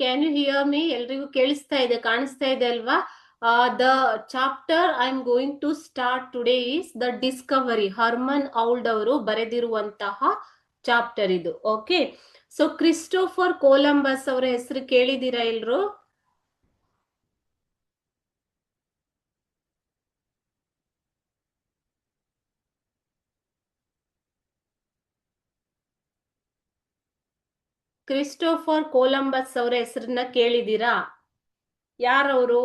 Can you here me? ಎಲ್ರಿಗೂ ಕೇಳಿಸ್ತಾ ಇದೆ, ಕಾಣಿಸ್ತಾ ಇದೆ ಅಲ್ವಾ? The chapter I am going to start today is the discovery. Hermon Ould ಅವರು ಬರೆದಿರುವಂತಹ ಚಾಪ್ಟರ್ ಇದು. ಓಕೆ, ಸೊ ಕ್ರಿಸ್ಟೋಫರ್ ಕೊಲಂಬಸ್ ಅವರ ಹೆಸರು ಕೇಳಿದೀರಾ ಎಲ್ರು? ಕ್ರಿಸ್ಟೋಫರ್ ಕೊಲಂಬಸ್ ಅವರ ಹೆಸರನ್ನ ಕೇಳಿದೀರಾ? ಯಾರವರು?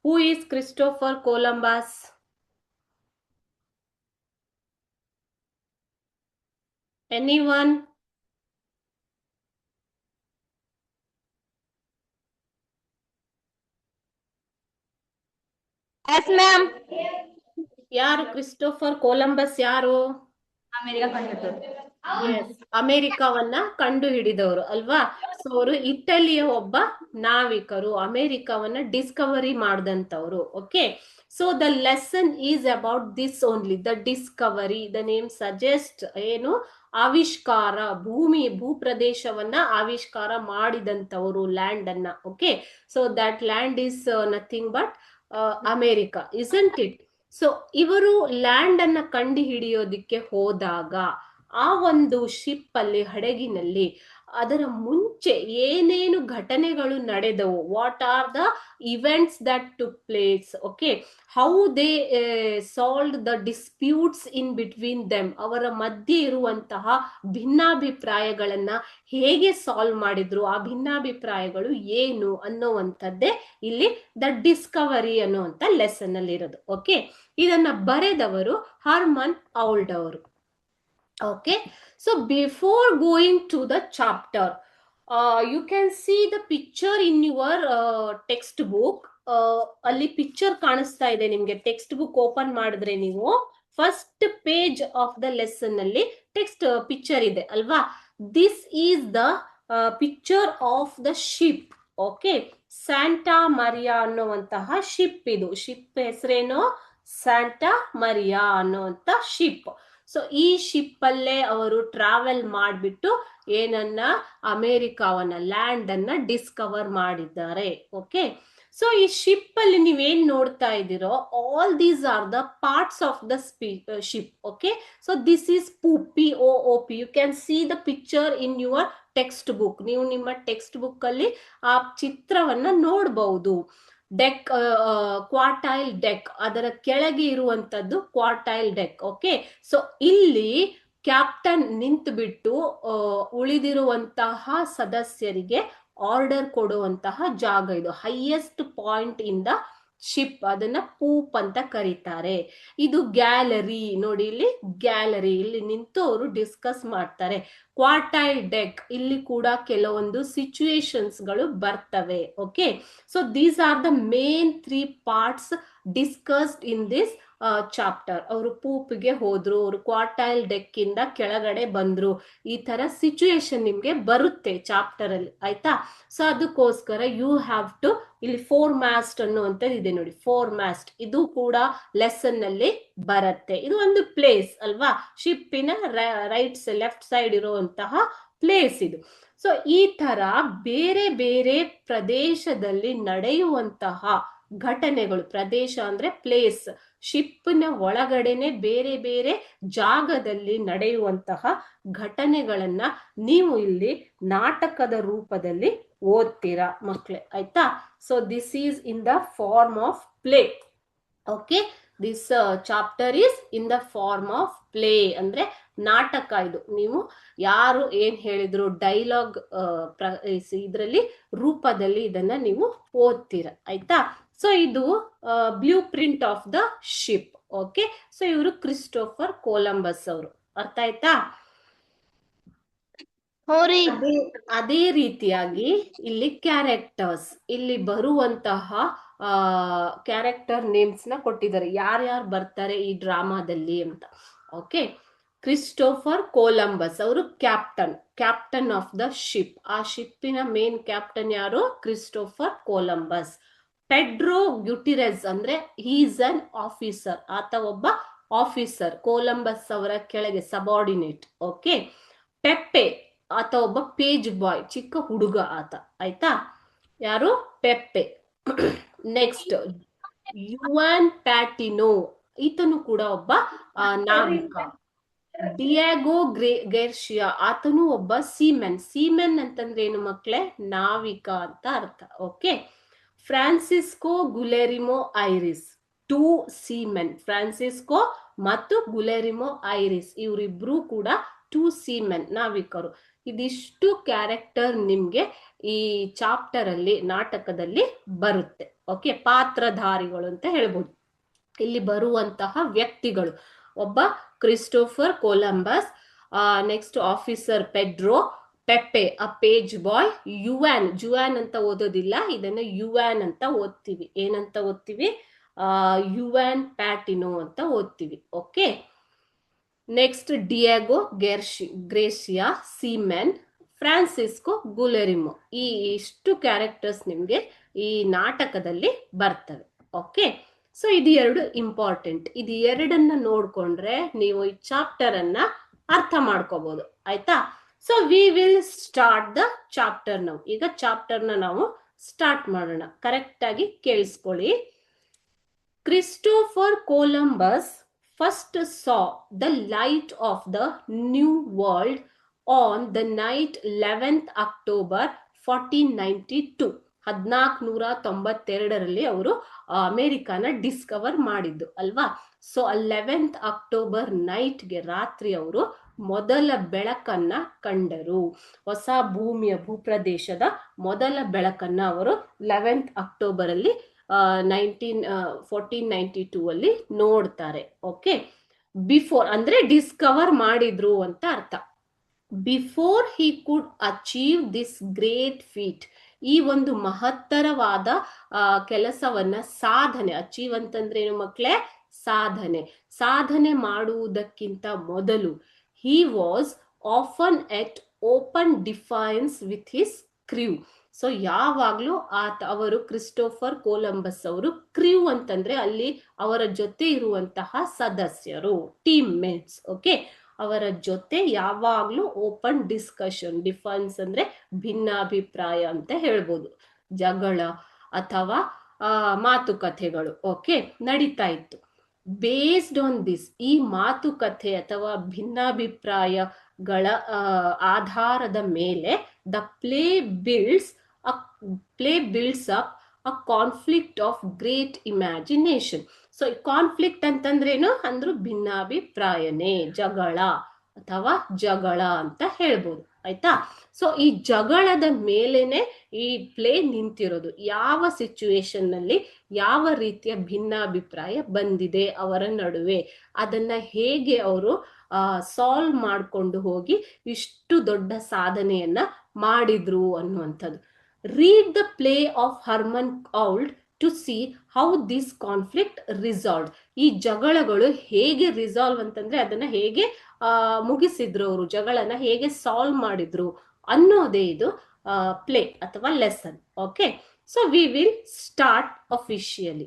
Who is Christopher Columbus? Anyone? Yes ma'am. ಯಾರು ಕ್ರಿಸ್ಟೋಫರ್ ಕೊಲಂಬಸ್? ಯಾರು? ಅಮೆರಿಕವನ್ನ ಕಂಡು ಹಿಡಿದವರು ಅಲ್ವಾ? ಸೊ ಅವರು ಇಟಲಿಯ ಒಬ್ಬ ನಾವಿಕರು, ಅಮೆರಿಕವನ್ನ ಡಿಸ್ಕವರಿ ಮಾಡಿದಂತವ್ರು. Okay, so the lesson is about this only, the discovery. The name suggest ಏನು? ಆವಿಷ್ಕಾರ, ಭೂಪ್ರದೇಶವನ್ನ ಆವಿಷ್ಕಾರ ಮಾಡಿದಂತವರು, ಲ್ಯಾಂಡ್ ಅನ್ನ. Okay, so that land is nothing but America, isn't it? So ಇವರು ಲ್ಯಾಂಡ್ ಅನ್ನ ಕಂಡು ಹಿಡಿಯೋದಿಕ್ಕೆ ಹೋದಾಗ ಆ ಒಂದು ಶಿಪ್ ಅಲ್ಲಿ, ಹಡಗಿನಲ್ಲಿ, ಅದರ ಮುಂಚೆ ಏನೇನು ಘಟನೆಗಳು ನಡೆದವು, what are the events that took place, okay, how they solve the disputes in between them, ಅವರ ಮಧ್ಯೆ ಇರುವಂತಹ ಭಿನ್ನಾಭಿಪ್ರಾಯಗಳನ್ನ ಹೇಗೆ ಸಾಲ್ವ್ ಮಾಡಿದ್ರು, ಆ ಭಿನ್ನಾಭಿಪ್ರಾಯಗಳು ಏನು ಅನ್ನುವಂಥದ್ದೇ ಇಲ್ಲಿ ದ ಡಿಸ್ಕವರಿ ಅನ್ನುವಂಥ ಲೆಸನ್ ಅಲ್ಲಿ ಇರೋದು. ಓಕೆ, ಇದನ್ನ ಬರೆದವರು ಹರ್ಮನ್ ಔಲ್ಡ್ ಅವರು. Okay, so before going to the chapter, you can see the picture in your textbook. ಅಲ್ಲಿ ಪಿಕ್ಚರ್ ಕಾಣಿಸ್ತಾ ಇದೆ ನಿಮ್ಗೆ. ಟೆಕ್ಸ್ಟ್ ಬುಕ್ ಓಪನ್ ಮಾಡಿದ್ರೆ ನೀವು first page of the lesson ಅಲ್ಲಿ ಟೆಕ್ಸ್ಟ್ ಪಿಕ್ಚರ್ ಇದೆ ಅಲ್ವಾ? This is the picture of the ship. Okay, Santa Maria ಅನ್ನುವಂತಹ ಶಿಪ್ ಇದು. ಶಿಪ್ ಹೆಸರೇನು? ಸ್ಯಾಂಟಾ ಮರಿಯಾ ಅನ್ನುವಂತ ಶಿಪ್. ಸೊ ಈ ಶಿಪ್ ಅಲ್ಲೇ ಅವರು ಟ್ರಾವೆಲ್ ಮಾಡಿಬಿಟ್ಟು ಏನನ್ನ, ಅಮೆರಿಕಾವನ್ನ, ಲ್ಯಾಂಡ್ ಅನ್ನ ಡಿಸ್ಕವರ್ ಮಾಡಿದ್ದಾರೆ. ಓಕೆ, ಸೊ ಈ ಶಿಪ್ ಅಲ್ಲಿ ನೀವೇನ್ ನೋಡ್ತಾ ಇದ್ದೀರೋ, all these are the parts of the ship. Okay, so this is poop, POOP. You can see the picture in your textbook. ನೀವು ನಿಮ್ಮ ಟೆಕ್ಸ್ಟ್ ಬುಕ್ ಅಲ್ಲಿ ಆ ಚಿತ್ರವನ್ನ ನೋಡಬಹುದು. ಡೆಕ್, ಕ್ವಾರ್ಟೈಲ್ ಡೆಕ್, ಅದರ ಕೆಳಗೆ ಇರುವಂತದ್ದು ಕ್ವಾರ್ಟೈಲ್ ಡೆಕ್. ಓಕೆ, ಸೊ ಇಲ್ಲಿ ಕ್ಯಾಪ್ಟನ್ ನಿಂತು ಬಿಟ್ಟು ಉಳಿದಿರುವಂತಹ ಸದಸ್ಯರಿಗೆ ಆರ್ಡರ್ ಕೊಡುವಂತಹ ಜಾಗ ಇದು. Highest point in the ship, ಅದನ್ನ ಪೂಪ್ ಅಂತ ಕರೀತಾರೆ. ಇದು ಗ್ಯಾಲರಿ ನೋಡಿ, ಇಲ್ಲಿ ಗ್ಯಾಲರಿ, ಇಲ್ಲಿ ನಿಂತು ಅವರು ಡಿಸ್ಕಸ್ ಮಾಡ್ತಾರೆ. ಕ್ವಾರ್ಟೈಲ್ ಡೆಕ್, ಇಲ್ಲಿ ಕೂಡ ಕೆಲವೊಂದು ಸಿಚುಯೇಷನ್ಸ್ ಗಳು ಬರ್ತವೆ. Okay, so these are the main 3 parts discussed in this chapter. ಅವರು ಪೂಪ್ಗೆ ಹೋದ್ರು, ಅವರು ಕ್ವಾರ್ಟೈಲ್ ಡೆಕ್ ಇಂದ ಕೆಳಗಡೆ ಬಂದ್ರು, ಈ ತರ ಸಿಚುಯೇಷನ್ ನಿಮ್ಗೆ ಬರುತ್ತೆ ಚಾಪ್ಟರ್ ಅಲ್ಲಿ, ಆಯ್ತಾ? ಸೊ ಅದಕ್ಕೋಸ್ಕರ ಯು ಹ್ಯಾವ್ ಟು, ಇಲ್ಲಿ 4 ಮಾಸ್ಟ್ ಅನ್ನುವಂಥದ್ದು ಇದೆ ನೋಡಿ, 4 ಮಾಸ್ಟ್. ಇದು ಕೂಡ ಲೆಸನ್ ನಲ್ಲಿ ಬರುತ್ತೆ. ಇದು ಒಂದು ಪ್ಲೇಸ್ ಅಲ್ವಾ? ಶಿಪ್ಪಿನ ಲೆಫ್ಟ್ ಸೈಡ್ ಇರುವಂತಹ ಪ್ಲೇಸ್ ಇದು. ಸೊ ಈ ತರ ಬೇರೆ ಬೇರೆ ಪ್ರದೇಶದಲ್ಲಿ ನಡೆಯುವಂತಹ ಘಟನೆಗಳು, ಪ್ರದೇಶ ಅಂದ್ರೆ ಪ್ಲೇಸ್, ಶಿಪ್ನ ಒಳಗಡೆನೆ ಬೇರೆ ಬೇರೆ ಜಾಗದಲ್ಲಿ ನಡೆಯುವಂತಹ ಘಟನೆಗಳನ್ನ ನೀವು ಇಲ್ಲಿ ನಾಟಕದ ರೂಪದಲ್ಲಿ ಓದ್ತೀರಾ ಮಕ್ಳೇ, ಆಯ್ತಾ? So this is in the form of play. Okay, this chapter is in the form of play, ಅಂದ್ರೆ ನಾಟಕ ಇದು. ನೀವು ಯಾರು ಏನ್ ಹೇಳಿದ್ರು ಡೈಲಾಗ್ ಇದರಲ್ಲಿ ರೂಪದಲ್ಲಿ ಇದನ್ನ ನೀವು ಓದ್ತೀರ, ಆಯ್ತಾ? ಸೊ ಇದು blue print of the ship. Okay, so ಇವರು ಕ್ರಿಸ್ಟೋಫರ್ ಕೊಲಂಬಸ್ ಅವರು. ಅರ್ಥ ಆಯ್ತಾ? ಅದೇ ರೀತಿಯಾಗಿ ಇಲ್ಲಿ ಕ್ಯಾರೆಕ್ಟರ್ಸ್, ಇಲ್ಲಿ ಬರುವಂತಹ ಕ್ಯಾರೆಕ್ಟರ್ ನೇಮ್ಸ್ ನ ಕೊಟ್ಟಿದ್ದಾರೆ, ಯಾರ್ಯಾರು ಬರ್ತಾರೆ ಈ ಡ್ರಾಮಾದಲ್ಲಿ ಅಂತ. ಓಕೆ, ಕ್ರಿಸ್ಟೋಫರ್ ಕೊಲಂಬಸ್ ಅವರು ಕ್ಯಾಪ್ಟನ್ ಆಫ್ ದ ಶಿಪ್. ಆ ಶಿಪ್ಪಿನ ಮೇನ್ ಕ್ಯಾಪ್ಟನ್ ಯಾರು? Christopher Columbus. ಪೆಡ್ರೋ ಗ್ಯುಟಿರೆಸ್ ಅಂದ್ರೆ ಈಸ್ ಅನ್ ಆಫೀಸರ್, ಆತ ಒಬ್ಬ ಆಫೀಸರ್, ಕೊಲಂಬಸ್ ಅವರ ಕೆಳಗೆ ಸಬಾರ್ಡಿನೇಟ್. ಓಕೆ, ಪೆಪ್ಪೆ ಆತ ಒಬ್ಬ ಪೇಜ್ ಬಾಯ್, ಚಿಕ್ಕ ಹುಡುಗ ಆತ, ಆಯ್ತಾ. ಯಾರು? ಪೆಪ್ಪೆ. ನೆಕ್ಸ್ಟ್ ಯುವಾನ್ ಪ್ಯಾಟಿನೋ, ಈತನು ಕೂಡ ಒಬ್ಬ ನಾವಿಕ. ಡಿಯಾಗೋ ಗೆರ್ಶಿಯಾ, ಆತನು ಒಬ್ಬ ಸೀಮೆನ್. ಸೀಮೆನ್ ಅಂತಂದ್ರೆ ಏನು ಮಕ್ಳೇ? ನಾವಿಕ ಅಂತ ಅರ್ಥ. Okay. Francisco Guillermo Ires, 2 seamen. Francisco ಮತ್ತು ಗುಲೆರಿಮೋ ಐರಿಸ್, ಇವರಿಬ್ರು ಕೂಡ 2 ಸೀಮೆನ್, ನಾವಿಕರು. ಇದಿಷ್ಟು ಕ್ಯಾರೆಕ್ಟರ್ ನಿಮ್ಗೆ ಈ ಚಾಪ್ಟರ್ ಅಲ್ಲಿ, ನಾಟಕದಲ್ಲಿ ಬರುತ್ತೆ. ಓಕೆ, ಪಾತ್ರಧಾರಿಗಳು ಅಂತ ಹೇಳ್ಬೋದು. ಇಲ್ಲಿ ಬರುವಂತಹ ವ್ಯಕ್ತಿಗಳು, ಒಬ್ಬ Christopher Columbus, next officer Pedro, Pepe a page boy, Juan, Juan ಅಂತ ಓದೋದಿಲ್ಲ, ಇದನ್ನ ಯುವಾನ್ ಅಂತ ಓದ್ತೀವಿ. ಏನಂತ ಓದ್ತೀವಿ? ಯುವಾನ್ ಪ್ಯಾಟಿನೋ ಅಂತ ಓದ್ತೀವಿ. Okay. Next Diego Garcia, seamen. Francisco Guillermo, ಈ ಇಷ್ಟು ಕ್ಯಾರೆಕ್ಟರ್ಸ್ ನಿಮ್ಗೆ ಈ ನಾಟಕದಲ್ಲಿ ಬರ್ತವೆ. ಓಕೆ. ಸೊ ಇದು 2 ಇಂಪಾರ್ಟೆಂಟ್. ಇದು 2 ನೋಡ್ಕೊಂಡ್ರೆ ನೀವು ಈ ಚಾಪ್ಟರ್ ಅನ್ನ ಅರ್ಥ ಮಾಡ್ಕೋಬಹುದು, ಆಯ್ತಾ. So we will start the chapter ನಾವು. ಈಗ ಚಾಪ್ಟರ್ ನಾವು ಸ್ಟಾರ್ಟ್ ಮಾಡೋಣ. ಕರೆಕ್ಟ್ ಆಗಿ ಕೇಳಿಸ್ಕೊಳ್ಳಿ. Christopher Columbus first saw the light of the new world on the night 11th October 1492. 1492ರಲ್ಲಿ ಅವರು ಅಮೆರಿಕಾನ ಡಿಸ್ಕವರ್ ಮಾಡಿದ್ದು ಅಲ್ವಾ. ಸೊ 11th ಅಕ್ಟೋಬರ್ ನೈಟ್ಗೆ, ರಾತ್ರಿ ಅವರು ಮೊದಲ ಬೆಳಕನ್ನ ಕಂಡರು. ಹೊಸ ಭೂಮಿಯ, ಭೂಪ್ರದೇಶದ ಮೊದಲ ಬೆಳಕನ್ನ ಅವರು 11th ಅಕ್ಟೋಬರ್ ಅಲ್ಲಿ 1492 ಅಲ್ಲಿ ನೋಡ್ತಾರೆ. ಓಕೆ. ಬಿಫೋರ್ ಅಂದ್ರೆ ಡಿಸ್ಕವರ್ ಮಾಡಿದ್ರು ಅಂತ ಅರ್ಥ. Before he could achieve this great feet, ಈ ಒಂದು ಮಹತ್ತರವಾದ ಕೆಲಸವನ್ನ, ಸಾಧನೆ, ಅಚೀವ್ ಅಂತಂದ್ರೆ ಏನು ಮಕ್ಕಳೇ? ಸಾಧನೆ ಮಾಡುವುದಕ್ಕಿಂತ ಮೊದಲು, he was often at open defiance with his crew. So ಯಾವಾಗ್ಲೂ ಅವರು, ಕ್ರಿಸ್ಟೋಫರ್ ಕೊಲಂಬಸ್ ಅವರು, ಕ್ರ್ಯೂ ಅಂತಂದ್ರೆ ಅಲ್ಲಿ ಅವರ ಜೊತೆ ಇರುವಂತಹ ಸದಸ್ಯರು, ಟೀಮ್ ಮೇಟ್ಸ್. ಓಕೆ. ಅವರ ಜೊತೆ ಯಾವಾಗ್ಲೂ ಓಪನ್ ಡಿಸ್ಕಷನ್, ಡಿಫೆನ್ಸ್ ಅಂದ್ರೆ ಭಿನ್ನಾಭಿಪ್ರಾಯ ಅಂತ ಹೇಳ್ಬೋದು, ಜಗಳ ಅಥವಾ ಮಾತುಕತೆಗಳು, ಓಕೆ, ನಡೀತಾ ಇತ್ತು. ಬೇಸ್ಡ್ ಆನ್ ದಿಸ್, ಈ ಮಾತುಕತೆ ಅಥವಾ ಭಿನ್ನಾಭಿಪ್ರಾಯಗಳ ಆಧಾರದ ಮೇಲೆ the play builds up a conflict of great imagination. So conflict ಅಂತಂದ್ರೇನು ಅಂದ್ರು ಭಿನ್ನಾಭಿಪ್ರಾಯನೇ, ಜಗಳ ಅಂತ ಹೇಳ್ಬೋದು, ಆಯ್ತಾ. ಸೊ ಈ ಜಗಳದ ಮೇಲೇನೆ ಈ ಪ್ಲೇ ನಿಂತಿರೋದು. ಯಾವ ಸಿಚುವೇಶನ್ ನಲ್ಲಿ ಯಾವ ರೀತಿಯ ಭಿನ್ನಾಭಿಪ್ರಾಯ ಬಂದಿದೆ ಅವರ ನಡುವೆ, ಅದನ್ನ ಹೇಗೆ ಅವರು ಸಾಲ್ವ್ ಮಾಡ್ಕೊಂಡು ಹೋಗಿ ಇಷ್ಟು ದೊಡ್ಡ ಸಾಧನೆಯನ್ನ ಮಾಡಿದ್ರು ಅನ್ನುವಂಥದ್ದು. Read the play of Hermon Ould to see how this conflict resolve. ಈ ಜಗಳಗಳು ಹೇಗೆ ರಿಸಾಲ್ವ್ ಅಂತಂದ್ರೆ ಅದನ್ನ ಹೇಗೆ ಮುಗಿಸಿದ್ರು, ಅವರು ಜಗಳನ ಹೇಗೆ ಸಾಲ್ವ್ ಮಾಡಿದ್ರು ಅನ್ನೋದೇ ಇದು ಪ್ಲೇ ಅಥವಾ lesson. Okay. So we will start officially.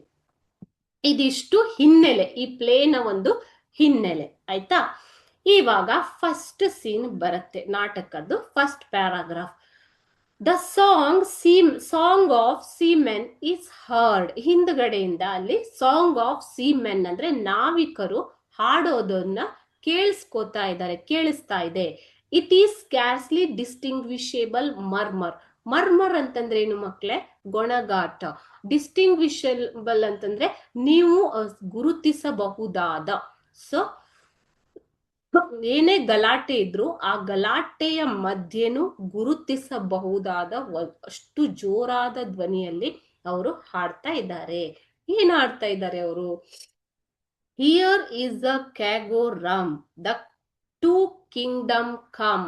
ಇದಿಷ್ಟು ಹಿನ್ನೆಲೆ, ಈ ಪ್ಲೇನ ಒಂದು ಹಿನ್ನೆಲೆ, ಆಯ್ತಾ. ಇವಾಗ ಫಸ್ಟ್ ಸೀನ್ ಬರುತ್ತೆ, ನಾಟಕದ್ದು first paragraph. The song of seamen is heard. ಹಿಂದ್ಗಡೆಯಿಂದ ಅಲ್ಲಿ ಸಾಂಗ್ ಆಫ್ ಸೀಮೆನ್ ಅಂದ್ರೆ ನಾವಿಕರು ಹಾಡೋದನ್ನ ಕೇಳಿಸ್ತಾ ಇದೆ. It is scarcely distinguishable murmur ಅಂತಂದ್ರೆ ಏನು ಮಕ್ಳೇ? ಗೊಣಗಾಟ. ಡಿಸ್ಟಿಂಗ್ವಿಷೇಬಲ್ ಅಂತಂದ್ರೆ ನೀವು ಗುರುತಿಸಬಹುದಾದ. ಸೊ ಏನೇ ಗಲಾಟೆ ಇದ್ರು ಆ ಗಲಾಟೆಯ ಮಧ್ಯೆನೂ ಗುರುತಿಸಬಹುದಾದ ಅಷ್ಟು ಜೋರಾದ ಧ್ವನಿಯಲ್ಲಿ ಅವರು ಹಾಡ್ತಾ ಇದ್ದಾರೆ. ಏನ್ ಹಾಡ್ತಾ ಇದ್ದಾರೆ ಅವರು? ಹಿಯರ್ ಈಸ್ ಅ ಕ್ಯಾಗೋರಮ್, the to kingdom come,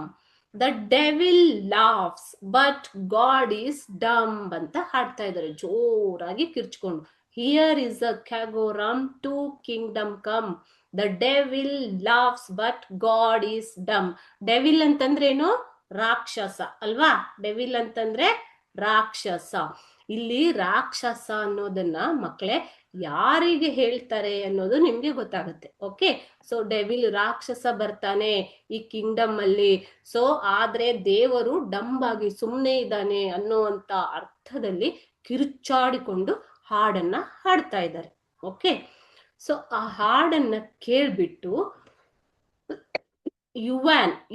the devil laughs but God is dumb ಅಂತ ಹಾಡ್ತಾ ಇದ್ದಾರೆ ಜೋರಾಗಿ ಕಿರ್ಚ್ಕೊಂಡು. ಹಿಯರ್ ಈಸ್ ಅ ಕ್ಯಾಗೋರಮ್, to kingdom come, the devil laughs but God is dumb. Devil ಅಂತಂದ್ರೇನು? ರಾಕ್ಷಸ ಅಲ್ವಾ. ಡೆವಿಲ್ ಅಂತಂದ್ರೆ ರಾಕ್ಷಸ. ಇಲ್ಲಿ ರಾಕ್ಷಸ ಅನ್ನೋದನ್ನ ಮಕ್ಕಳೇ ಯಾರಿಗೆ ಹೇಳ್ತಾರೆ ಅನ್ನೋದು ನಿಮ್ಗೆ ಗೊತ್ತಾಗುತ್ತೆ. ಓಕೆ, ಸೊ ಡೆವಿಲ್ ರಾಕ್ಷಸ ಬರ್ತಾನೆ ಈ ಕಿಂಗ್ಡಮ್ ಅಲ್ಲಿ. ಸೊ ಆದ್ರೆ ದೇವರು ಡಂಬಾಗಿ ಸುಮ್ಮನೆ ಇದ್ದಾನೆ ಅನ್ನುವಂತ ಅರ್ಥದಲ್ಲಿ ಕಿರುಚಾಡಿಕೊಂಡು ಹಾಡನ್ನ ಹಾಡ್ತಾ ಇದ್ದಾರೆ. ಓಕೆ, ಸೊ ಆ ಹಾಡನ್ನ ಕೇಳ್ಬಿಟ್ಟು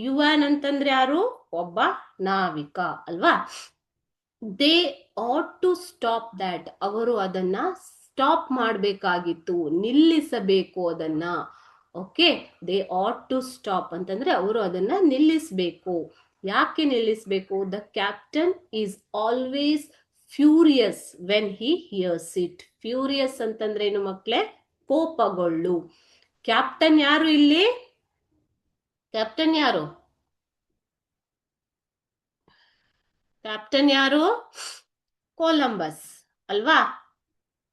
ಯುವಾನ್ ಅಂತಂದ್ರೆ ಯಾರು? ಒಬ್ಬ ನಾವಿಕ ಅಲ್ವಾ. They ought to stop that, ಅವರು ಅದನ್ನ ಸ್ಟಾಪ್ ಮಾಡಬೇಕಾಗಿತ್ತು, ನಿಲ್ಲಿಸಬೇಕು ಅದನ್ನ. Okay, they ought to stop ಅಂತಂದ್ರೆ ಅವರು ಅದನ್ನ ನಿಲ್ಲಿಸಬೇಕು. ಯಾಕೆ ನಿಲ್ಲಿಸಬೇಕು? The captain is always furious when he hears it. Furious ಅಂತಂದ್ರೆ ಏನು ಮಕ್ಳೇ? ಕೋಪಗೊಳ್ಳು. ಕ್ಯಾಪ್ಟನ್ ಯಾರು ಇಲ್ಲಿ? ಕ್ಯಾಪ್ಟನ್ ಯಾರು? ಕ್ಯಾಪ್ಟನ್ ಯಾರು? ಕೊಲಂಬಸ್ ಅಲ್ವಾ.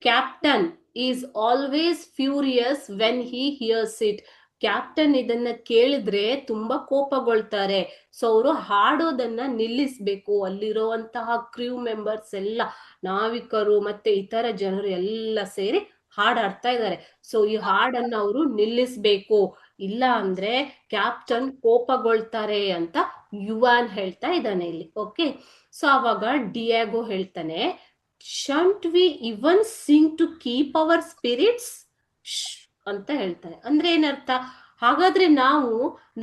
Captain is always furious when he hears it. Captain ಇದನ್ನ ಕೇಳಿದ್ರೆ ತುಂಬಾ ಕೋಪಗೊಳ್ತಾರೆ. ಸೊ ಅವರು ಹಾಡೋದನ್ನ ನಿಲ್ಲಿಸ್ಬೇಕು. ಅಲ್ಲಿರುವಂತಹ ಕ್ರ್ಯೂ ಮೆಂಬರ್ಸ್ ಎಲ್ಲ, ನಾವಿಕರು ಮತ್ತೆ ಇತರ ಜನರು ಎಲ್ಲ ಸೇರಿ ಹಾಡಾಡ್ತಾ ಇದ್ದಾರೆ. ಸೊ ಈ ಹಾಡನ್ನ ಅವರು ನಿಲ್ಲಿಸ್ಬೇಕು, ಇಲ್ಲ ಅಂದ್ರೆ ಕ್ಯಾಪ್ಟನ್ ಕೋಪಗೊಳ್ತಾರೆ ಅಂತ ಯುವಾನ್ ಹೇಳ್ತಾ ಇದ್ದಾನೆ ಇಲ್ಲಿ. ಓಕೆ, ಸೊ ಅವಾಗ ಡಿಯಾಗೋ ಹೇಳ್ತಾನೆ, shan't we even sing to keep our spirits ಅಂತ ಹೇಳ್ತಾನೆ. ಅಂದ್ರೆ ಏನರ್ಥ? ಹಾಗಾದ್ರೆ ನಾವು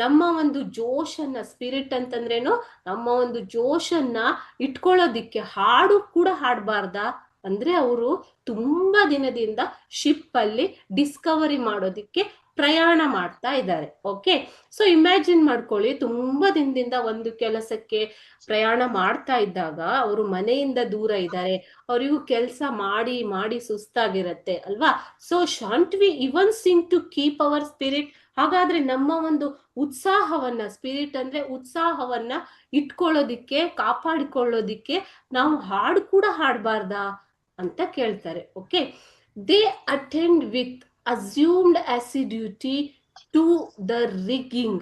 ನಮ್ಮ ಒಂದು ಜೋಶನ್ನ, ಸ್ಪಿರಿಟ್ ಅಂತಂದ್ರೇನು? ನಮ್ಮ ಒಂದು ಜೋಶನ್ನ ಇಟ್ಕೊಳ್ಳೋದಿಕ್ಕೆ ಹಾಡು ಕೂಡ ಹಾಡಬಾರ್ದಾ? ಅಂದ್ರೆ ಅವರು ತುಂಬಾ ದಿನದಿಂದ ಶಿಪ್ ಅಲ್ಲಿ ಡಿಸ್ಕವರಿ ಮಾಡೋದಿಕ್ಕೆ ಪ್ರಯಾಣ ಮಾಡ್ತಾ ಇದ್ದಾರೆ. ಓಕೆ, ಸೊ ಇಮ್ಯಾಜಿನ್ ಮಾಡ್ಕೊಳ್ಳಿ, ತುಂಬಾ ದಿನದಿಂದ ಒಂದು ಕೆಲಸಕ್ಕೆ ಪ್ರಯಾಣ ಮಾಡ್ತಾ ಇದ್ದಾಗ ಅವರು ಮನೆಯಿಂದ ದೂರ ಇದ್ದಾರೆ, ಅವರಿಗೂ ಕೆಲಸ ಮಾಡಿ ಮಾಡಿ ಸುಸ್ತಾಗಿರತ್ತೆ ಅಲ್ವಾ. So shan't we even sing to keep our spirit. ಹಾಗಾದ್ರೆ ನಮ್ಮ ಒಂದು ಉತ್ಸಾಹವನ್ನ, ಸ್ಪಿರಿಟ್ ಅಂದ್ರೆ ಉತ್ಸಾಹವನ್ನ ಇಟ್ಕೊಳ್ಳೋದಿಕ್ಕೆ, ಕಾಪಾಡಿಕೊಳ್ಳೋದಿಕ್ಕೆ ನಾವು ಹಾಡು ಕೂಡ ಹಾಡಬಾರ್ದಾ ಅಂತ ಕೇಳ್ತಾರೆ. Okay, they attend with assumed assiduity to the rigging.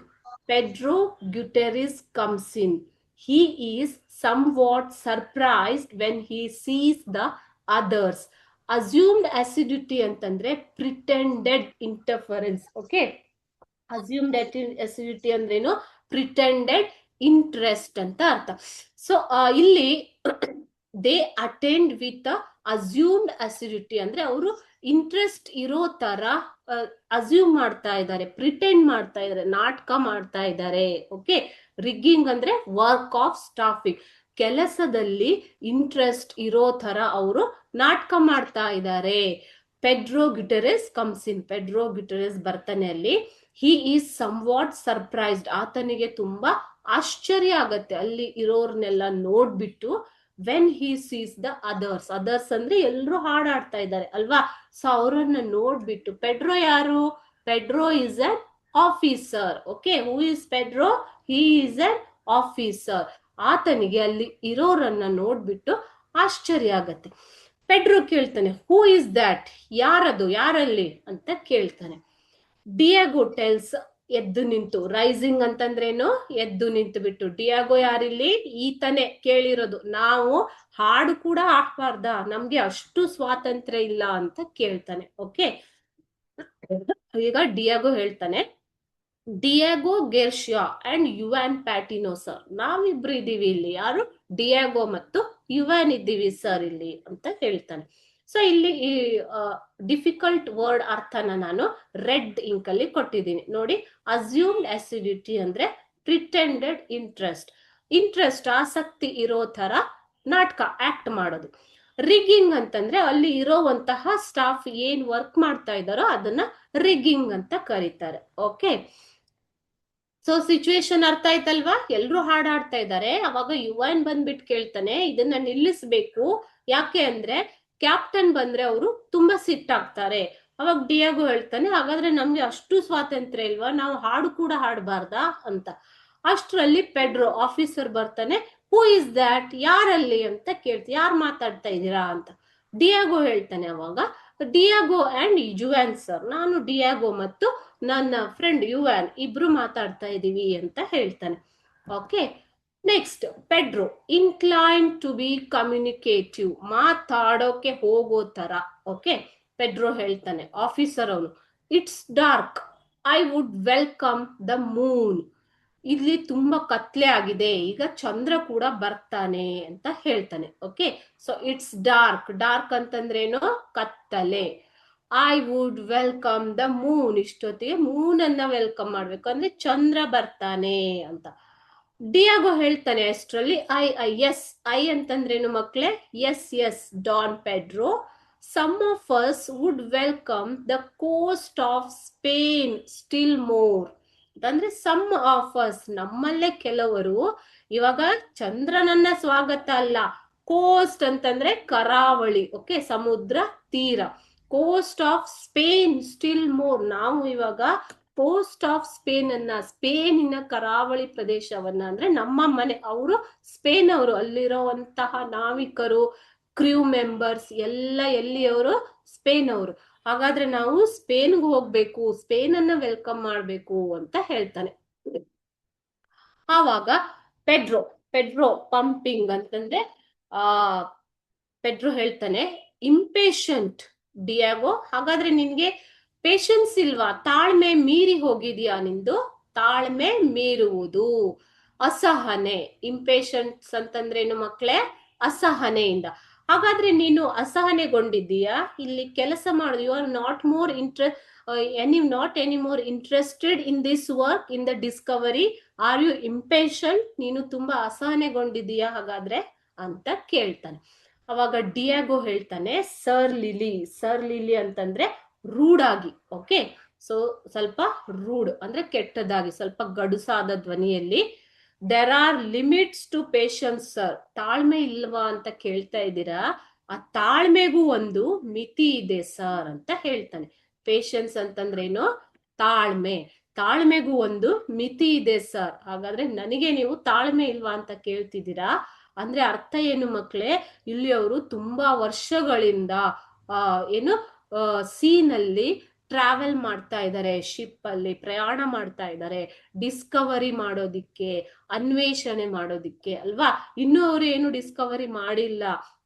Pedro Gutierrez comes in. He is somewhat surprised when he sees the others. Assumed assiduity ಅಂತಂದ್ರೆ pretended interference. Okay, assumed assiduity ಅಂದ್ರೇನು? pretended interest ಅಂತ ಅರ್ಥ. So ಇಲ್ಲಿ they attend with assumed acidity ಅಂದ್ರೆ ಅವರು interest ಇರೋ ತರ assume ಮಾಡ್ತಾ ಇದ್ದಾರೆ, ಪ್ರಿಟೆಂಡ್ ಮಾಡ್ತಾ ಇದ್ದಾರೆ, ನಾಟಕ ಮಾಡ್ತಾ ಇದ್ದಾರೆ. ಓಕೆ, ರಿಗ್ಗಿಂಗ್ ಅಂದ್ರೆ ವರ್ಕ್ ಆಫ್ ಸ್ಟಾಫಿಂಗ್, ಕೆಲಸದಲ್ಲಿ ಇಂಟ್ರೆಸ್ಟ್ ಇರೋ ತರ ಅವರು ನಾಟಕ ಮಾಡ್ತಾ ಇದ್ದಾರೆ. Pedro Gutierrez comes in. Pedro Gutierrez ಬರ್ತಾನೆ ಅಲ್ಲಿ. He is somewhat surprised. ಆತನಿಗೆ ತುಂಬಾ ಆಶ್ಚರ್ಯ ಆಗತ್ತೆ ಅಲ್ಲಿ ಇರೋರ್ನೆಲ್ಲ ನೋಡ್ಬಿಟ್ಟು. When he sees the others. Others ಅಂದ್ರೆ ಎಲ್ರು ಹಾಡಾಡ್ತಾ ಇದ್ದಾರೆ ಅಲ್ವಾ. ಸೊ ಅವರನ್ನ ನೋಡ್ಬಿಟ್ಟು, ಪೆಡ್ರೋ ಯಾರು? Pedro is an officer. Okay, who is Pedro? He is an officer. ಆತನಿಗೆ ಅಲ್ಲಿ ಇರೋರನ್ನ ನೋಡ್ಬಿಟ್ಟು ಆಶ್ಚರ್ಯ ಆಗತ್ತೆ. ಪೆಡ್ರೋ ಕೇಳ್ತಾನೆ, ಹೂ ಇಸ್ ದ್ಯಾಟ್? ಯಾರದು? ಯಾರಲ್ಲಿ ಅಂತ ಕೇಳ್ತಾನೆ. ಡಿಯಾಗೋ ಟೆಲ್ಸ್, ಎದ್ದು ನಿಂತು. ರೈಸಿಂಗ್ ಅಂತಂದ್ರೇನು? ಎದ್ದು ನಿಂತು ಬಿಟ್ಟು. ಡಿಯಾಗೋ ಯಾರಿಲ್ಲಿ? ಈತನೇ ಕೇಳಿರೋದು. ನಾವು ಹಾಡು ಕೂಡ ಹಾಡ್ಬಾರ್ದ? ನಮ್ಗೆ ಅಷ್ಟು ಸ್ವಾತಂತ್ರ್ಯ ಇಲ್ಲ ಅಂತ ಕೇಳ್ತಾನೆ. ಓಕೆ, ಈಗ ಡಿಯಾಗೋ ಹೇಳ್ತಾನೆ, Diego Garcia and Juan Patino sir. ನಾವಿಬ್ರು ಇದೀವಿ ಇಲ್ಲಿ. ಯಾರು? ಡಿಯಾಗೋ ಮತ್ತು ಯುವಾನ್ ಇದ್ದೀವಿ ಸರ್ ಇಲ್ಲಿ ಅಂತ ಹೇಳ್ತಾನೆ. ಸೊ ಇಲ್ಲಿ ಈ ಡಿಫಿಕಲ್ಟ್ ವರ್ಡ್ ಅರ್ಥನ ನಾನು ರೆಡ್ ಇಂಕ್ ಅಲ್ಲಿ ಕೊಟ್ಟಿದ್ದೀನಿ ನೋಡಿ. ಅಸ್ಯೂಮ್ಡ್ ಅಸಿಡಿಟಿ ಅಂದ್ರೆ ಪ್ರಿಟೆಂಡೆಡ್ ಇಂಟ್ರೆಸ್ಟ್. ಇಂಟ್ರೆಸ್ಟ್, ಆಸಕ್ತಿ ಇರೋ ತರ ನಾಟಕ, ಆಕ್ಟ್ ಮಾಡೋದು. ರಿಗ್ಗಿಂಗ್ ಅಂತಂದ್ರೆ ಅಲ್ಲಿ ಇರೋವಂತಹ ಸ್ಟಾಫ್ ಏನ್ ವರ್ಕ್ ಮಾಡ್ತಾ ಇದ್ದಾರೋ ಅದನ್ನ ರಿಗ್ಗಿಂಗ್ ಅಂತ ಕರೀತಾರೆ. ಓಕೆ, ಸೊ ಸಿಚುವೇಶನ್ ಅರ್ಥ ಆಯ್ತಲ್ವಾ? ಎಲ್ರು ಹಾಡಾಡ್ತಾ ಇದ್ದಾರೆ. ಅವಾಗ ಯುವಾನ್ ಬಂದ್ಬಿಟ್ಟು ಕೇಳ್ತಾನೆ, ಇದನ್ನ ನಿಲ್ಲಿಸ್ಬೇಕು. ಯಾಕೆ ಅಂದ್ರೆ ಕ್ಯಾಪ್ಟನ್ ಬಂದ್ರೆ ಅವರು ತುಂಬಾ ಸಿಟ್ಟಾಗ್ತಾರೆ. ಅವಾಗ ಡಿಯಾಗೋ ಹೇಳ್ತಾನೆ, ಹಾಗಾದ್ರೆ ನಮ್ಗೆ ಅಷ್ಟು ಸ್ವಾತಂತ್ರ್ಯ ಇಲ್ವಾ? ನಾವು ಹಾಡು ಕೂಡ ಹಾಡಬಾರ್ದಾ ಅಂತ. ಅಷ್ಟರಲ್ಲಿ ಪೆಡ್ರೋ ಆಫೀಸರ್ ಬರ್ತಾನೆ. ಹೂ ಇಸ್ ದ್ಯಾಟ್? ಯಾರಲ್ಲಿ ಅಂತ ಕೇಳ್ತೀವಿ. ಯಾರು ಮಾತಾಡ್ತಾ ಇದ್ದೀರಾ ಅಂತ. ಡಿಯಾಗೋ ಹೇಳ್ತಾನೆ. ಅವಾಗ ಡಿಯಾಗೋ ಅಂಡ್ ಯುವಾನ್ ಸರ್, ನಾನು ಡಿಯಾಗೋ ಮತ್ತು ನನ್ನ ಫ್ರೆಂಡ್ ಯುವಾನ್ ಇಬ್ರು ಮಾತಾಡ್ತಾ ಇದೀವಿ ಅಂತ ಹೇಳ್ತಾನೆ. Okay, next Pedro incline to be communicative, ಮಾತಾಡೋಕೆ ಹೋಗೋ ತರ. ಓಕೆ, ಪೆಡ್ರೋ ಹೇಳ್ತಾನೆ, ಆಫೀಸರ್ ಅವನು, it's dark, I would welcome the moon. ಇಲ್ಲಿ ತುಂಬಾ ಕತ್ಲೆ ಆಗಿದೆ, ಈಗ ಚಂದ್ರ ಕೂಡ ಬರ್ತಾನೆ ಅಂತ ಹೇಳ್ತಾನೆ. Okay, so it's dark, dark ಅಂತಂದ್ರೇನು, ಕತ್ತಲೆ. I would welcome the Moon, ಇಷ್ಟೊತ್ತಿಗೆ ಮೂನ್ ಅನ್ನ ವೆಲ್ಕಮ್ ಮಾಡ್ಬೇಕು, ಅಂದ್ರೆ ಚಂದ್ರ ಬರ್ತಾನೆ ಅಂತ. ಡಿಯಾಗೋ ಹೇಳ್ತಾನೆ ಅಷ್ಟರಲ್ಲಿ, ಎಸ್, ಐ ಅಂತಂದ್ರೇನು ಮಕ್ಳೇ, yes yes Don Pedro, some of us would welcome the coast of Spain still more. ಅಂದ್ರೆ ಸಮ್ ಆಫ್ ಅಸ್, ನಮ್ಮಲ್ಲೇ ಕೆಲವರು ಇವಾಗ ಚಂದ್ರನನ್ನ ಸ್ವಾಗತ ಅಲ್ಲ, ಕೋಸ್ಟ್ ಅಂತಂದ್ರೆ ಕರಾವಳಿ, ಓಕೆ, ಸಮುದ್ರ ತೀರ. Coast of Spain still more, ನಾವು ಇವಾಗ ಕೋಸ್ಟ್ ಆಫ್ ಸ್ಪೇನ್ ಅನ್ನ, ಸ್ಪೇನಿನ ಕರಾವಳಿ ಪ್ರದೇಶವನ್ನ, ಅಂದ್ರೆ ನಮ್ಮ ಮನೆ, ಅವರು ಸ್ಪೇನ್ ಅವರು, ಅಲ್ಲಿರುವಂತಹ ನಾವಿಕರು, ಕ್ರ್ಯೂ ಮೆಂಬರ್ಸ್ ಎಲ್ಲ ಎಲ್ಲಿಯವರು, ಸ್ಪೇನ್ ಅವರು. ಹಾಗಾದ್ರೆ ನಾವು ಸ್ಪೇನ್ಗೆ ಹೋಗ್ಬೇಕು, ಸ್ಪೇನ್ ಅನ್ನ ವೆಲ್ಕಮ್ ಮಾಡ್ಬೇಕು ಅಂತ ಹೇಳ್ತಾನೆ. ಆವಾಗ ಪೆಡ್ರೋ ಪೆಡ್ರೋ ಪಂಪಿಂಗ್ ಅಂತಂದ್ರೆ ಆ ಪೆಡ್ರೋ ಹೇಳ್ತಾನೆ, ಇಂಪೇಷಂಟ್ ಡಿಯಾಗೋ, ಹಾಗಾದ್ರೆ ನಿನ್ಗೆ ಪೇಷನ್ಸ್ ಇಲ್ವಾ, ತಾಳ್ಮೆ ಮೀರಿ ಹೋಗಿದ್ಯಾ ನಿಂದು, ತಾಳ್ಮೆ ಮೀರುವುದು. ಅಸಹನೆ, ಇಂಪೇಷನ್ಸ್ ಅಂತಂದ್ರೇನು ಮಕ್ಳೇ, ಅಸಹನೆಯಿಂದ. ಹಾಗಾದ್ರೆ ನೀನು ಅಸಹನೆಗೊಂಡಿದ್ದೀಯಾ, ಇಲ್ಲಿ ಕೆಲಸ ಮಾಡುದು, you are not more not any more interested in this work, in the discovery, are you impatient, ನೀನು ತುಂಬಾ ಅಸಹನೆಗೊಂಡಿದ್ದೀಯಾ ಹಾಗಾದ್ರೆ ಅಂತ ಕೇಳ್ತಾನೆ. ಅವಾಗ ಡಿಯಾಗೋ ಹೇಳ್ತಾನೆ, ಸರ್ ಲಿಲಿ, ಸರ್ ಲಿಲಿ ಅಂತಂದ್ರೆ ರೂಢಾಗಿ, ಓಕೆ, ಸೊ ಸ್ವಲ್ಪ ರೂಡ್ ಅಂದ್ರೆ ಕೆಟ್ಟದಾಗಿ, ಸ್ವಲ್ಪ ಗಡುಸಾದ ಧ್ವನಿಯಲ್ಲಿ, there are limits to patience sir, ತಾಳ್ಮೆ ಇಲ್ವಾ ಅಂತ ಕೇಳ್ತಾ ಇದ್ದೀರಾ, ಆ ತಾಳ್ಮೆಗೂ ಒಂದು ಮಿತಿ ಇದೆ ಸರ್ ಅಂತ ಹೇಳ್ತಾನೆ. ಪೇಷನ್ಸ್ ಅಂತಂದ್ರೇನು, ತಾಳ್ಮೆ, ತಾಳ್ಮೆಗೂ ಒಂದು ಮಿತಿ ಇದೆ ಸರ್, ಹಾಗಾದ್ರೆ ನನಗೆ ನೀವು ತಾಳ್ಮೆ ಇಲ್ವಾ ಅಂತ ಕೇಳ್ತಿದ್ದೀರಾ, ಅಂದ್ರೆ ಅರ್ಥ ಏನು ಮಕ್ಳೇ, ಇಲ್ಲಿ ಅವರು ತುಂಬಾ ವರ್ಷಗಳಿಂದ ಏನು ಸೀನಲ್ಲಿ ಟ್ರಾವೆಲ್ ಮಾಡ್ತಾ ಇದ್ದಾರೆ, ಶಿಪ್ ಅಲ್ಲಿ ಪ್ರಯಾಣ ಮಾಡ್ತಾ ಇದ್ದಾರೆ, ಡಿಸ್ಕವರಿ ಮಾಡೋದಿಕ್ಕೆ, ಅನ್ವೇಷಣೆ ಮಾಡೋದಿಕ್ಕೆ ಅಲ್ವಾ. ಇನ್ನು ಅವರು ಏನು ಡಿಸ್ಕವರಿ ಮಾಡಿಲ್ಲ,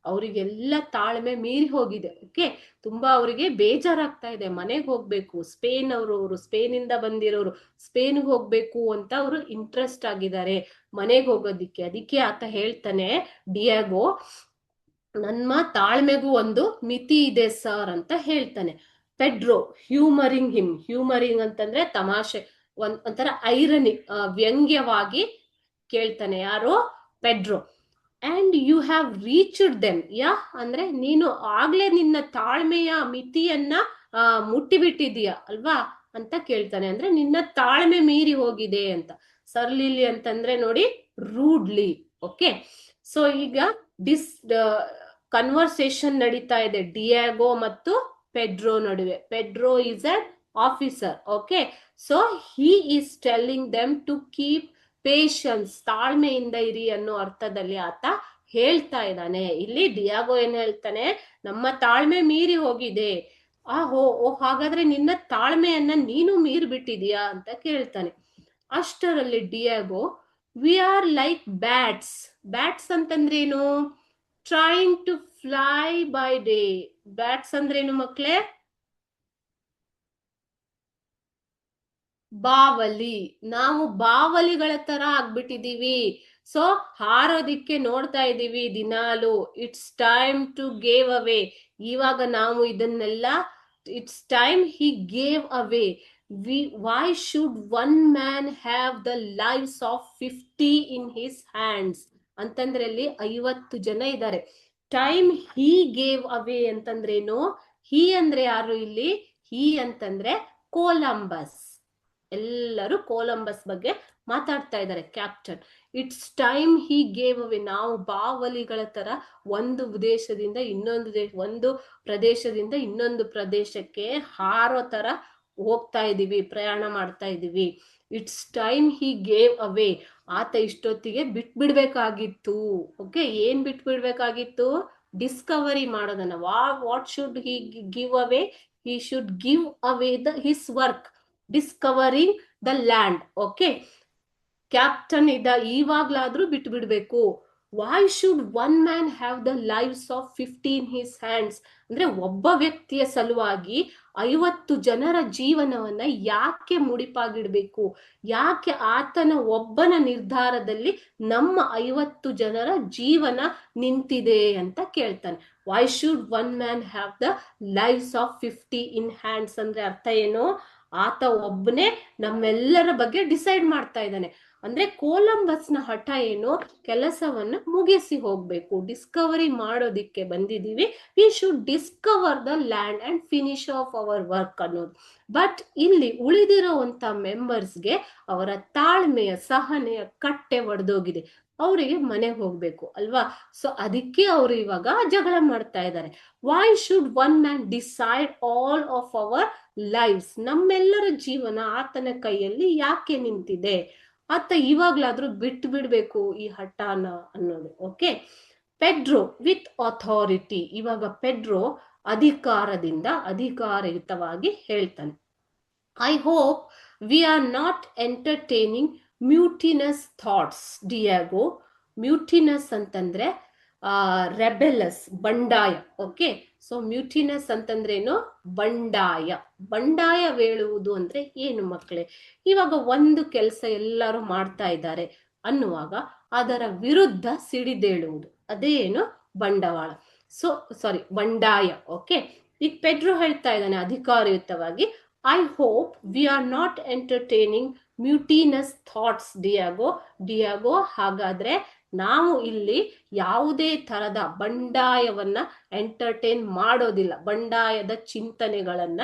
ಅವರಿಗೆಲ್ಲ ತಾಳ್ಮೆ ಮೀರಿ ಹೋಗಿದೆ. ಓಕೆ, ತುಂಬಾ ಅವರಿಗೆ ಬೇಜಾರಾಗ್ತಾ ಇದೆ, ಮನೆಗೆ ಹೋಗ್ಬೇಕು, ಸ್ಪೇನ್ ಅವರು ಸ್ಪೇನ್ ಇಂದ ಬಂದಿರೋರು, ಸ್ಪೇನ್ಗೆ ಹೋಗ್ಬೇಕು ಅಂತ ಅವರು ಇಂಟ್ರೆಸ್ಟ್ ಆಗಿದ್ದಾರೆ ಮನೆಗೆ ಹೋಗೋದಿಕ್ಕೆ. ಅದಕ್ಕೆ ಆತ ಹೇಳ್ತಾನೆ ಡಿಯಾಗೋ, ನನ್ನ ತಾಳ್ಮೆಗೂ ಒಂದು ಮಿತಿ ಇದೆ ಸರ್ ಅಂತ ಹೇಳ್ತಾನೆ. ಪೆಡ್ರೋ ಹ್ಯೂಮರಿಂಗ್ ಹಿಮ್, ಹ್ಯೂಮರಿಂಗ್ ಅಂತಂದ್ರೆ ತಮಾಷೆ, ಒಂಥರ ಐರನಿ, ವ್ಯಂಗ್ಯವಾಗಿ ಕೇಳ್ತಾನೆ ಯಾರು, Pedro. And you have reached them, yeah ಅಂದ್ರೆ ನೀನು ಆಗ್ಲೇ ನಿನ್ನ ತಾಳ್ಮೆಯ ಮಿತಿಯನ್ನ ಮುಟ್ಟಿಬಿಟ್ಟಿದೀಯ ಅಲ್ವಾ ಅಂತ ಕೇಳ್ತಾನೆ, ಅಂದ್ರೆ ನಿನ್ನ ತಾಳ್ಮೆ ಮೀರಿ ಹೋಗಿದೆ ಅಂತ. ಸರ್ಲಿಲಿ ಅಂತಂದ್ರೆ ನೋಡಿ, ರೂಡ್ಲಿ. ಓಕೆ, ಸೊ ಈಗ ಕನ್ವರ್ಸೇಷನ್ ನಡೀತಾ ಇದೆ ಡಿಯಾಗೋ ಮತ್ತು ಪೆಡ್ರೋ ನಡುವೆ. Pedro is an officer, okay, so he is telling them to keep patience, ತಾಳ್ಮೆಯಿಂದ ಇರಿ ಅನ್ನೋ ಅರ್ಥದಲ್ಲಿ ಆತ ಹೇಳ್ತಾ ಇದ್ದಾನೆ. ಇಲ್ಲಿ ಡಿಯಾಗೋ ಏನ್ ಹೇಳ್ತಾನೆ, ನಮ್ಮ ತಾಳ್ಮೆ ಮೀರಿ ಹೋಗಿದೆ. ಹಾಗಾದ್ರೆ ನಿನ್ನ ತಾಳ್ಮೆಯನ್ನ ನೀನು ಮೀರಿ ಬಿಟ್ಟಿದೀಯಾ ಅಂತ ಕೇಳ್ತಾನೆ. ಅಷ್ಟರಲ್ಲಿ Diego, we are like bats, bats ಅಂತಂದ್ರೇನು, trying to fly by day. Bats ಅಂದ್ರೇನು ಮಕ್ಳೇ, ಬಾವಲಿ, ನಾವು ಬಾವಲಿಗಳ ತರ ಆಗ್ಬಿಟ್ಟಿದೀವಿ, ಸೊ ಹಾರೋದಿಕ್ಕೆ ನೋಡ್ತಾ ಇದೀವಿ ದಿನಾಲು. ಇಟ್ಸ್ ಟೈಮ್ ಟು ಗೇವ್ ಅವೇ, ಇವಾಗ ನಾವು ಇದನ್ನೆಲ್ಲ, it's time he gave away. Y should one man have the lives of 50 in his hands ಅಂತಂದ್ರೆ ಅಲ್ಲಿ 50 ಜನ ಇದ್ದಾರೆ. ಟೈಮ್ ಹಿ ಗೇವ್ ಅವೇ ಅಂತಂದ್ರೇನು, ಹಿ ಅಂದ್ರೆ ಯಾರು ಇಲ್ಲಿ, ಹಿ ಅಂತಂದ್ರೆ ಕೊಲಂಬಸ್, ಎಲ್ಲರೂ ಕೊಲಂಬಸ್ ಬಗ್ಗೆ ಮಾತಾಡ್ತಾ ಇದ್ದಾರೆ captain. It's time he gave away, ನಾವು ಬಾವಲಿಗಳ ತರ ಒಂದು ದೇಶದಿಂದ ಇನ್ನೊಂದು ಒಂದು ಪ್ರದೇಶದಿಂದ ಇನ್ನೊಂದು ಪ್ರದೇಶಕ್ಕೆ ಹಾರೋ ತರ ಹೋಗ್ತಾ ಇದೀವಿ, ಪ್ರಯಾಣ ಮಾಡ್ತಾ ಇದೀವಿ. It's time he gave away, ಆತ ಇಷ್ಟೊತ್ತಿಗೆ ಬಿಟ್ಬಿಡ್ಬೇಕಾಗಿತ್ತು. ಓಕೆ, ಏನ್ ಬಿಟ್ಬಿಡ್ಬೇಕಾಗಿತ್ತು, ಡಿಸ್ಕವರಿ ಮಾಡೋದನ್ನ. What should he give away, he should give away his work discovering the land. Okay, captain ಇವಾಗ್ಲಾದ್ರೂ ಬಿಟ್ಟು ಬಿಡ್ಬೇಕು, why should one man have the lives of 50 in his hands? ಅಂದ್ರೆ ಒಬ್ಬ ವ್ಯಕ್ತಿಯ ಸಲುವಾಗಿ 50 ಜನರ ಜೀವನವನ್ನ ಯಾಕೆ ಮುಡಿಪಾಗಿಡ್ಬೇಕು? ಯಾಕೆ ಆತನ ಒಬ್ಬನ ನಿರ್ಧಾರದಲ್ಲಿ ನಮ್ಮ 50 ಜನರ ಜೀವನ ನಿಂತಿದೆ ಅಂತ ಕೇಳ್ತಾನೆ. Y should one man have the lives of 50 in hands ಅಂದ್ರೆ ಅರ್ಥ ಏನು? ಆತ ಒಬ್ಬನೇ ನಮ್ಮೆಲ್ಲರ ಬಗ್ಗೆ ಡಿಸೈಡ್ ಮಾಡ್ತಾ ಇದ್ದಾನೆ. ಅಂದ್ರೆ ಕೊಲಂಬಸ್ನ ಹಠ ಏನು? ಕೆಲಸವನ್ನ ಮುಗಿಸಿ ಹೋಗ್ಬೇಕು, ಡಿಸ್ಕವರಿ ಮಾಡೋದಿಕ್ಕೆ ಬಂದಿದೀವಿ, we should Discover the land and finish of our work ಅನ್ನೋದು. ಬಟ್ ಇಲ್ಲಿ ಉಳಿದಿರುವಂತ ಮೆಂಬರ್ಸ್ಗೆ ಅವರ ತಾಳ್ಮೆಯ ಸಹನೆಯ ಕಟ್ಟೆ ಒಡೆದೋಗಿದೆ, ಅವರಿಗೆ ಮನೆಗೆ ಹೋಗ್ಬೇಕು ಅಲ್ವಾ? ಸೊ ಅದಕ್ಕೆ ಅವರು ಇವಾಗ ಜಗಳ ಮಾಡ್ತಾ ಇದ್ದಾರೆ. Why should one man decide all of our lives? ನಮ್ಮೆಲ್ಲರ ಜೀವನ ಆತನ ಕೈಯಲ್ಲಿ ಯಾಕೆ ನಿಂತಿದೆ? ಆತ ಇವಾಗ್ಲಾದ್ರೂ ಬಿಟ್ಟು ಬಿಡ್ಬೇಕು ಈ ಹಠಾನ ಅನ್ನೋದು. ಓಕೆ, ಪೆಡ್ರೋ ವಿತ್ ಅಥಾರಿಟಿ. ಇವಾಗ ಪೆಡ್ರೋ ಅಧಿಕಾರಯುತವಾಗಿ ಹೇಳ್ತಾನೆ, I hope we are not entertaining mutinous thoughts Diego. Mutinous ಅಂತಂದ್ರೆ ರೆಬೆಲಸ್, ಬಂಡಾಯ. ಓಕೆ, ಸೊ ಮ್ಯೂಟಿನಸ್ ಅಂತಂದ್ರೇನು? ಬಂಡಾಯವೇಳುವುದು ಅಂದ್ರೆ ಏನು ಮಕ್ಕಳೇ? ಇವಾಗ ಒಂದು ಕೆಲಸ ಎಲ್ಲರೂ ಮಾಡ್ತಾ ಇದ್ದಾರೆ ಅನ್ನುವಾಗ ಅದರ ವಿರುದ್ಧ ಸಿಡಿದೇಳುವುದು, ಅದೇನು? ಬಂಡವಾಳ. ಬಂಡಾಯ. ಓಕೆ, ಈಗ ಪೆಡ್ರೋ ಹೇಳ್ತಾ ಇದ್ದಾನೆ ಅಧಿಕಾರಯುತವಾಗಿ, I hope we are not entertaining mutinous thoughts Diego. ಹಾಗಾದ್ರೆ ನಾವು ಇಲ್ಲಿ ಯಾವುದೇ ತರದ ಬಂಡಾಯವನ್ನ ಎಂಟರ್ಟೈನ್ ಮಾಡೋದಿಲ್ಲ, ಬಂಡಾಯದ ಚಿಂತನೆಗಳನ್ನ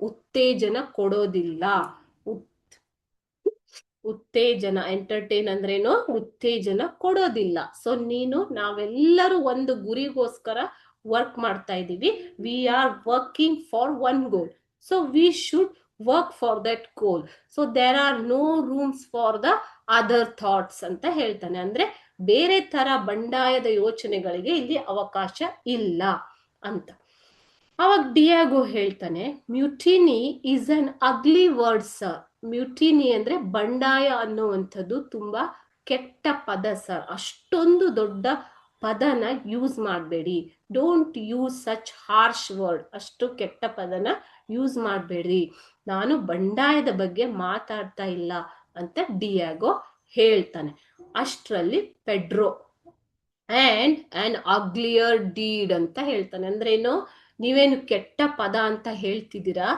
ಉತ್ತೇಜನ ಕೊಡೋದಿಲ್ಲ. ಉತ್ತೇಜನ, ಎಂಟರ್ಟೈನ್ ಅಂದ್ರೇನು? ಉತ್ತೇಜನ ಕೊಡೋದಿಲ್ಲ. ಸೊ ನಾವೆಲ್ಲರೂ ಒಂದು ಗುರಿಗೋಸ್ಕರ ವರ್ಕ್ ಮಾಡ್ತಾ ಇದ್ದೀವಿ. We are working for one goal, so we should work for that goal. So there are no rooms for the other thoughts ಅಂತ ಹೇಳ್ತಾನೆ. ಅಂದ್ರೆ ಬೇರೆ ತರ ಬಂಡಾಯದ ಯೋಚನೆಗಳಿಗೆ ಇಲ್ಲಿ ಅವಕಾಶ ಇಲ್ಲ ಅಂತ. ಅವಾಗ ಡಿಯಾಗೋ ಹೇಳ್ತಾನೆ, mutiny is an ugly word sir. Mutiny ಅಂದ್ರೆ ಬಂಡಾಯ ಅನ್ನುವಂಥದ್ದು ತುಂಬಾ ಕೆಟ್ಟ ಪದ ಸರ್. ಅಷ್ಟೊಂದು ದೊಡ್ಡ ಪದನ ಯೂಸ್ ಮಾಡಬೇಡಿ. Don't use such harsh word. ಅಷ್ಟು ಕೆಟ್ಟ ಪದನ ಯೂಸ್ ಮಾಡಬೇಡ್ರಿ, ನಾನು ಬಂಡಾಯದ ಬಗ್ಗೆ ಮಾತಾಡ್ತಾ ಇಲ್ಲ ಅಂತ ಡಿಯಾಗೋ ಹೇಳ್ತಾನೆ. ಅಷ್ಟರಲ್ಲಿ ಪೆಡ್ರೋ ಅಂಡ್ ಆನ್ ಅಗ್ಲಿಯರ್ ಡೀಡ್ ಅಂತ ಹೇಳ್ತಾನೆ. ಅಂದ್ರೇನು? ನೀವೇನು ಕೆಟ್ಟ ಪದ ಅಂತ ಹೇಳ್ತಿದ್ದೀರಾ,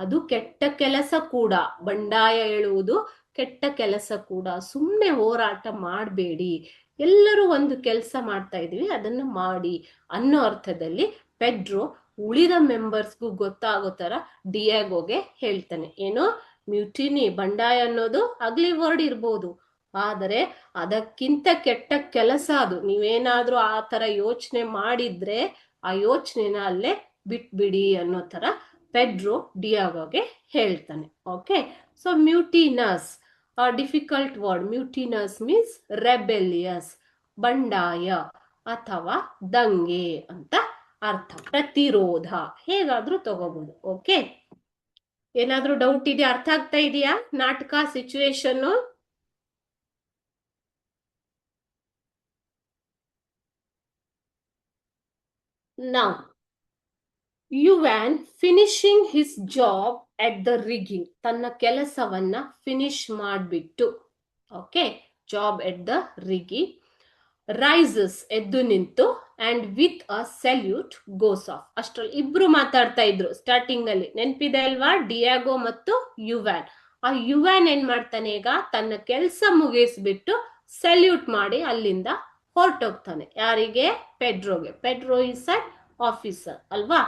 ಅದು ಕೆಟ್ಟ ಕೆಲಸ ಕೂಡ. ಬಂಡಾಯ ಹೇಳುವುದು ಕೆಟ್ಟ ಕೆಲಸ ಕೂಡ. ಸುಮ್ಮನೆ ಹೋರಾಟ ಮಾಡಬೇಡಿ, ಎಲ್ಲರೂ ಒಂದು ಕೆಲಸ ಮಾಡ್ತಾ ಇದೀವಿ, ಅದನ್ನ ಮಾಡಿ ಅನ್ನೋ ಅರ್ಥದಲ್ಲಿ ಪೆಡ್ರೋ ಉಳಿದ ಮೆಂಬರ್ಸ್ಗೂ ಗೊತ್ತಾಗೋ ತರ ಡಿಯಾಗೋಗೆ ಹೇಳ್ತಾನೆ. ಏನು? ಮ್ಯೂಟಿನಿ, ಬಂಡಾಯ ಅನ್ನೋದು ಅಗ್ಲಿ ವರ್ಡ್ ಇರ್ಬೋದು, ಆದರೆ ಅದಕ್ಕಿಂತ ಕೆಟ್ಟ ಕೆಲಸ ಅದು. ನೀವೇನಾದ್ರೂ ಆ ತರ ಯೋಚನೆ ಮಾಡಿದ್ರೆ ಆ ಯೋಚನೆನ ಅಲ್ಲೇ ಬಿಟ್ಬಿಡಿ ಅನ್ನೋ ತರ ಪೆಡ್ರೋ ಡಿಯಾಗೋಗೆ ಹೇಳ್ತಾನೆ. Okay, so mutinous, difficult word. Mutinous means rebellious, ಬಂಡಾಯ ಅಥವಾ ದಂಗೆ ಅಂತ ಅರ್ಥ. ಪ್ರತಿರೋಧ ಹೇಗಾದ್ರೂ ತಗೋಬಹುದು. ಓಕೆ, ಏನಾದ್ರೂ ಡೌಟ್ ಇದೆಯಾ? ಅರ್ಥ ಆಗ್ತಾ ಇದೆಯಾ ನಾಟಕ situation? Now, Juan finishing his job at the rigging. ತನ್ನ ಕೆಲಸವನ್ನ ಫಿನಿಶ್ ಮಾಡಿಬಿಟ್ಟು, okay, job at the rigging, rises, ಎದ್ದು ನಿಂತು, and with a salute goes off. ಅಷ್ಟ್ರಲ್ಲಿ ಇಬ್ರು ಮಾತಾಡ್ತಾ ಇದ್ರು ಸ್ಟಾರ್ಟಿಂಗ್ ನಲ್ಲಿ, ನೆನ್ಪಿದೆ ಅಲ್ವಾ? ಡಿಯಾಗೋ ಮತ್ತು ಯುವಾನ್. ಆ ಯುವಾನ್ ಏನ್ ಮಾಡ್ತಾನೆ ಈಗ? ತನ್ನ ಕೆಲಸ ಮುಗಿಸ್ಬಿಟ್ಟು ಸಲ್ಯೂಟ್ ಮಾಡಿ ಅಲ್ಲಿಂದ ಹೊರಟೋಗ್ತಾನೆ. ಯಾರಿಗೆ? ಪೆಡ್ರೋಗೆ. ಪೆಡ್ರೋ ಇಸ್ ಅನ್ ಆಫೀಸರ್ ಅಲ್ವಾ?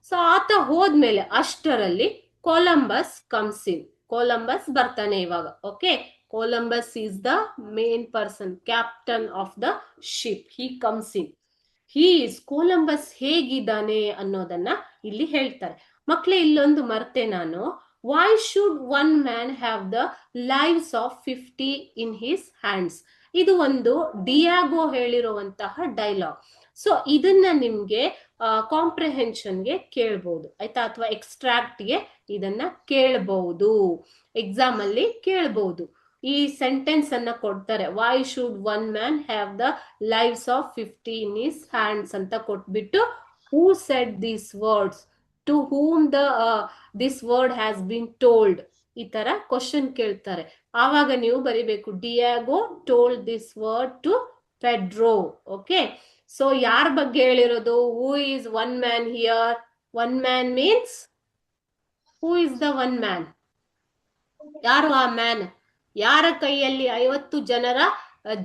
ಸೊ ಆತ ಹೋದ್ಮೇಲೆ ಅಷ್ಟರಲ್ಲಿ ಕೊಲಂಬಸ್ ಕಮ್ಸ್ ಇನ್. ಕೊಲಂಬಸ್ ಬರ್ತಾನೆ ಇವಾಗ. Okay, Columbus is the main person, captain of the ship. He comes in. Columbus ಹೇಗಿದ್ದಾನೆ ಅನ್ನೋದನ್ನ ಇಲ್ಲಿ ಹೇಳ್ತಾರೆ. ಮಕ್ಳೇ, ಇಲ್ಲೊಂದು ಮರ್ತೆ ನಾನು. Why should one man have the lives of 50 in his hands? ಇದು ಒಂದು ಡಿಯಾಗೋ ಹೇಳಿರುವಂತಹ ಡೈಲಾಗ್. ಸೊ ಇದನ್ನ ನಿಮ್ಗೆ ಕಾಂಪ್ರಿಹೆನ್ಷನ್ಗೆ ಕೇಳ್ಬಹುದು, ಆಯ್ತಾ? ಅಥವಾ ಎಕ್ಸ್ಟ್ರಾಕ್ಟ್ಗೆ ಇದನ್ನ ಕೇಳಬಹುದು, ಎಕ್ಸಾಮ್ ಅಲ್ಲಿ ಕೇಳಬಹುದು. ಈ ಸೆಂಟೆನ್ಸ್ ಅನ್ನ ಕೊಡ್ತಾರೆ. Why should one man have the lives of 50 in his hands ಅಂತ ಕೊಟ್ಬಿಟ್ಟು who said these words, to whom this word has been told, ಈ ತರ ಕ್ವಶನ್ ಕೇಳ್ತಾರೆ. ಆವಾಗ ನೀವು ಬರಿಬೇಕು Diego told this word to Pedro. Okay, so ಯಾರ ಬಗ್ಗೆ ಹೇಳಿರೋದು? Who is one man here? One man means who is the one man? ಯಾರು ಆ ಮ್ಯಾನ್? ಯಾರ ಕೈಯಲ್ಲಿ 50 ಜನರ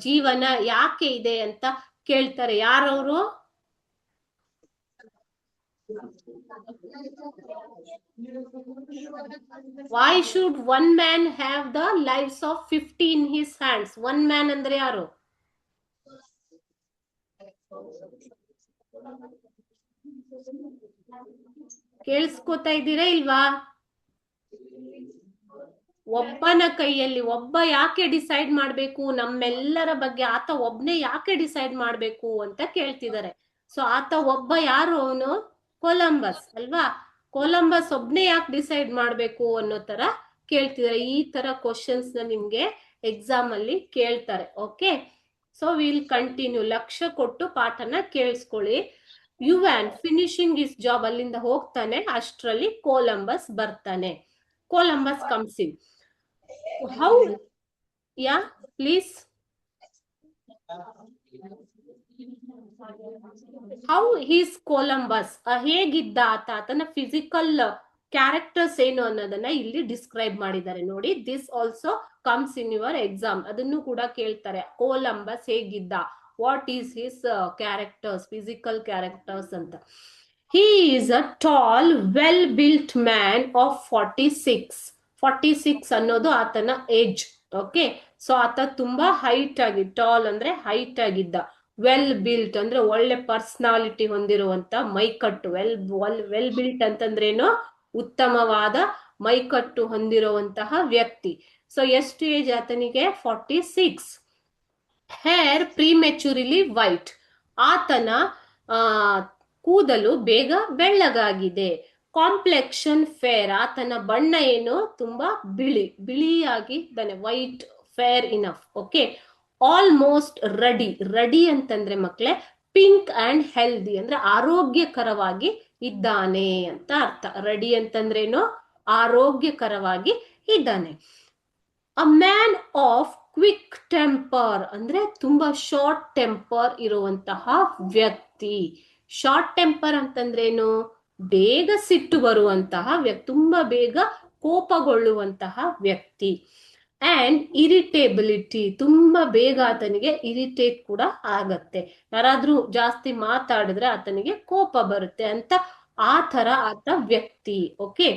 ಜೀವನ ಯಾಕೆ ಇದೆ ಅಂತ ಕೇಳ್ತಾರೆ. ಯಾರವರು? Y should one man have the lives of 50 in his hands? One man ಅಂದ್ರೆ ಯಾರು? ಕೇಳಿಸ್ಕೊತಾ ಇದ್ದೀರಾ ಇಲ್ವಾ? ಒಬ್ಬನ ಕೈಯಲ್ಲಿ, ಒಬ್ಬ ಯಾಕೆ ಡಿಸೈಡ್ ಮಾಡ್ಬೇಕು ನಮ್ಮೆಲ್ಲರ ಬಗ್ಗೆ? ಆತ ಒಬ್ನೇ ಯಾಕೆ ಡಿಸೈಡ್ ಮಾಡ್ಬೇಕು ಅಂತ ಕೇಳ್ತಿದ್ದಾರೆ. ಸೊ ಆತ ಒಬ್ಬ ಯಾರು? ಅವನು ಕೊಲಂಬಸ್ ಅಲ್ವಾ? ಕೊಲಂಬಸ್ ಒಬ್ನೇ ಯಾಕೆ ಡಿಸೈಡ್ ಮಾಡ್ಬೇಕು ಅನ್ನೋ ತರ ಕೇಳ್ತಿದ್ದಾರೆ. ಈ ತರ ಕ್ವಶನ್ಸ್ ನ ನಿಮ್ಗೆ ಎಕ್ಸಾಮ್ ಅಲ್ಲಿ ಕೇಳ್ತಾರೆ. Okay, so will continue. ಲಕ್ಷ್ಯ ಕೊಟ್ಟು ಪಾಠನ ಕೇಳಿಸ್ಕೊಳ್ಳಿ. ಯುವಾನ್ ಫಿನಿಶಿಂಗ್ ಇಸ್ ಜಾಬ್, ಅಲ್ಲಿಂದ ಹೋಗ್ತಾನೆ, ಅಷ್ಟರಲ್ಲಿ ಕೊಲಂಬಸ್ ಬರ್ತಾನೆ. Columbus comes in. How? Yeah, please. How is Columbus? ಹೇಗಿದ್ದ ಆತ? ಆತನ ಫಿಸಿಕಲ್ ಕ್ಯಾರೆಕ್ಟರ್ಸ್ ಏನು ಅನ್ನೋದನ್ನ ಇಲ್ಲಿ ಡಿಸ್ಕ್ರೈಬ್ ಮಾಡಿದ್ದಾರೆ ನೋಡಿ. This also comes in your exam. ಅದನ್ನು ಕೂಡ ಕೇಳ್ತಾರೆ. ಕೊಲಂಬಸ್ ಹೇಗಿದ್ದ? What is his characters, physical characters ಅಂತ. He is a tall, well-built man of 46. 46 ಅನ್ನೋದು ಆತನ ಏಜ್. ಓಕೆ, ಸೊ ಆತ ತುಂಬಾ ಹೈಟ್ ಆಗಿ, ಟಾಲ್ ಅಂದ್ರೆ ಹೈಟ್ ಆಗಿದ್ದ. ವೆಲ್ ಬಿಲ್ಟ್ ಅಂದ್ರೆ ಒಳ್ಳೆ ಪರ್ಸನಾಲಿಟಿ ಹೊಂದಿರುವಂತ ಮೈಕಟ್ಟು. ವೆಲ್ ಬಿಲ್ಟ್ ಅಂತಂದ್ರೇನು? ಉತ್ತಮವಾದ ಮೈಕಟ್ಟು ಹೊಂದಿರುವಂತಹ ವ್ಯಕ್ತಿ. ಸೊ ಎಷ್ಟು ಏಜ್ ಆತನಿಗೆ? 46. ಹೇರ್ ಪ್ರಿಮೆಚುರಿಲಿ ವೈಟ್, ಆತನ ಕೂದಲು ಬೇಗ ಬೆಳ್ಳಗಾಗಿದೆ. ಕಾಂಪ್ಲೆಕ್ಷನ್ ಫೇರ್, ಆತನ ಬಣ್ಣ ಏನು? ತುಂಬಾ ಬಿಳಿಯಾಗಿದ್ದಾನೆ. White, fair enough. Okay, almost ready. Ready ಅಂತಂದ್ರೆ ಮಕ್ಳೇ ಪಿಂಕ್ ಅಂಡ್ ಹೆಲ್ದಿ ಅಂದ್ರೆ ಆರೋಗ್ಯಕರವಾಗಿ ಇದ್ದಾನೆ ಅಂತ ಅರ್ಥ. ರೆಡಿ ಅಂತಂದ್ರೇನು? ಆರೋಗ್ಯಕರವಾಗಿ ಇದ್ದಾನೆ. A man of quick temper ಅಂದ್ರೆ ತುಂಬಾ ಶಾರ್ಟ್ ಟೆಂಪರ್ ಇರುವಂತಹ ವ್ಯಕ್ತಿ. ಶಾರ್ಟ್ ಟೆಂಪರ್ ಅಂತಂದ್ರೇನು? ಬೇಗ ಸಿಟ್ಟು ಬರುವಂತಹ ವ್ಯಕ್ತಿ, ತುಂಬಾ ಬೇಗ ಕೋಪಗೊಳ್ಳುವಂತಹ ವ್ಯಕ್ತಿ. ಅಂಡ್ ಇರಿಟೇಬಿಲಿಟಿ, ತುಂಬಾ ಬೇಗ ಆತನಿಗೆ ಇರಿಟೇಟ್ ಕೂಡ ಆಗತ್ತೆ. ಯಾರಾದ್ರೂ ಜಾಸ್ತಿ ಮಾತಾಡಿದ್ರೆ ಆತನಿಗೆ ಕೋಪ ಬರುತ್ತೆ ಅಂತ ಆ ತರ ಆತ ವ್ಯಕ್ತಿ. Okay,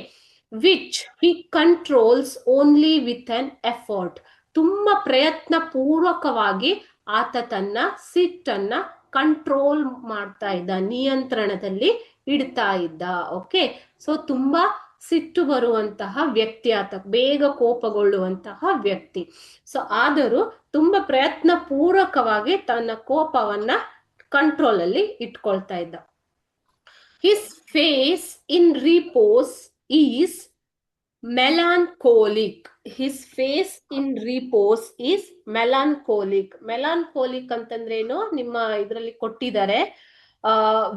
which he controls only with an effort, ತುಂಬಾ ಪ್ರಯತ್ನ ಪೂರ್ವಕವಾಗಿ ಆತ ತನ್ನ ಸಿಟ್ಟನ್ನ ಕಂಟ್ರೋಲ್ ಮಾಡ್ತಾ ಇದ್ದ, ನಿಯಂತ್ರಣದಲ್ಲಿ ಇಡ್ತಾ ಇದ್ದ. ಓಕೆ, ಸೊ ತುಂಬಾ ಸಿಟ್ಟು ಬರುವಂತಹ ವ್ಯಕ್ತಿ ಆತ, ಬೇಗ ಕೋಪಗೊಳ್ಳುವಂತಹ ವ್ಯಕ್ತಿ. ಸೊ ಆದರೂ ತುಂಬಾ ಪ್ರಯತ್ನ ಪೂರ್ವಕವಾಗಿ ತನ್ನ ಕೋಪವನ್ನ ಕಂಟ್ರೋಲ್ ಅಲ್ಲಿ ಇಟ್ಕೊಳ್ತಾ ಇದ್ದ. His face in repose is melancholic. His face in repose is melancholic. Melancholic ಅಂತಂದ್ರೇನು? ನಿಮ್ಮ ಇದರಲ್ಲಿ ಕೊಟ್ಟಿದ್ದಾರೆ.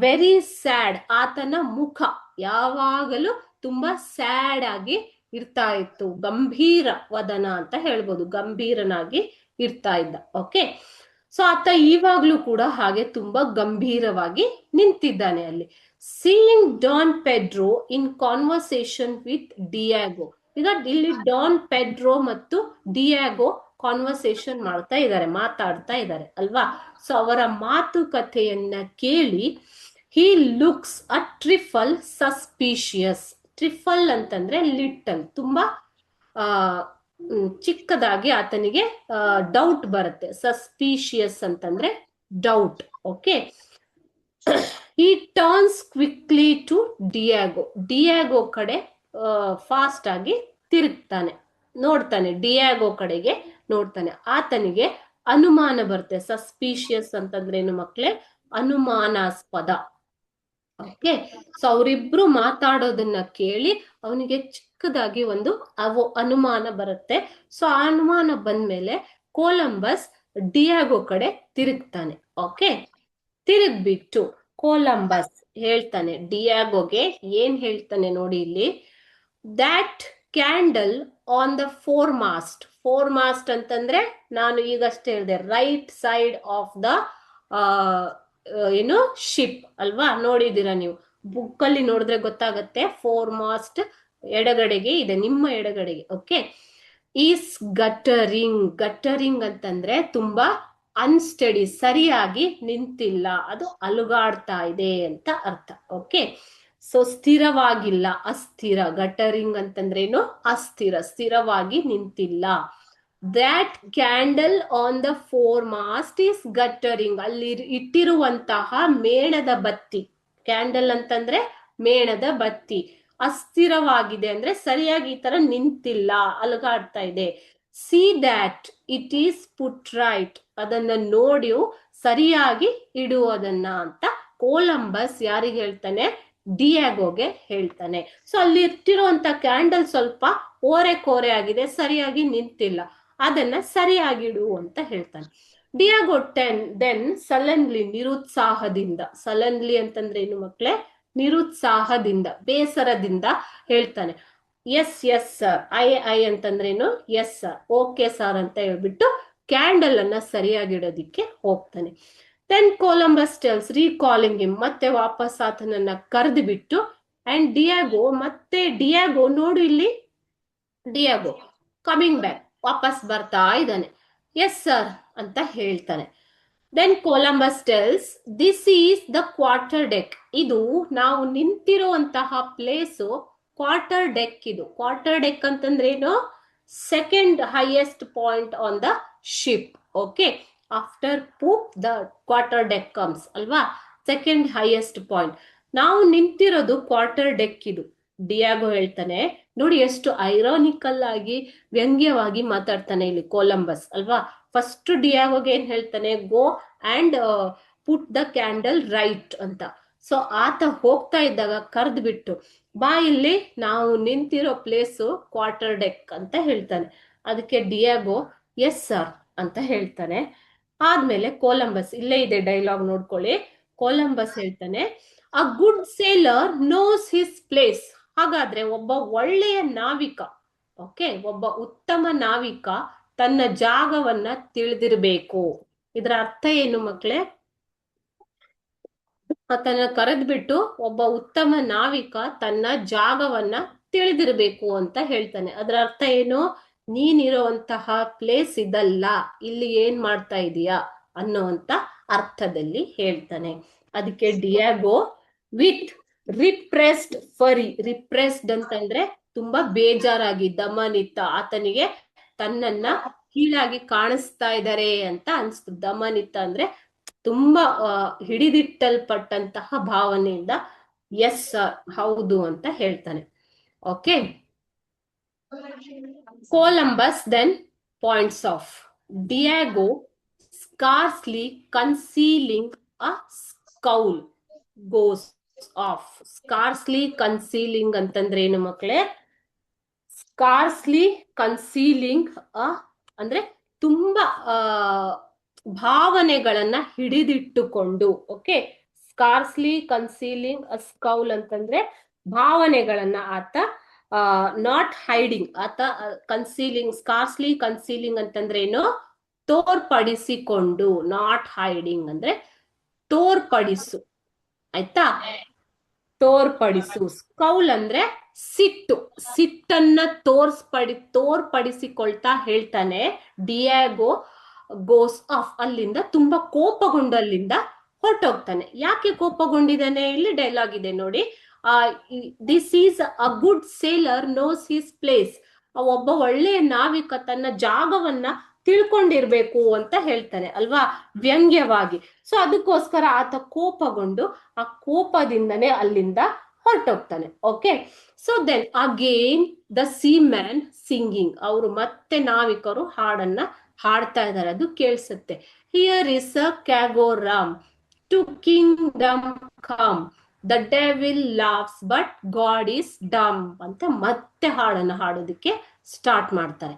ವೆರಿ ಸ್ಯಾಡ್, ಆತನ ಮುಖ ಯಾವಾಗಲೂ ತುಂಬಾ ಸ್ಯಾಡ್ ಆಗಿ ಇರ್ತಾ ಇತ್ತು. ಗಂಭೀರ ವದನ ಅಂತ ಹೇಳ್ಬೋದು, ಗಂಭೀರನಾಗಿ ಇರ್ತಾ ಇದ್ದ. ಓಕೆ, ಸೊ ಆತ ಇವಾಗ್ಲೂ ಕೂಡ ಹಾಗೆ ತುಂಬಾ ಗಂಭೀರವಾಗಿ ನಿಂತಿದ್ದಾನೆ ಅಲ್ಲಿ. Seeing Don Pedro in conversation with Diego. ಈಗ ಇಲ್ಲಿ ಡಾನ್ ಪೆಡ್ರೋ ಮತ್ತು ಡಿಯಾಗೋ ಕಾನ್ವರ್ಸೇಷನ್ ಮಾಡ್ತಾ ಇದ್ದಾರೆ, ಮಾತಾಡ್ತಾ ಇದ್ದಾರೆ ಅಲ್ವಾ? ಸೊ ಅವರ ಮಾತುಕತೆಯನ್ನ ಕೇಳಿ ಹಿ ಲುಕ್ಸ್ ಅ ಟ್ರಿಫಲ್ ಸಸ್ಪಿಷಿಯಸ್. ಟ್ರಿಫಲ್ ಅಂತಂದ್ರೆ ಲಿಟಲ್, ತುಂಬಾ ಚಿಕ್ಕದಾಗಿ ಆತನಿಗೆ ಡೌಟ್ ಬರುತ್ತೆ. ಸಸ್ಪಿಷಿಯಸ್ ಅಂತಂದ್ರೆ doubt. Okay, he turns quickly to Diego. Diego ಕಡೆ ಫಾಸ್ಟ್ ಆಗಿ ತಿರುಗ್ತಾನೆ, ನೋಡ್ತಾನೆ, ಡಿಯಾಗೋ ಕಡೆಗೆ ನೋಡ್ತಾನೆ. ಆತನಿಗೆ ಅನುಮಾನ ಬರುತ್ತೆ. ಸಸ್ಪಿಷಿಯಸ್ ಅಂತಂದ್ರೇನು ಮಕ್ಳೇ? ಅನುಮಾನಾಸ್ಪದ. ಓಕೆ. ಸೊ ಅವರಿಬ್ರು ಮಾತಾಡೋದನ್ನ ಕೇಳಿ ಅವನಿಗೆ ಚಿಕ್ಕದಾಗಿ ಒಂದು ಅನುಮಾನ ಬರುತ್ತೆ. ಸೊ ಆ ಅನುಮಾನ ಬಂದ್ಮೇಲೆ ಕೊಲಂಬಸ್ ಡಿಯಾಗೋ ಕಡೆ ತಿರುಗ್ತಾನೆ. ಓಕೆ, ತಿರುಗ್ಬಿಟ್ಟು ಕೊಲಂಬಸ್ ಹೇಳ್ತಾನೆ ಡಿಯಾಗೋಗೆ, ಏನ್ ಹೇಳ್ತಾನೆ ನೋಡಿ ಇಲ್ಲಿ, that candle on the four mast. Fore mast ಅಂತಂದ್ರೆ ನಾನು ಈಗಷ್ಟೇ ಹೇಳಿದೆ, ರೈಟ್ ಸೈಡ್ ಆಫ್ ದ ಏನು ಶಿಪ್ ಅಲ್ವಾ, ನೋಡಿದೀರಾ ನೀವು ಬುಕ್ ಅಲ್ಲಿ ನೋಡಿದ್ರೆ ಗೊತ್ತಾಗತ್ತೆ. ಫೋರ್ ಮಾಸ್ಟ್ ಎಡಗಡೆಗೆ ಇದೆ, ನಿಮ್ಮ ಎಡಗಡೆಗೆ. Okay, is ಗಟ್ಟರಿಂಗ್. ಗಟ್ಟರಿಂಗ್ ಅಂತಂದ್ರೆ ತುಂಬಾ ಅನ್ಸ್ಟಡಿ, ಸರಿಯಾಗಿ ನಿಂತಿಲ್ಲ, ಅದು ಅಲುಗಾಡ್ತಾ ಇದೆ ಅಂತ ಅರ್ಥ. ಓಕೆ, ಸೊ ಸ್ಥಿರವಾಗಿಲ್ಲ, ಅಸ್ಥಿರ. ಗಟರಿಂಗ್ ಅಂತಂದ್ರೇನು, ಅಸ್ಥಿರ, ಸ್ಥಿರವಾಗಿ ನಿಂತಿಲ್ಲ. That candle on the four mast is guttering. ಅಲ್ಲಿ ಇಟ್ಟಿರುವಂತಹ ಮೇಣದ ಬತ್ತಿ, ಕ್ಯಾಂಡಲ್ ಅಂತಂದ್ರೆ ಮೇಣದ ಬತ್ತಿ, ಅಸ್ಥಿರವಾಗಿದೆ ಅಂದ್ರೆ ಸರಿಯಾಗಿ ಈ ತರ ನಿಂತಿಲ್ಲ, ಅಲುಗಾಡ್ತಾ ಇದೆ. See that it is put right. ಅದನ್ನ ನೋಡಿ ಸರಿಯಾಗಿ ಇಡುವುದನ್ನ ಅಂತ ಕೊಲಂಬಸ್ ಯಾರಿಗೆ ಹೇಳ್ತಾನೆ, ಡಿಯಾಗೋಗೆ ಹೇಳ್ತಾನೆ. ಸೊ ಅಲ್ಲಿ ಇಟ್ಟಿರುವಂತ ಕ್ಯಾಂಡಲ್ ಸ್ವಲ್ಪ ಓರೆ ಕೋರೆ ಆಗಿದೆ, ಸರಿಯಾಗಿ ನಿಂತಿಲ್ಲ, ಅದನ್ನ ಸರಿಯಾಗಿಡು ಅಂತ ಹೇಳ್ತಾನೆ. Diego then ಸಲನ್ಲಿ, ನಿರುತ್ಸಾಹದಿಂದ. ಸಲನ್ಲಿ ಅಂತಂದ್ರೆ ಏನು ಮಕ್ಳೇ, ನಿರುತ್ಸಾಹದಿಂದ, ಬೇಸರದಿಂದ ಹೇಳ್ತಾನೆ, ಎಸ್ ಎಸ್ ಸರ್. ಐ ಅಂತಂದ್ರೇನು, ಎಸ್ ಸರ್, ಓಕೆ ಸರ್ ಅಂತ ಹೇಳ್ಬಿಟ್ಟು ಕ್ಯಾಂಡಲ್ ಅನ್ನ ಸರಿಯಾಗಿಡೋದಿಕ್ಕೆ ಹೋಗ್ತಾನೆ. Then Columbus tells, recalling him, ಮತ್ತೆ ವಾಪಸ್ ಆತನನ್ನ ಕರೆದು ಬಿಟ್ಟು, ಅಂಡ್ ಡಿಯಾಗೋ, ಮತ್ತೆ ಡಿಯಾಗೋ ನೋಡು ಇಲ್ಲಿ, ಡಿಯಾಗೋ ಕಮಿಂಗ್ ಬ್ಯಾಕ್, ವಾಪಸ್ ಬರ್ತಾ ಇದ್ದಾನೆ. ಎಸ್ ಸರ್ ಅಂತ ಹೇಳ್ತಾನೆ. Then Columbus tells, this is the quarter deck. ಇದು ನಾವು ನಿಂತಿರುವಂತಹ ಪ್ಲೇಸು ಕ್ವಾರ್ಟರ್ ಡೆಕ್. ಇದು ಕ್ವಾರ್ಟರ್ ಡೆಕ್ ಅಂತಂದ್ರೆ ಏನು, second highest point on the ship. Okay, after poop the quarter deck comes ಅಲ್ವಾ, ಸೆಕೆಂಡ್ ಹೈಯೆಸ್ಟ್ ಪಾಯಿಂಟ್. ನಾವು ನಿಂತಿರೋದು ಕ್ವಾರ್ಟರ್ ಡೆಕ್. ಇದು ಡಿಯಾಗೋ ಹೇಳ್ತಾನೆ. ನೋಡಿ ಎಷ್ಟು ಐರಾನಿಕಲ್ ಆಗಿ, ವ್ಯಂಗ್ಯವಾಗಿ ಮಾತಾಡ್ತಾನೆ ಇಲ್ಲಿ ಕೊಲಂಬಸ್ ಅಲ್ವಾ. ಫಸ್ಟ್ ಡಿಯಾಗೋಗೆ ಏನ್ ಹೇಳ್ತಾನೆ, go and put the candle right ಅಂತ. ಸೊ ಆತ ಹೋಗ್ತಾ ಇದ್ದಾಗ ಕರೆದು ಬಿಟ್ಟು, ಬಾ ಇಲ್ಲಿ ನಾವು ನಿಂತಿರೋ ಪ್ಲೇಸು ಕ್ವಾರ್ಟರ್ ಡೆಕ್ ಅಂತ ಹೇಳ್ತಾನೆ. ಅದಕ್ಕೆ ಡಿಯಾಗೋ ಎಸ್ ಸರ್ ಅಂತ ಹೇಳ್ತಾನೆ. ಆದ್ಮೇಲೆ ಕೊಲಂಬಸ್, ಇಲ್ಲೇ ಇದೆ ಡೈಲಾಗ್ ನೋಡ್ಕೊಳ್ಳಿ. ಕೊಲಂಬಸ್ ಹೇಳ್ತಾನೆ, a good sailor knows his place. ಹಾಗಾದ್ರೆ ಒಬ್ಬ ಒಳ್ಳೆಯ ನಾವಿಕ, ಓಕೆ, ಒಬ್ಬ ಉತ್ತಮ ನಾವಿಕ ತನ್ನ ಜಾಗವನ್ನ ತಿಳಿದಿರ್ಬೇಕು. ಇದರ ಅರ್ಥ ಏನು ಮಕ್ಕಳೇ, ಆತನ ಕರೆದ್ಬಿಟ್ಟು ಒಬ್ಬ ಉತ್ತಮ ನಾವಿಕ ತನ್ನ ಜಾಗವನ್ನ ತಿಳಿದಿರ್ಬೇಕು ಅಂತ ಹೇಳ್ತಾನೆ. ಅದರ ಅರ್ಥ ಏನು, ನೀನಿರುವಂತಹ ಪ್ಲೇಸ್ ಇದಲ್ಲ, ಇಲ್ಲಿ ಏನ್ ಮಾಡ್ತಾ ಇದೀಯಾ ಅನ್ನೋಂತ ಅರ್ಥದಲ್ಲಿ ಹೇಳ್ತಾನೆ. ಅದಕ್ಕೆ ಡಿಯಾಗೋ ವಿತ್ ರಿಪ್ರೆಸ್ಡ್ ಫರಿ. ರಿಪ್ರೆಸ್ಡ್ ಅಂತಂದ್ರೆ ತುಂಬಾ ಬೇಜಾರಾಗಿ, ದಮನಿತ, ಆತನಿಗೆ ತನ್ನನ್ನ ಕೀಳಾಗಿ ಕಾಣಿಸ್ತಾ ಇದ್ದಾರೆ ಅಂತ ಅನ್ಸ್ತು. ದಮನಿತ ಅಂದ್ರೆ ತುಂಬಾ ಹಿಡಿದಿಟ್ಟಲ್ಪಟ್ಟಂತಹ ಭಾವನೆಯಿಂದ ಎಸ್ ಹೌದು ಅಂತ ಹೇಳ್ತಾನೆ. Okay, Columbus then points of Diego scarcely concealing a scowl goes off. Scarcely concealing ಅಂತಂದ್ರೆ ಏನು ಮಕ್ಕಳೇ, ಸ್ಕಾರ್ಸ್ಲಿ ಕನ್ಸೀಲಿಂಗ್ ಅಂದ್ರೆ ತುಂಬಾ ಭಾವನೆಗಳನ್ನ ಹಿಡಿದಿಟ್ಟುಕೊಂಡು. ಓಕೆ, ಸ್ಕಾರ್ಸ್ಲಿ ಕನ್ಸೀಲಿಂಗ್ ಅ ಸ್ಕೌಲ್ ಅಂತಂದ್ರೆ ಭಾವನೆಗಳನ್ನ ಆತ ನಾಟ್ ಹೈಡಿಂಗ್. ಆತ ಕನ್ಸೀಲಿಂಗ್, ಸ್ಕಾರ್ಸ್ಲಿ ಕನ್ಸೀಲಿಂಗ್ ಅಂತಂದ್ರೆ ಏನು, ತೋರ್ಪಡಿಸಿಕೊಂಡು. ನಾಟ್ ಹೈಡಿಂಗ್ ಅಂದ್ರೆ ತೋರ್ಪಡಿಸು, ಆಯ್ತಾ, ತೋರ್ಪಡಿಸು. ಸ್ಕೌಲ್ ಅಂದ್ರೆ ಸಿಟ್ಟು, ಸಿಟ್ಟನ್ನ ತೋರ್ಪಡಿಸಿಕೊಳ್ತಾ ಹೇಳ್ತಾನೆ ಡಿಯಾಗೋ ಗೋಸ್ ಆಫ್. ಅಲ್ಲಿಂದ ತುಂಬಾ ಕೋಪಗೊಂಡು ಅಲ್ಲಿಂದ ಹೊರಟೋಗ್ತಾನೆ. ಯಾಕೆ ಕೋಪಗೊಂಡಿದ್ದಾನೆ, ಇಲ್ಲಿ ಡೈಲಾಗ್ ಇದೆ ನೋಡಿ. This is a good sailor knows his place. ಒಬ್ಬ ಒಳ್ಳೆಯ ನಾವಿಕ ತನ್ನ ಜಾಗವನ್ನ ತಿಳ್ಕೊಂಡಿರ್ಬೇಕು ಅಂತ ಹೇಳ್ತಾನೆ ಅಲ್ವಾ, ವ್ಯಂಗ್ಯವಾಗಿ. ಸೊ ಅದಕ್ಕೋಸ್ಕರ ಆತ ಕೋಪಗೊಂಡು ಆ ಕೋಪದಿಂದನೇ ಅಲ್ಲಿಂದ ಹೊರಟೋಗ್ತಾನೆ. Okay, so then again the sea man singing. ಅವರು ಮತ್ತೆ ನಾವಿಕರು ಹಾಡನ್ನ ಹಾಡ್ತಾ ಇದ್ದಾರೆ, ಅದು ಕೇಳಿಸುತ್ತೆ. ಹಿಯರ್ ಇಸ್ ಅ ಕ್ಯಾಗೋರಾಮ್ to kingdom come, the devil laughs but God is dumb ಅಂತ ಮತ್ತೆ ಹಾಡನ್ನು ಹಾಡೋದಕ್ಕೆ ಸ್ಟಾರ್ಟ್ ಮಾಡ್ತಾರೆ.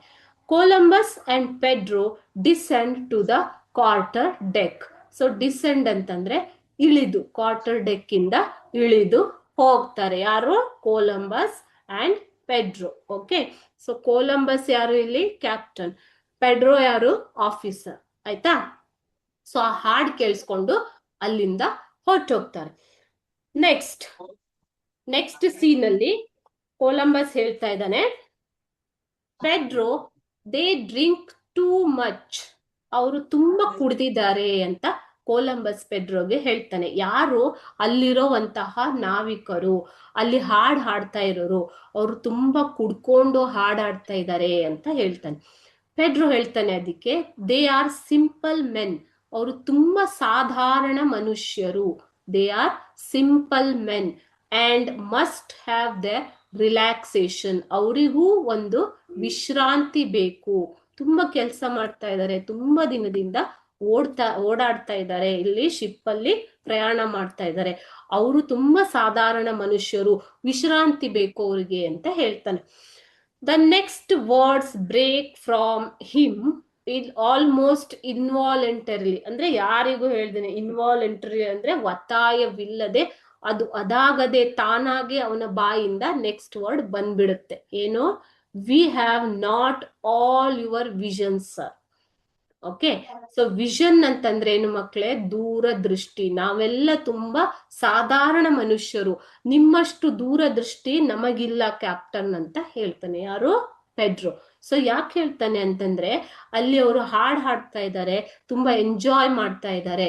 Columbus and Pedro descend to the quarter deck. So descend ಅಂತಂದ್ರೆ ಇಳಿದು, ಕ್ವಾರ್ಟರ್ ಡೆಕ್ ಇಂದ ಇಳಿದು ಹೋಗ್ತಾರೆ. ಯಾರು? Columbus and Pedro. Okay, so Columbus ಯಾರು ಇಲ್ಲಿ? ಕ್ಯಾಪ್ಟನ್. ಪೆಡ್ರೋ ಯಾರು? ಆಫೀಸರ್. ಆಯ್ತಾ? ಸೊ ಆ ಹಾಡ್ ಕೇಳಿಸ್ಕೊಂಡು ಅಲ್ಲಿಂದ ಹೊರಟೋಗ್ತಾರೆ. ನೆಕ್ಸ್ಟ್ ಸೀನ್ ಅಲ್ಲಿ ಕೊಲಂಬಸ್ ಹೇಳ್ತಾ ಇದ್ದಾನೆ, Pedro they drink too much. ಅವರು ತುಂಬಾ ಕುಡ್ದಿದ್ದಾರೆ ಅಂತ ಕೊಲಂಬಸ್ ಪೆಡ್ರೋಗೆ ಹೇಳ್ತಾನೆ. ಯಾರು? ಅಲ್ಲಿರೋವಂತಹ ನಾವಿಕರು, ಅಲ್ಲಿ ಹಾಡ್ತಾ ಇರೋರು, ಅವರು ತುಂಬಾ ಕುಡ್ಕೊಂಡು ಹಾಡ್ತಾ ಇದ್ದಾರೆ ಅಂತ ಹೇಳ್ತಾನೆ. ಪೆಡ್ರೋ ಹೇಳ್ತಾನೆ ಅದಕ್ಕೆ, ದೇ ಆರ್ ಸಿಂಪಲ್ ಮೆನ್. ಅವರು ತುಂಬಾ ಸಾಧಾರಣ ಮನುಷ್ಯರು. They are simple men and must have the relaxation. ಅವರಿಗೂ ಒಂದು ವಿಶ್ರಾಂತಿ ಬೇಕು. ತುಂಬಾ ಕೆಲಸ ಮಾಡ್ತಾ ಇದ್ದಾರೆ, ತುಂಬಾ ದಿನದಿಂದ ಓಡಾಡ್ತಾ ಇದ್ದಾರೆ, ಇಲ್ಲಿ ಶಿಪ್ ಅಲ್ಲಿ ಪ್ರಯಾಣ ಮಾಡ್ತಾ ಇದ್ದಾರೆ. ಅವರು ತುಂಬಾ ಸಾಧಾರಣ ಮನುಷ್ಯರು, ವಿಶ್ರಾಂತಿ ಬೇಕು ಅವ್ರಿಗೆ ಅಂತ ಹೇಳ್ತಾನೆ. The next words break from him in almost involuntarily. ಅಂದ್ರೆ ಯಾರಿಗೂ ಹೇಳ್ದೇನೆ, ಇನ್ವಾಲಂಟರಿ ಅಂದ್ರೆ ಒತ್ತಾಯವಿಲ್ಲದೆ, ಅದು ಅದಾಗದೆ ತಾನಾಗೆ ಅವನ ಬಾಯಿಂದ ನೆಕ್ಸ್ಟ್ ವರ್ಡ್ ಬಂದ್ಬಿಡುತ್ತೆ. ಏನು? V have not all your visions. Okay, so vision ಅಂತಂದ್ರೆ ಏನು ಮಕ್ಕಳೇ? ದೂರದೃಷ್ಟಿ. ನಾವೆಲ್ಲ ತುಂಬಾ ಸಾಧಾರಣ ಮನುಷ್ಯರು, ನಿಮ್ಮಷ್ಟು ದೂರದೃಷ್ಟಿ ನಮಗಿಲ್ಲ ಕ್ಯಾಪ್ಟನ್ ಅಂತ ಹೇಳ್ತಾನೆ. ಯಾರು? ಪೆಡ್ರೋ. ಸೊ ಯಾಕೆ ಹೇಳ್ತಾನೆ ಅಂತಂದ್ರೆ, ಅಲ್ಲಿ ಅವರು ಹಾಡ್ತಾ ಇದ್ದಾರೆ, ತುಂಬಾ ಎಂಜಾಯ್ ಮಾಡ್ತಾ ಇದ್ದಾರೆ.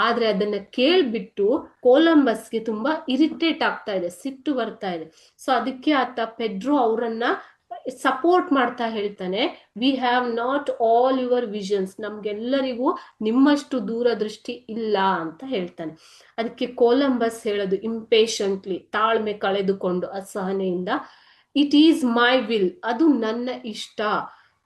ಆದ್ರೆ ಅದನ್ನ ಕೇಳ್ಬಿಟ್ಟು ಕೊಲಂಬಸ್ಗೆ ತುಂಬಾ ಇರಿಟೇಟ್ ಆಗ್ತಾ ಇದೆ, ಸಿಟ್ಟು ಬರ್ತಾ ಇದೆ. ಸೊ ಅದಕ್ಕೆ ಆತ ಪೆಡ್ರೋ ಅವರನ್ನ ಸಪೋರ್ಟ್ ಮಾಡ್ತಾ ಹೇಳ್ತಾನೆ, we have not all your visions. ನಮ್ಗೆಲ್ಲರಿಗೂ ನಿಮ್ಮಷ್ಟು ದೂರದೃಷ್ಟಿ ಇಲ್ಲ ಅಂತ ಹೇಳ್ತಾನೆ. ಅದಕ್ಕೆ ಕೊಲಂಬಸ್ ಹೇಳೋದು ಇಂಪೇಷಂಟ್ಲಿ, ತಾಳ್ಮೆ ಕಳೆದುಕೊಂಡು ಅಸಹನೆಯಿಂದ, ಇಟ್ ಈಸ್ ಮೈ ವಿಲ್. ಅದು ನನ್ನ ಇಷ್ಟ.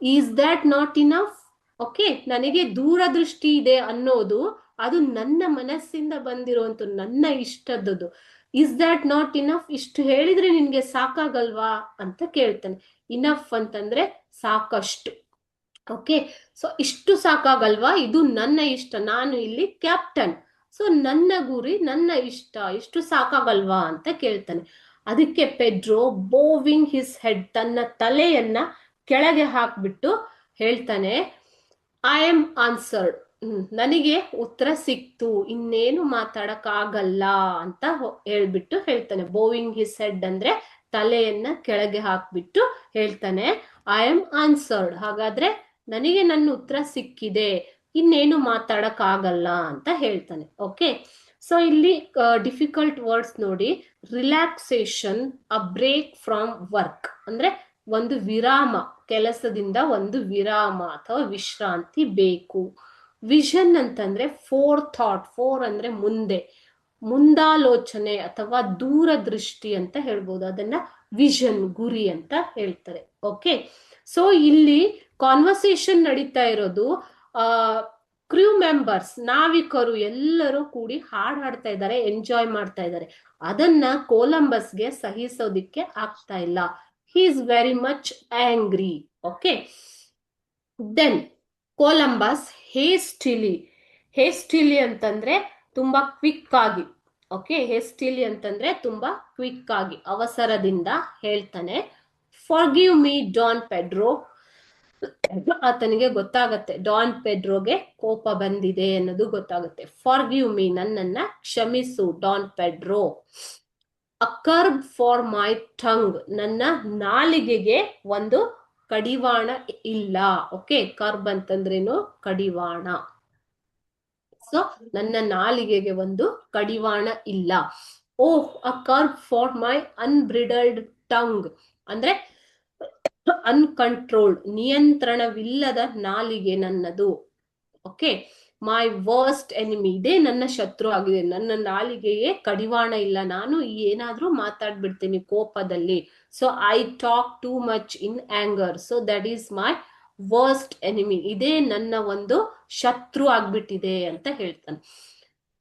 Is that not enough? Okay, ನನಗೆ ದೂರದೃಷ್ಟಿ ಇದೆ ಅನ್ನೋದು ಅದು ನನ್ನ ಮನಸ್ಸಿಂದ ಬಂದಿರುವಂತ ನನ್ನ ಇಷ್ಟದ್ದು. Is that not enough? ಇಷ್ಟು ಹೇಳಿದ್ರೆ ನಿನ್ಗೆ ಸಾಕಾಗಲ್ವಾ ಅಂತ ಕೇಳ್ತಾನೆ. ಇನಫ್ ಅಂತಂದ್ರೆ ಸಾಕಷ್ಟು. ಓಕೆ, ಸೊ ಇಷ್ಟು ಸಾಕಾಗಲ್ವಾ? ಇದು ನನ್ನ ಇಷ್ಟ, ನಾನು ಇಲ್ಲಿ ಕ್ಯಾಪ್ಟನ್, ಸೊ ನನ್ನ ಗುರಿ, ನನ್ನ ಇಷ್ಟ, ಇಷ್ಟು ಸಾಕಾಗಲ್ವಾ ಅಂತ ಕೇಳ್ತಾನೆ. ಅದಕ್ಕೆ ಪೆಡ್ರೋ ಬೋವಿಂಗ್ ಹಿಸ್ ಹೆಡ್, ತನ್ನ ತಲೆಯನ್ನ ಕೆಳಗೆ ಹಾಕ್ಬಿಟ್ಟು ಹೇಳ್ತಾನೆ, ಐ ಆಮ್ ಆನ್ಸರ್ಡ್. ನನಗೆ ಉತ್ತರ ಸಿಕ್ತು, ಇನ್ನೇನು ಮಾತಾಡಕ್ ಆಗಲ್ಲ ಅಂತ ಹೇಳ್ಬಿಟ್ಟು ಹೇಳ್ತಾನೆ. ಬೋವಿಂಗ್ ಹಿಸ್ ಹೆಡ್ ಅಂದ್ರೆ ತಲೆಯನ್ನ ಕೆಳಗೆ ಹಾಕ್ಬಿಟ್ಟು ಹೇಳ್ತಾನೆ, ಐ ಆಮ್ ಆನ್ಸರ್ಡ್. ಹಾಗಾದ್ರೆ ನನಗೆ ನನ್ನ ಉತ್ತರ ಸಿಕ್ಕಿದೆ, ಇನ್ನೇನು ಮಾತಾಡಕ್ ಆಗಲ್ಲ ಅಂತ ಹೇಳ್ತಾನೆ. ಓಕೆ, ಸೊ ಇಲ್ಲಿ ಡಿಫಿಕಲ್ಟ್ ವರ್ಡ್ಸ್ ನೋಡಿ. Relaxation, a break from work ಅಂದ್ರೆ ಒಂದು ವಿರಾಮ, ಕೆಲಸದಿಂದ ಒಂದು ವಿರಾಮ ಅಥವಾ ವಿಶ್ರಾಂತಿ ಬೇಕು. ವಿಷನ್ ಅಂತಂದ್ರೆ ಫೋರ್ ಥಾಟ್. ಫೋರ್ ಅಂದ್ರೆ ಮುಂದೆ, ಮುಂದಾಲೋಚನೆ ಅಥವಾ ದೂರದೃಷ್ಟಿ ಅಂತ ಹೇಳ್ಬೋದು. ಅದನ್ನ ವಿಷನ್, ಗುರಿ ಅಂತ ಹೇಳ್ತಾರೆ. ಓಕೆ, ಸೊ ಇಲ್ಲಿ ಕಾನ್ವರ್ಸೇಷನ್ ನಡೀತಾ ಇರೋದು, ಕ್ರೂ ಮೆಂಬರ್ಸ್, ನಾವಿಕರು ಎಲ್ಲರೂ ಕೂಡಿ ಹಾಡ್ತಾ ಇದ್ದಾರೆ, ಎಂಜಾಯ್ ಮಾಡ್ತಾ ಇದ್ದಾರೆ. ಅದನ್ನ ಕೊಲಂಬಸ್ಗೆ ಸಹಿಸೋದಿಕ್ಕೆ ಆಗ್ತಾ ಇಲ್ಲ. he is very much angry. Okay, then Columbus hastily ಅಂತಂದ್ರೆ ತುಂಬಾ ಕ್ವಿಕ್ ಆಗಿ. ಓಕೆ, ಹೇಸ್ಟಿಲಿ ಅಂತಂದ್ರೆ ತುಂಬಾ ಕ್ವಿಕ್ ಆಗಿ, ಅವಸರದಿಂದ ಹೇಳ್ತಾನೆ, ಫಾರ್ಗಿವ್ ಮೀ ಡಾನ್ ಪೆಡ್ರೋ. ಆತನಿಗೆ ಗೊತ್ತಾಗತ್ತೆ ಡಾನ್ ಪೆಡ್ರೋಗೆ ಕೋಪ ಬಂದಿದೆ ಅನ್ನೋದು ಗೊತ್ತಾಗುತ್ತೆ. ಫಾರ್ಗಿವ್ ಮೀ, ನನ್ನನ್ನ ಕ್ಷಮಿಸು Don Pedro. A curb for my tongue, ನನ್ನ ನಾಲಿಗೆಗೆ ಒಂದು ಕಡಿವಾಣ ಇಲ್ಲ. ಓಕೆ, ಕರ್ಬ್ ಅಂತಂದ್ರೇನು? ಕಡಿವಾಣ. ಸೊ ನನ್ನ ನಾಲಿಗೆಗೆ ಒಂದು ಕಡಿವಾಣ ಇಲ್ಲ. ಓಹ್, ಅ ಕರ್ಬ್ ಫಾರ್ ಮೈ ಅನ್ಬ್ರಿಡಲ್ಡ್ ಟಂಗ್ ಅಂದ್ರೆ ಅನ್ಕಂಟ್ರೋಲ್ಡ್, ನಿಯಂತ್ರಣವಿಲ್ಲದ ನಾಲಿಗೆ ನನ್ನದು. ಓಕೆ, ಮೈ ವರ್ಸ್ಟ್ ಎನಿಮಿ, ಇದೇ ನನ್ನ ಶತ್ರು ಆಗಿದೆ. ನನ್ನ ನಾಲಿಗೆಯೇ ಕಡಿವಾಣ ಇಲ್ಲ, ನಾನು ಏನಾದ್ರೂ ಮಾತಾಡ್ಬಿಡ್ತೀನಿ ಕೋಪದಲ್ಲಿ. So I talk too much in anger, so that is my worst enemy. ಇದೇ ನನ್ನ ಒಂದು ಶತ್ರು ಆಗ್ಬಿಟ್ಟಿದೆ ಅಂತ ಹೇಳ್ತಾನೆ.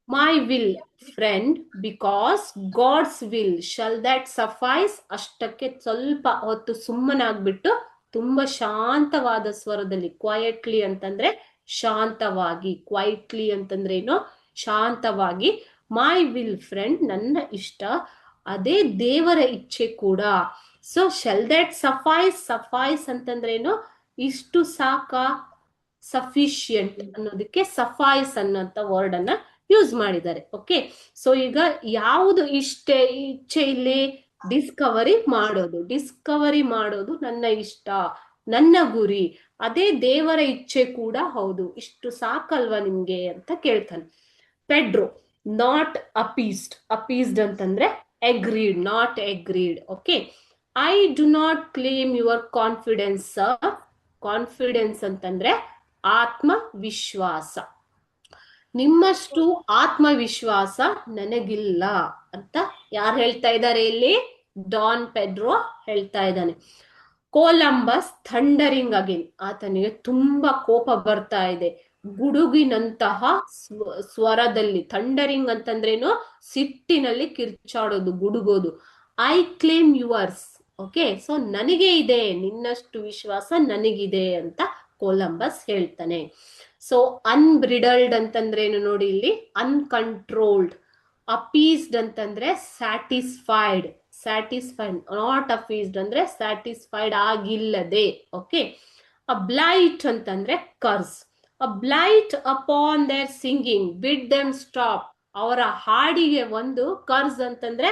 My will friend because God's will shall that suffice. ಅಷ್ಟಕ್ಕೆ ಸ್ವಲ್ಪ ಹೊತ್ತು ಸುಮ್ಮನಾಗ್ಬಿಟ್ಟು ತುಂಬಾ ಶಾಂತವಾದ ಸ್ವರದಲ್ಲಿ, ಕ್ವಯಟ್ಲಿ ಅಂತಂದ್ರೆ ಶಾಂತವಾಗಿ, ಕ್ವೈಟ್ಲಿ ಅಂತಂದ್ರೆ ಏನು, ಶಾಂತವಾಗಿ, ಮೈ ವಿಲ್ ಫ್ರೆಂಡ್, ನನ್ನ ಇಷ್ಟ, ಅದೇ ದೇವರ ಇಚ್ಛೆ ಕೂಡ. ಸೊ ಶಲ್ ದಟ್ ಸಫೈಸ್, ಸಫೈಸ್ ಅಂತಂದ್ರೇನು, ಇಷ್ಟು ಸಾಕ, ಸಫಿಶಿಯಂಟ್ ಅನ್ನೋದಕ್ಕೆ ಸಫೈಸ್ ಅನ್ನೋಂತ ವರ್ಡ್ ಅನ್ನ ಯೂಸ್ ಮಾಡಿದ್ದಾರೆ. ಓಕೆ, ಸೊ ಈಗ ಯಾವುದು ಇಚ್ಛೆ ಇಲ್ಲಿ, ಡಿಸ್ಕವರಿ ಮಾಡೋದು. ಡಿಸ್ಕವರಿ ಮಾಡೋದು ನನ್ನ ಇಷ್ಟ, ನನ್ನ ಗುರಿ, ಅದೇ ದೇವರ ಇಚ್ಛೆ ಕೂಡ ಹೌದು. ಇಷ್ಟು ಸಾಕಲ್ವಾ ನಿಮ್ಗೆ ಅಂತ ಕೇಳ್ತಾನೆ. Pedro not ಅಪೀಸ್ಡ್. ಅಪೀಸ್ಡ್ ಅಂತಂದ್ರೆ agreed, not agreed. Okay, I do not claim your confidence. Confidence ಅಂತಂದ್ರೆ ಆತ್ಮವಿಶ್ವಾಸ. ನಿಮ್ಮಷ್ಟು ಆತ್ಮವಿಶ್ವಾಸ ನನಗಿಲ್ಲ ಅಂತ ಯಾರು ಹೇಳ್ತಾ ಇದ್ದಾರೆ ಇಲ್ಲಿ? ಡಾನ್ ಪೆಡ್ರೋ ಹೇಳ್ತಾ ಇದ್ದಾನೆ. ಕೊಲಂಬಸ್ ಥಂಡರಿಂಗ್ ಅಗೇನ್, ಆತನಿಗೆ ತುಂಬಾ ಕೋಪ ಬರ್ತಾ ಇದೆ, ಗುಡುಗಿನಂತಹ ಸ್ವರದಲ್ಲಿ. ಥಂಡರಿಂಗ್ ಅಂತಂದ್ರೇನು, ಸಿಟ್ಟಿನಲ್ಲಿ ಕಿರ್ಚಾಡೋದು, ಗುಡುಗೋದು. I claim yours. Okay, so ನನಗೆ ಇದೆ, ನಿನ್ನಷ್ಟು ವಿಶ್ವಾಸ ನನಗಿದೆ ಅಂತ ಕೊಲಂಬಸ್ ಹೇಳ್ತಾನೆ. ಸೊ ಅನ್ಬ್ರಿಡಲ್ಡ್ ಅಂತಂದ್ರೇನು ನೋಡಿ ಇಲ್ಲಿ, ಅನ್ಕಂಟ್ರೋಲ್ಡ್. ಅಪೀಸ್ಡ್ ಅಂತಂದ್ರೆ ಸ್ಯಾಟಿಸ್ಫೈಡ್, ಸ್ಯಾಟಿಸ್ಫೈಡ್. ನಾಟ್ ಅಪೀಸ್ಡ್ ಅಂದ್ರೆ ಸ್ಯಾಟಿಸ್ಫೈಡ್ ಆಗಿಲ್ಲದೆ. ಓಕೆ, ಅಬ್ಲೈಟ್ ಅಂತಂದ್ರೆ ಕರ್ಸ್. ಅಬ್ಲೈಟ್ ಅಪಾನ್ ದೇರ್ ಸಿಂಗಿಂಗ್, ಬಿಡ್ ದೆಮ್ ಸ್ಟಾಪ್. ಅವರ ಹಾಡಿಗೆ ಒಂದು, ಕರ್ಸ್ ಅಂತಂದ್ರೆ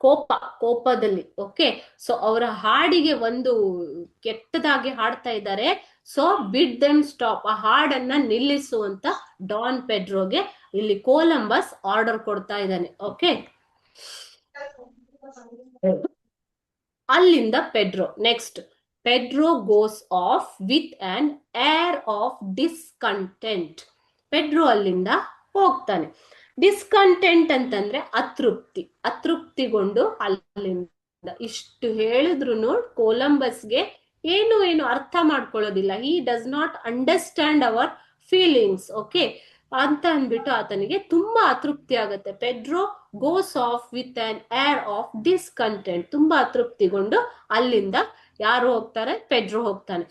ಕೋಪ, ಕೋಪದಲ್ಲಿ. ಓಕೆ, ಸೊ ಅವರ ಹಾಡಿಗೆ ಒಂದು ಕೆಟ್ಟದಾಗಿ ಹಾಡ್ತಾ ಇದ್ದಾರೆ. ಸೊ ಬಿಡ್ ದೆಮ್ ಸ್ಟಾಪ್, ಆ ಹಾಡನ್ನ ನಿಲ್ಲಿಸುವಂತ ಡಾನ್ ಪೆಡ್ರೋಗೆ ಇಲ್ಲಿ ಕೊಲಂಬಸ್ ಆರ್ಡರ್ ಕೊಡ್ತಾ ಇದ್ದಾನೆ. ಓಕೆ, ಅಲ್ಲಿಂದ Pedro, next Pedro goes off with an air of discontent. Pedro ಅಲ್ಲಿಂದ ಹೋಗ್ತಾನೆ. ಡಿಸ್ಕಂಟೆಂಟ್ ಅಂತಂದ್ರೆ ಅತೃಪ್ತಿ, ಅತೃಪ್ತಿಗೊಂಡು ಅಲ್ಲಿಂದ. ಇಷ್ಟು ಹೇಳಿದ್ರು ಕೊಲಂಬಸ್ಗೆ ಏನು ಅರ್ಥ ಮಾಡ್ಕೊಳ್ಳೋದಿಲ್ಲ. He does not understand our feelings. Okay ಅಂತ ಅಂದ್ಬಿಟ್ಟು ಆತನಿಗೆ ತುಂಬಾ ಅತೃಪ್ತಿ ಆಗುತ್ತೆ. Pedro goes off with an air of discontent, ತುಂಬಾ ಅತೃಪ್ತಿಗೊಂಡು ಅಲ್ಲಿಂದ ಯಾರು ಹೋಗ್ತಾರೆ? ಪೆಡ್ರೋ ಹೋಗ್ತಾನೆ.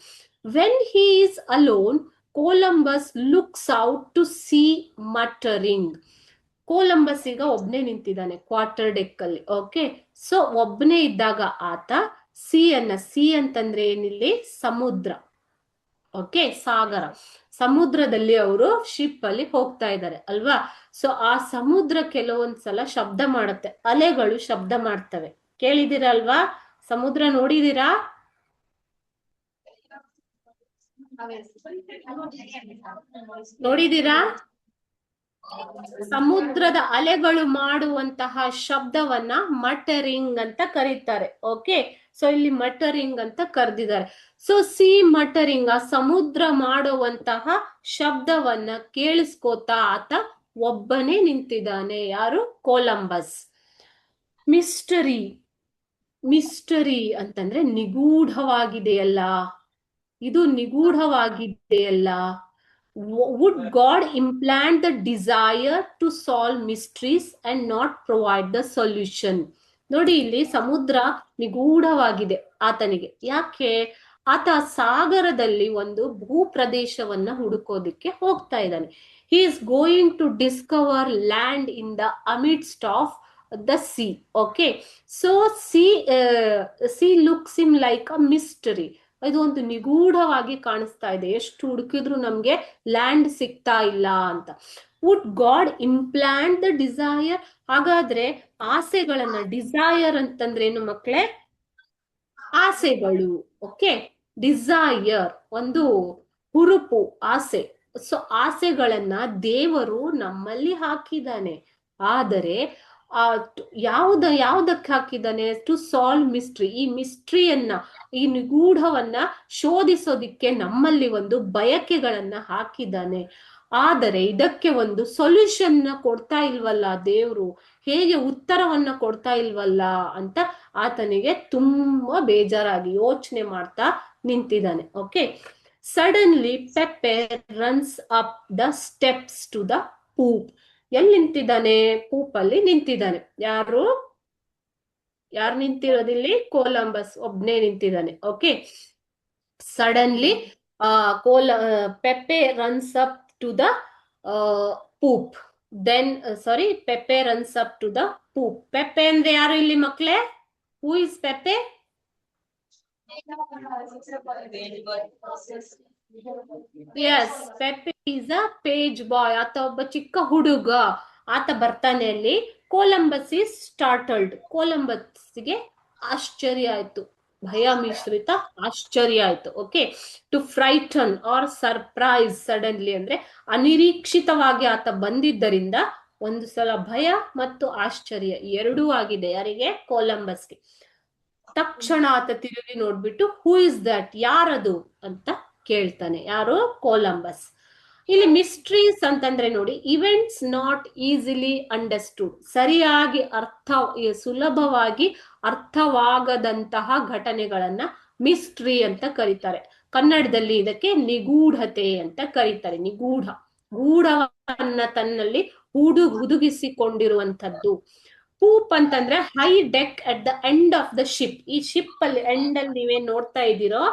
When he is alone, Columbus looks out to sea muttering. Columbus ಈಗ ಒಬ್ನೇ ನಿಂತಿದ್ದಾನೆ ಕ್ವಾರ್ಟರ್ ಡೆಕ್ ಅಲ್ಲಿ. ಓಕೆ, ಸೊ ಒಬ್ನೇ ಇದ್ದಾಗ ಆತ ಸಿ ಅಂತಂದ್ರೆ ಏನಿಲ್ಲಿ? ಸಮುದ್ರ. ಓಕೆ, ಸಾಗರ, ಸಮುದ್ರದಲ್ಲಿ ಅವರು ಶಿಪ್ ಅಲ್ಲಿ ಹೋಗ್ತಾ ಇದ್ದಾರೆ ಅಲ್ವಾ. ಸೊ ಆ ಸಮುದ್ರ ಕೆಲವೊಂದ್ಸಲ ಶಬ್ದ ಮಾಡುತ್ತೆ, ಅಲೆಗಳು ಶಬ್ದ ಮಾಡ್ತವೆ. ಕೇಳಿದಿರಾ ಅಲ್ವಾ? ಸಮುದ್ರ ನೋಡಿದೀರಾ? ನೋಡಿದೀರಾ? ಸಮುದ್ರದ ಅಲೆಗಳು ಮಾಡುವಂತಹ ಶಬ್ದವನ್ನ ಮಟರಿಂಗ್ ಅಂತ ಕರೀತಾರೆ. ಓಕೆ, ಸೊ ಇಲ್ಲಿ ಮಟರಿಂಗ್ ಅಂತ ಕರೆದಿದ್ದಾರೆ. ಸೊ ಸಿ ಮಟರಿಂಗ್, ಆ ಸಮುದ್ರ ಮಾಡುವಂತಹ ಶಬ್ದವನ್ನ ಕೇಳಿಸ್ಕೋತಾ ಆತ ಒಬ್ಬನೇ ನಿಂತಿದ್ದಾನೆ. ಯಾರು? ಕೊಲಂಬಸ್. ಮಿಸ್ಟರಿ, ಮಿಸ್ಟರಿ ಅಂತಂದ್ರೆ ನಿಗೂಢವಾಗಿದೆಯಲ್ಲ, ಇದು ನಿಗೂಢವಾಗಿದೆಯಲ್ಲ. Would god implant the desire to solve mysteries and not provide the solution. ನೋಡಿ ಇಲ್ಲಿ ಸಮುದ್ರ ನಿಗೂಢವಾಗಿದೆ ಆತನಿಗೆ. ಯಾಕೆ? ಆತ ಸಾಗರದಲ್ಲಿ ಒಂದು ಭೂ ಪ್ರದೇಶವನ್ನ ಹುಡುಕೋದಿಕ್ಕೆ ಹೋಗ್ತಾ ಇದ್ದಾನೆ. He is going to discover land in the amidst of the sea. Okay, so sea looks him like a mystery. ಇದು ಒಂದು ನಿಗೂಢವಾಗಿ ಕಾಣಿಸ್ತಾ ಇದೆ. ಎಷ್ಟು ಹುಡುಕಿದ್ರು ನಮ್ಗೆ ಲ್ಯಾಂಡ್ ಸಿಗ್ತಾ ಇಲ್ಲ ಅಂತ. Would god implant the desire. ಹಾಗಾದ್ರೆ ಆಸೆಗಳನ್ನ, ಡಿಸೈರ್ ಅಂತಂದ್ರೇನು ಮಕ್ಕಳೇ? ಆಸೆಗಳು. ಓಕೆ, ಡಿಸೈರ್ ಒಂದು ಹುರುಪು, ಆಸೆ. ಸೊ ಆಸೆಗಳನ್ನ ದೇವರು ನಮ್ಮಲ್ಲಿ ಹಾಕಿದ್ದಾನೆ. ಆದರೆ ಯಾವ್ದಕ್ಕೆ ಹಾಕಿದ್ದಾನೆ? To solve mystery. ಈ ಮಿಸ್ಟ್ರಿಯನ್ನ, ಈ ನಿಗೂಢವನ್ನ ಶೋಧಿಸೋದಿಕ್ಕೆ ನಮ್ಮಲ್ಲಿ ಒಂದು ಬಯಕೆಗಳನ್ನ ಹಾಕಿದ್ದಾನೆ. ಆದರೆ ಇದಕ್ಕೆ ಒಂದು ಸೊಲ್ಯೂಷನ್ ಕೊಡ್ತಾ ಇಲ್ವಲ್ಲ ದೇವ್ರು, ಹೇಗೆ ಉತ್ತರವನ್ನ ಕೊಡ್ತಾ ಇಲ್ವಲ್ಲ ಅಂತ ಆತನಿಗೆ ತುಂಬಾ ಬೇಜಾರಾಗಿ ಯೋಚನೆ ಮಾಡ್ತಾ ನಿಂತಿದ್ದಾನೆ. Okay, suddenly Peppe runs up the steps to the poop. ಎಲ್ಲಿ ನಿಂತಿದ್ದಾನೆ? ಪೂಪ್ ಅಲ್ಲಿ ನಿಂತಿದ್ದಾನೆ. ಯಾರು ನಿಂತಿರೋದಿಲ್ಲಿ? ಕೊಲಂಬಸ್ ಒಬ್ನೇ ನಿಂತಿದ್ದಾನೆ. Okay, suddenly Peppe runs up to the poop. Then Peppe runs up to the poop. Peppe ಅಂದ್ರೆ ಯಾರು ಇಲ್ಲಿ ಮಕ್ಳೇ? Who is Peppe? Yes, Peppe is a page boy. ಆತ ಒಬ್ಬ ಚಿಕ್ಕ ಹುಡುಗ. ಆತ ಬರ್ತಾನೆ ಅಲ್ಲಿ. Columbus is ಸ್ಟಾರ್ಟಲ್ಡ್. ಕೊಲಂಬಸ್ಗೆ ಆಶ್ಚರ್ಯ ಆಯ್ತು, ಭಯ ಮಿಶ್ರಿತ ಆಶ್ಚರ್ಯ ಆಯ್ತು. Okay, to frighten or surprise suddenly ಅಂದ್ರೆ ಅನಿರೀಕ್ಷಿತವಾಗಿ ಆತ ಬಂದಿದ್ದರಿಂದ ಒಂದು ಸಲ ಭಯ ಮತ್ತು ಆಶ್ಚರ್ಯ ಎರಡೂ ಆಗಿದೆ. ಯಾರಿಗೆ? ಕೊಲಂಬಸ್ಗೆ. ತಕ್ಷಣ ಆತ ತಿರುಗಿ ನೋಡ್ಬಿಟ್ಟು ಹೂ ಇಸ್ ದಟ್, ಯಾರದು ಅಂತ ಕೇಳ್ತಾನೆ. ಯಾರು? ಕೊಲಂಬಸ್. ಇಲ್ಲಿ ಮಿಸ್ಟ್ರೀಸ್ ಅಂತಂದ್ರೆ ನೋಡಿ, ಇವೆಂಟ್ಸ್ ನಾಟ್ ಈಸಿಲಿ ಅಂಡರ್ಸ್ಟುಡ್. ಸರಿಯಾಗಿ ಸುಲಭವಾಗಿ ಅರ್ಥವಾಗದಂತಹ ಘಟನೆಗಳನ್ನ ಮಿಸ್ಟ್ರಿ ಅಂತ ಕರೀತಾರೆ. ಕನ್ನಡದಲ್ಲಿ ಇದಕ್ಕೆ ನಿಗೂಢತೆ ಅಂತ ಕರೀತಾರೆ. ನಿಗೂಢ, ಗೂಢವನ್ನ ತನ್ನಲ್ಲಿ ಹುದುಗಿಸಿಕೊಂಡಿರುವಂತದ್ದು. ಪೂಪ್ ಅಂತಂದ್ರೆ high deck at the end of the ship. ಈ ಶಿಪ್ ಅಲ್ಲಿ ಎಂಡ್ ಅಲ್ಲಿ ನೀವೇನ್ ನೋಡ್ತಾ ಇದ್ದೀರೋ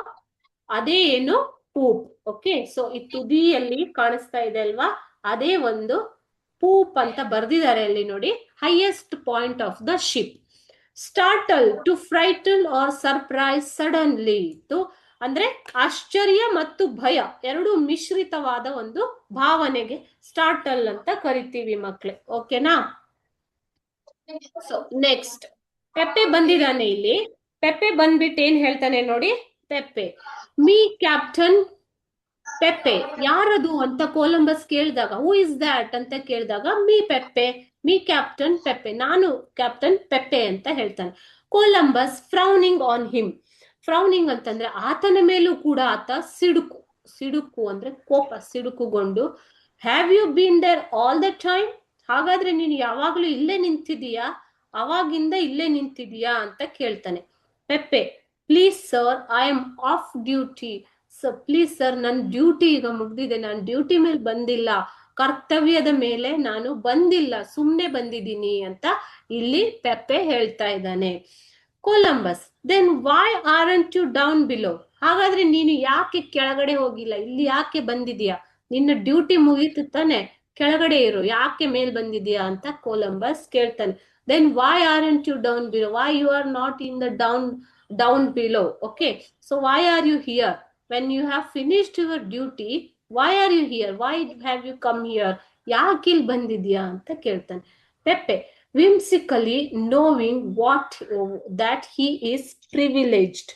ಅದೇ ಏನು? ಪೂಪ್. ಓಕೆ, ಸೊ ಈ ತುದಿಯಲ್ಲಿ ಕಾಣಿಸ್ತಾ ಇದೆ ಅಲ್ವಾ, ಅದೇ ಒಂದು ಪೂಪ್ ಅಂತ ಬರ್ದಿದ್ದಾರೆ ಅಲ್ಲಿ ನೋಡಿ. Highest point of the ship. Startle, to frighten or surprise suddenly. ಅಂದ್ರೆ ಆಶ್ಚರ್ಯ ಮತ್ತು ಭಯ ಎರಡು ಮಿಶ್ರಿತವಾದ ಒಂದು ಭಾವನೆಗೆ ಸ್ಟಾರ್ಟಲ್ ಅಂತ ಕರಿತೀವಿ ಮಕ್ಳೇ. ಓಕೆನಾ? ಸೊ ನೆಕ್ಸ್ಟ್ ಪೆಪ್ಪೆ ಬಂದಿದ್ದಾನೆ ಇಲ್ಲಿ. ಪೆಪ್ಪೆ ಬಂದ್ಬಿಟ್ಟು ಏನ್ ಹೇಳ್ತಾನೆ ನೋಡಿ. Peppe, me captain Peppe. ಯಾರದು ಅಂತ ಕೊಲಂಬಸ್ ಕೇಳಿದಾಗ, ಹೂ ಇಸ್ ದ್ಯಾಟ್ ಅಂತ ಕೇಳಿದಾಗ, me Peppe, me captain Peppe, ನಾನು ಕ್ಯಾಪ್ಟನ್ ಪೆಪ್ಪೆ ಅಂತ ಹೇಳ್ತಾನೆ. Columbus frowning on him. Frowning ಅಂತಂದ್ರೆ ಆತನ ಮೇಲೂ ಕೂಡ ಆತ ಸಿಡುಕು. ಸಿಡುಕು ಅಂದ್ರೆ ಕೋಪ, ಸಿಡುಕುಗೊಂಡು, have you been there all the time. ಹಾಗಾದ್ರೆ ನೀನು ಯಾವಾಗ್ಲೂ ಇಲ್ಲೇ ನಿಂತಿದೀಯಾ? ಅವಾಗಿಂದ ಇಲ್ಲೇ ನಿಂತಿದೀಯಾ ಅಂತ ಕೇಳ್ತಾನೆ. Peppe, please sir, I am off duty. Please sir, ನನ್ನ ಡ್ಯೂಟಿ ಈಗ ಮುಗ್ದಿದೆ, ನಾನು ಡ್ಯೂಟಿ ಮೇಲೆ ಬಂದಿಲ್ಲ, ಕರ್ತವ್ಯದ ಮೇಲೆ ನಾನು ಬಂದಿಲ್ಲ, ಸುಮ್ನೆ ಬಂದಿದ್ದೀನಿ ಅಂತ ಇಲ್ಲಿ ಪೆಪ್ಪೆ ಹೇಳ್ತಾ ಇದ್ದಾನೆ. Columbus, then why aren't you down below. ಹಾಗಾದ್ರೆ ನೀನು ಯಾಕೆ ಕೆಳಗಡೆ ಹೋಗಿಲ್ಲ? ಇಲ್ಲಿ ಯಾಕೆ ಬಂದಿದ್ಯಾ? ನಿನ್ನ ಡ್ಯೂಟಿ ಮುಗೀತು ತಾನೆ, ಕೆಳಗಡೆ ಇರು, ಯಾಕೆ ಮೇಲ್ ಬಂದಿದ್ಯಾ ಅಂತ ಕೊಲಂಬಸ್ ಕೇಳ್ತಾನೆ. Then why aren't you down below, why you are not in the down below. Okay, so why are you here? when you have finished your duty, why are you here? Why have you come here? ಯಾಕೆ ಇಲ್ಲಿ ಬಂದಿದ್ಯಾ ಅಂತ ಕೇಳ್ತಾನೆ. ಪೆಪ್ಪೆ, whimsically knowing that he is privileged.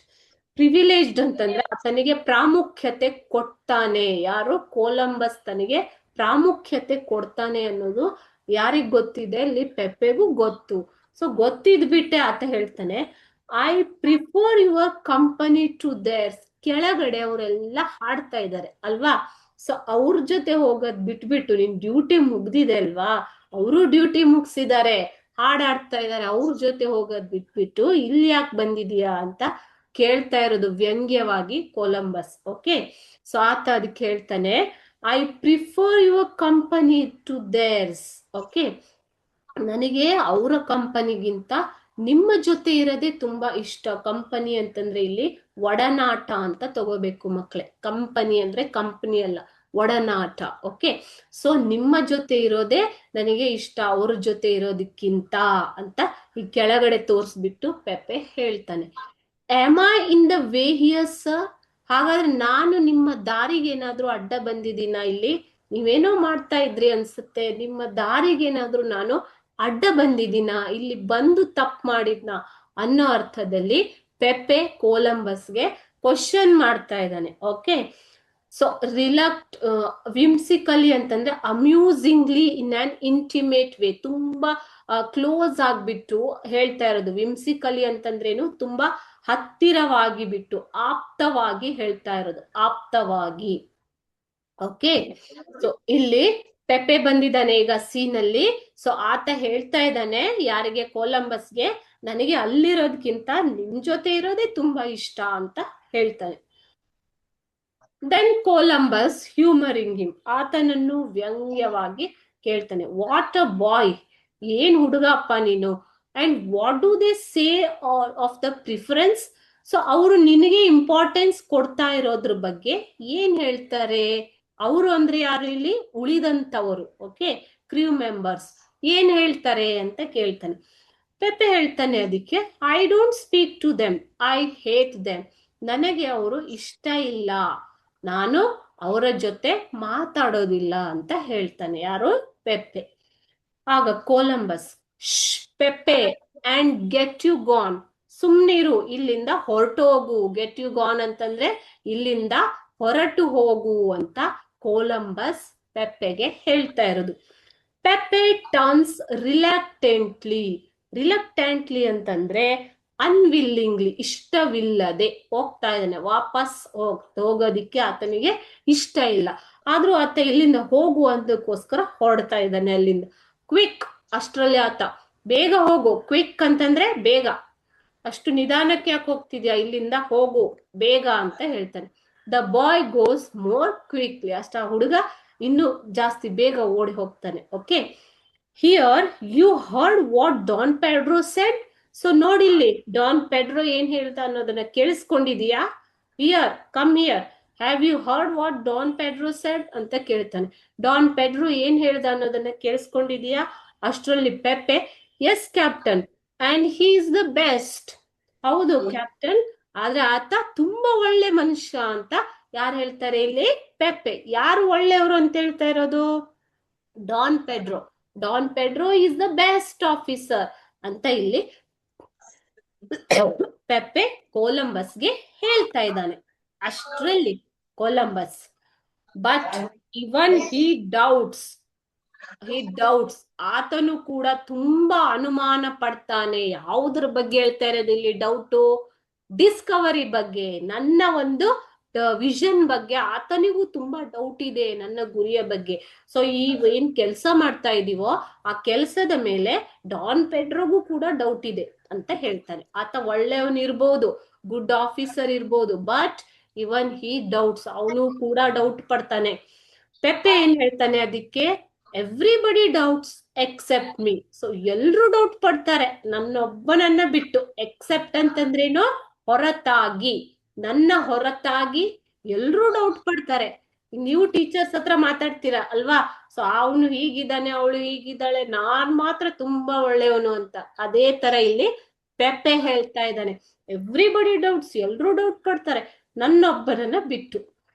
Privileged ಅಂತಂದ್ರೆ ತನಗೆ ಪ್ರಾಮುಖ್ಯತೆ ಕೊಡ್ತಾನೆ. ಯಾರು? ಕೊಲಂಬಸ್ ತನಗೆ ಪ್ರಾಮುಖ್ಯತೆ ಕೊಡ್ತಾನೆ ಅನ್ನೋದು ಯಾರಿಗ್ ಗೊತ್ತಿದೆ? ಅಲ್ಲಿ ಪೆಪ್ಪೆಗೂ ಗೊತ್ತು. ಸೊ ಗೊತ್ತಿದ್ಬಿಟ್ಟೆ ಆತ ಹೇಳ್ತಾನೆ, I prefer your company to theirs. ಕೆಳಗಡೆ ಅವರೆಲ್ಲ ಹಾಡ್ತಾ ಇದ್ದಾರೆ ಅಲ್ವಾ, ಸೊ ಅವ್ರ ಜೊತೆ ಹೋಗೋದ್ ಬಿಟ್ಬಿಟ್ಟು, ನಿನ್ ಡ್ಯೂಟಿ ಮುಗ್ದಿದೆ ಅಲ್ವಾ, ಅವರು ಡ್ಯೂಟಿ ಮುಗಿಸಿದ್ದಾರೆ, ಹಾಡಾಡ್ತಾ ಇದ್ದಾರೆ, ಅವ್ರ ಜೊತೆ ಹೋಗೋದ್ ಬಿಟ್ಬಿಟ್ಟು ಇಲ್ಲಿ ಯಾಕೆ ಬಂದಿದ್ಯಾ ಅಂತ ಕೇಳ್ತಾ ಇರೋದು ವ್ಯಂಗ್ಯವಾಗಿ ಕೊಲಂಬಸ್. ಓಕೆ, ಸೊ ಆತ ಅದಕ್ಕೆ ಹೇಳ್ತಾನೆ, I prefer your company to theirs. Okay, ನನಗೆ ಅವರ ಕಂಪನಿಗಿಂತ ನಿಮ್ಮ ಜೊತೆ ಇರೋದೇ ತುಂಬಾ ಇಷ್ಟ. ಕಂಪನಿ ಅಂತಂದ್ರೆ ಇಲ್ಲಿ ಒಡನಾಟ ಅಂತ ತಗೋಬೇಕು ಮಕ್ಳೇ. ಕಂಪನಿ ಅಂದ್ರೆ ಕಂಪನಿ ಅಲ್ಲ, ಒಡನಾಟ. ಓಕೆ, ಸೊ ನಿಮ್ಮ ಜೊತೆ ಇರೋದೇ ನನಗೆ ಇಷ್ಟ, ಅವ್ರ ಜೊತೆ ಇರೋದಕ್ಕಿಂತ ಅಂತ ಈ ಕೆಳಗಡೆ ತೋರಿಸ್ಬಿಟ್ಟು ಪೆಪ್ಪೆ ಹೇಳ್ತಾನೆ. Am I in the way here sir? ಹಾಗಾದ್ರೆ ನಾನು ನಿಮ್ಮ ದಾರಿಗೆ ಏನಾದ್ರೂ ಅಡ್ಡ ಬಂದಿದ್ದೀನ? ಇಲ್ಲಿ ನೀವೇನೋ ಮಾಡ್ತಾ ಇದ್ರಿ ಅನ್ಸುತ್ತೆ, ನಿಮ್ಮ ದಾರಿಗೇನಾದ್ರೂ ನಾನು ಅಡ್ಡ ಬಂದಿದ್ದೀನ? ಇಲ್ಲಿ ಬಂದು ತಪ್ಪು ಮಾಡಿದ್ನ ಅನ್ನೋ ಅರ್ಥದಲ್ಲಿ ಪೆಪ್ಪೆ ಕೊಲಂಬಸ್ಗೆ ಕ್ವಶನ್ ಮಾಡ್ತಾ ಇದ್ದಾನೆ. ಓಕೆ, ಸೊ ವಿಮ್ಸಿಕಲಿ ಅಂತಂದ್ರೆ ಅಮ್ಯೂಸಿಂಗ್ಲಿ ಇನ್ ಆನ್ ಇಂಟಿಮೇಟ್ ವೇ. ತುಂಬಾ ಕ್ಲೋಸ್ ಆಗ್ಬಿಟ್ಟು ಹೇಳ್ತಾ ಇರೋದು. ವಿಮ್ಸಿಕಲಿ ಅಂತಂದ್ರೇನು? ತುಂಬಾ ಹತ್ತಿರವಾಗಿ ಬಿಟ್ಟು, ಆಪ್ತವಾಗಿ ಹೇಳ್ತಾ ಇರೋದು, ಆಪ್ತವಾಗಿ. ಓಕೆ, ಸೊ ಇಲ್ಲಿ ಪೆಪ್ಪೆ ಬಂದಿದ್ದಾನೆ ಈಗ ಸೀನ್ ಅಲ್ಲಿ. ಸೊ ಆತ ಹೇಳ್ತಾ ಇದ್ದಾನೆ ಯಾರಿಗೆ? ಕೊಲಂಬಸ್ಗೆ, ನನಗೆ ಅಲ್ಲಿರೋದ್ಕಿಂತ ನಿಮ್ ಜೊತೆ ಇರೋದೇ ತುಂಬಾ ಇಷ್ಟ ಅಂತ ಹೇಳ್ತಾನೆ. ದೆನ್ ಕೊಲಂಬಸ್ ಹ್ಯೂಮರಿಂಗ್ ಹಿಮ್, ಆತನನ್ನು ವ್ಯಂಗ್ಯವಾಗಿ ಕೇಳ್ತಾನೆ, ವಾಟ್ ಅ ಬಾಯ್, ಏನ್ ಹುಡುಗಪ್ಪ ನೀನು, and what do they say of the preference, so ಅವರು ನಿನಗೆ ಇಂಪಾರ್ಟೆನ್ಸ್ ಕೊಡ್ತಾ ಇರೋದ್ರ ಬಗ್ಗೆ ಏನ್ ಹೇಳ್ತಾರೆ, ಅವರು ಅಂದ್ರೆ ಯಾರು ಇಲ್ಲಿ, ಉಳಿದಂತವರು, ಓಕೆ, ಕ್ರ್ಯೂ ಮೆಂಬರ್ಸ್ ಏನ್ ಹೇಳ್ತಾರೆ ಅಂತ ಕೇಳ್ತಾನೆ. ಪೆಪ್ಪೆ ಹೇಳ್ತಾನೆ ಅದಕ್ಕೆ, I don't speak to them, I hate them, ನನಗೆ ಅವರು ಇಷ್ಟ ಇಲ್ಲ, ನಾನು ಅವರ ಜೊತೆ ಮಾತಾಡೋದಿಲ್ಲ ಅಂತ ಹೇಳ್ತಾನೆ. ಯಾರು, ಪೆಪ್ಪೆ. ಆಗ Columbus, Peppe and get you gone, ಸುಮ್ನಿರು, ಇಲ್ಲಿಂದ ಹೊರಟು ಹೋಗು, ಗೆಟ್ ಯು ಗಾನ್ ಅಂತಂದ್ರೆ ಇಲ್ಲಿಂದ ಹೊರಟು ಹೋಗು ಅಂತ ಕೊಲಂಬಸ್ ಪೆಪ್ಪೆಗೆ ಹೇಳ್ತಾ ಇರೋದು. ಪೆಪ್ಪೆ ಟರ್ನ್ಸ್ ರಿಲಕ್ಟೆಂಟ್ಲಿ, ರಿಲಕ್ಟೆಂಟ್ಲಿ ಅಂತಂದ್ರೆ ಅನ್ವಿಲ್ಲಿಂಗ್ಲಿ, ಇಷ್ಟವಿಲ್ಲದೆ ಹೋಗ್ತಾ ಇದ್ದಾನೆ, ವಾಪಸ್ ಹೋಗೋದಿಕ್ಕೆ ಆತನಿಗೆ ಇಷ್ಟ ಇಲ್ಲ, ಆದ್ರೂ ಆತ ಇಲ್ಲಿಂದ ಹೋಗುವಂತಕ್ಕೋಸ್ಕರ ಹೊರಡ್ತಾ ಇದ್ದಾನೆ ಅಲ್ಲಿಂದ. ಕ್ವಿಕ್, ಅಷ್ಟ್ರಲ್ಲಿ ಆತ, ಬೇಗ ಹೋಗು, ಕ್ವಿಕ್ ಅಂತಂದ್ರೆ ಬೇಗ, ಅಷ್ಟು ನಿಧಾನಕ್ಕೆ ಯಾಕೆ ಹೋಗ್ತಿದ್ಯಾ, ಇಲ್ಲಿಂದ ಹೋಗು ಬೇಗ ಅಂತ ಹೇಳ್ತಾನೆ. The boy goes more quickly, ಅಷ್ಟ ಹುಡುಗ ಇನ್ನು ಜಾಸ್ತಿ ಬೇಗ ಓಡಿ ಹೋಗ್ತಾನೆ. Okay, here you heard what Don Pedro said, so ನೋಡಿಲ್ಲಿ ಡಾನ್ ಪೆಡ್ರೋ ಏನ್ ಹೇಳ್ತಾ ಅನ್ನೋದನ್ನ ಕೇಳಿಸ್ಕೊಂಡಿದೀಯಾ, here come here, have you heard what Don Pedro said ಅಂತ ಕೇಳ್ತಾನೆ. ಡಾನ್ ಪೆಡ್ರೋ ಏನ್ ಹೇಳ್ದ ಅನ್ನೋದನ್ನ ಕೇಳಿಸ್ಕೊಂಡಿದೀಯಾ. ಅಷ್ಟರಲ್ಲಿ Peppe, yes captain, and he is the best, ಹೌದು ಕ್ಯಾಪ್ಟನ್, ಆದ್ರೆ ಆತ ತುಂಬಾ ಒಳ್ಳೆ ಮನುಷ್ಯ ಅಂತ ಯಾರು ಹೇಳ್ತಾರೆ ಇಲ್ಲಿ, ಪೆಪ್ಪೆ. ಯಾರು ಒಳ್ಳೆಯವರು ಅಂತ ಹೇಳ್ತಾ ಇರೋದು, Don Pedro. Don Pedro is the best officer ಅಂತ ಇಲ್ಲಿ ಪೆಪ್ಪೆ ಕೊಲಂಬಸ್ಗೆ ಹೇಳ್ತಾ ಇದ್ದಾನೆ. ಅಷ್ಟ್ರಲ್ಲಿ Columbus, but even he doubts, ಆತನು ಕೂಡ ತುಂಬಾ ಅನುಮಾನ ಪಡ್ತಾನೆ. ಯಾವುದ್ರ ಬಗ್ಗೆ ಹೇಳ್ತಾ ಇರೋದು ಇಲ್ಲಿ ಡೌಟು, ಡಿಸ್ಕವರಿ ಬಗ್ಗೆ, ನನ್ನ ಒಂದು ವಿಷನ್ ಬಗ್ಗೆ ಆತನಿಗೂ ತುಂಬಾ ಡೌಟ್ ಇದೆ, ನನ್ನ ಗುರಿಯ ಬಗ್ಗೆ. ಸೊ ಈ ಏನ್ ಕೆಲಸ ಮಾಡ್ತಾ ಇದೀವೋ ಆ ಕೆಲಸದ ಮೇಲೆ ಡಾನ್ ಪೆಡ್ರೋಗೂ ಕೂಡ ಡೌಟ್ ಇದೆ ಅಂತ ಹೇಳ್ತಾನೆ. ಆತ ಒಳ್ಳೆಯವನ್ ಇರ್ಬೋದು, ಗುಡ್ ಆಫೀಸರ್ ಇರ್ಬೋದು, ಬಟ್ ಇವನ್ ಹಿ ಡೌಟ್ಸ್, ಅವನು ಕೂಡ ಡೌಟ್ ಪಡ್ತಾನೆ. ಪೆಪ್ಪೆ ಏನ್ ಹೇಳ್ತಾನೆ ಅದಕ್ಕೆ, everybody doubts except me, so ಎಲ್ರು ಡೌಟ್ ಪಡ್ತಾರೆ ನನ್ನೊಬ್ಬನನ್ನ ಬಿಟ್ಟು. ಎಕ್ಸೆಪ್ಟ್ ಅಂತಂದ್ರೇನು, ಹೊರತಾಗಿ, ನನ್ನ ಹೊರತಾಗಿ ಎಲ್ರು ಡೌಟ್ ಪಡ್ತಾರೆ. ನೀವು ಟೀಚರ್ಸ್ ಹತ್ರ ಮಾತಾಡ್ತೀರಾ ಅಲ್ವಾ, ಸೊ ಅವನು ಹೀಗಿದ್ದಾನೆ, ಅವಳು ಹೀಗಿದ್ದಾಳೆ, ನಾನ್ ಮಾತ್ರ ತುಂಬಾ ಒಳ್ಳೆಯವನು ಅಂತ. ಅದೇ ತರ ಇಲ್ಲಿ ಪೆಪ್ಪೆ ಹೇಳ್ತಾ ಇದ್ದಾನೆ, ಎವ್ರಿಬಡಿ ಡೌಟ್ಸ್, ಎಲ್ರು ಡೌಟ್ ಪಡ್ತಾರೆ ನನ್ನೊಬ್ಬನನ್ನ ಬಿಟ್ಟು.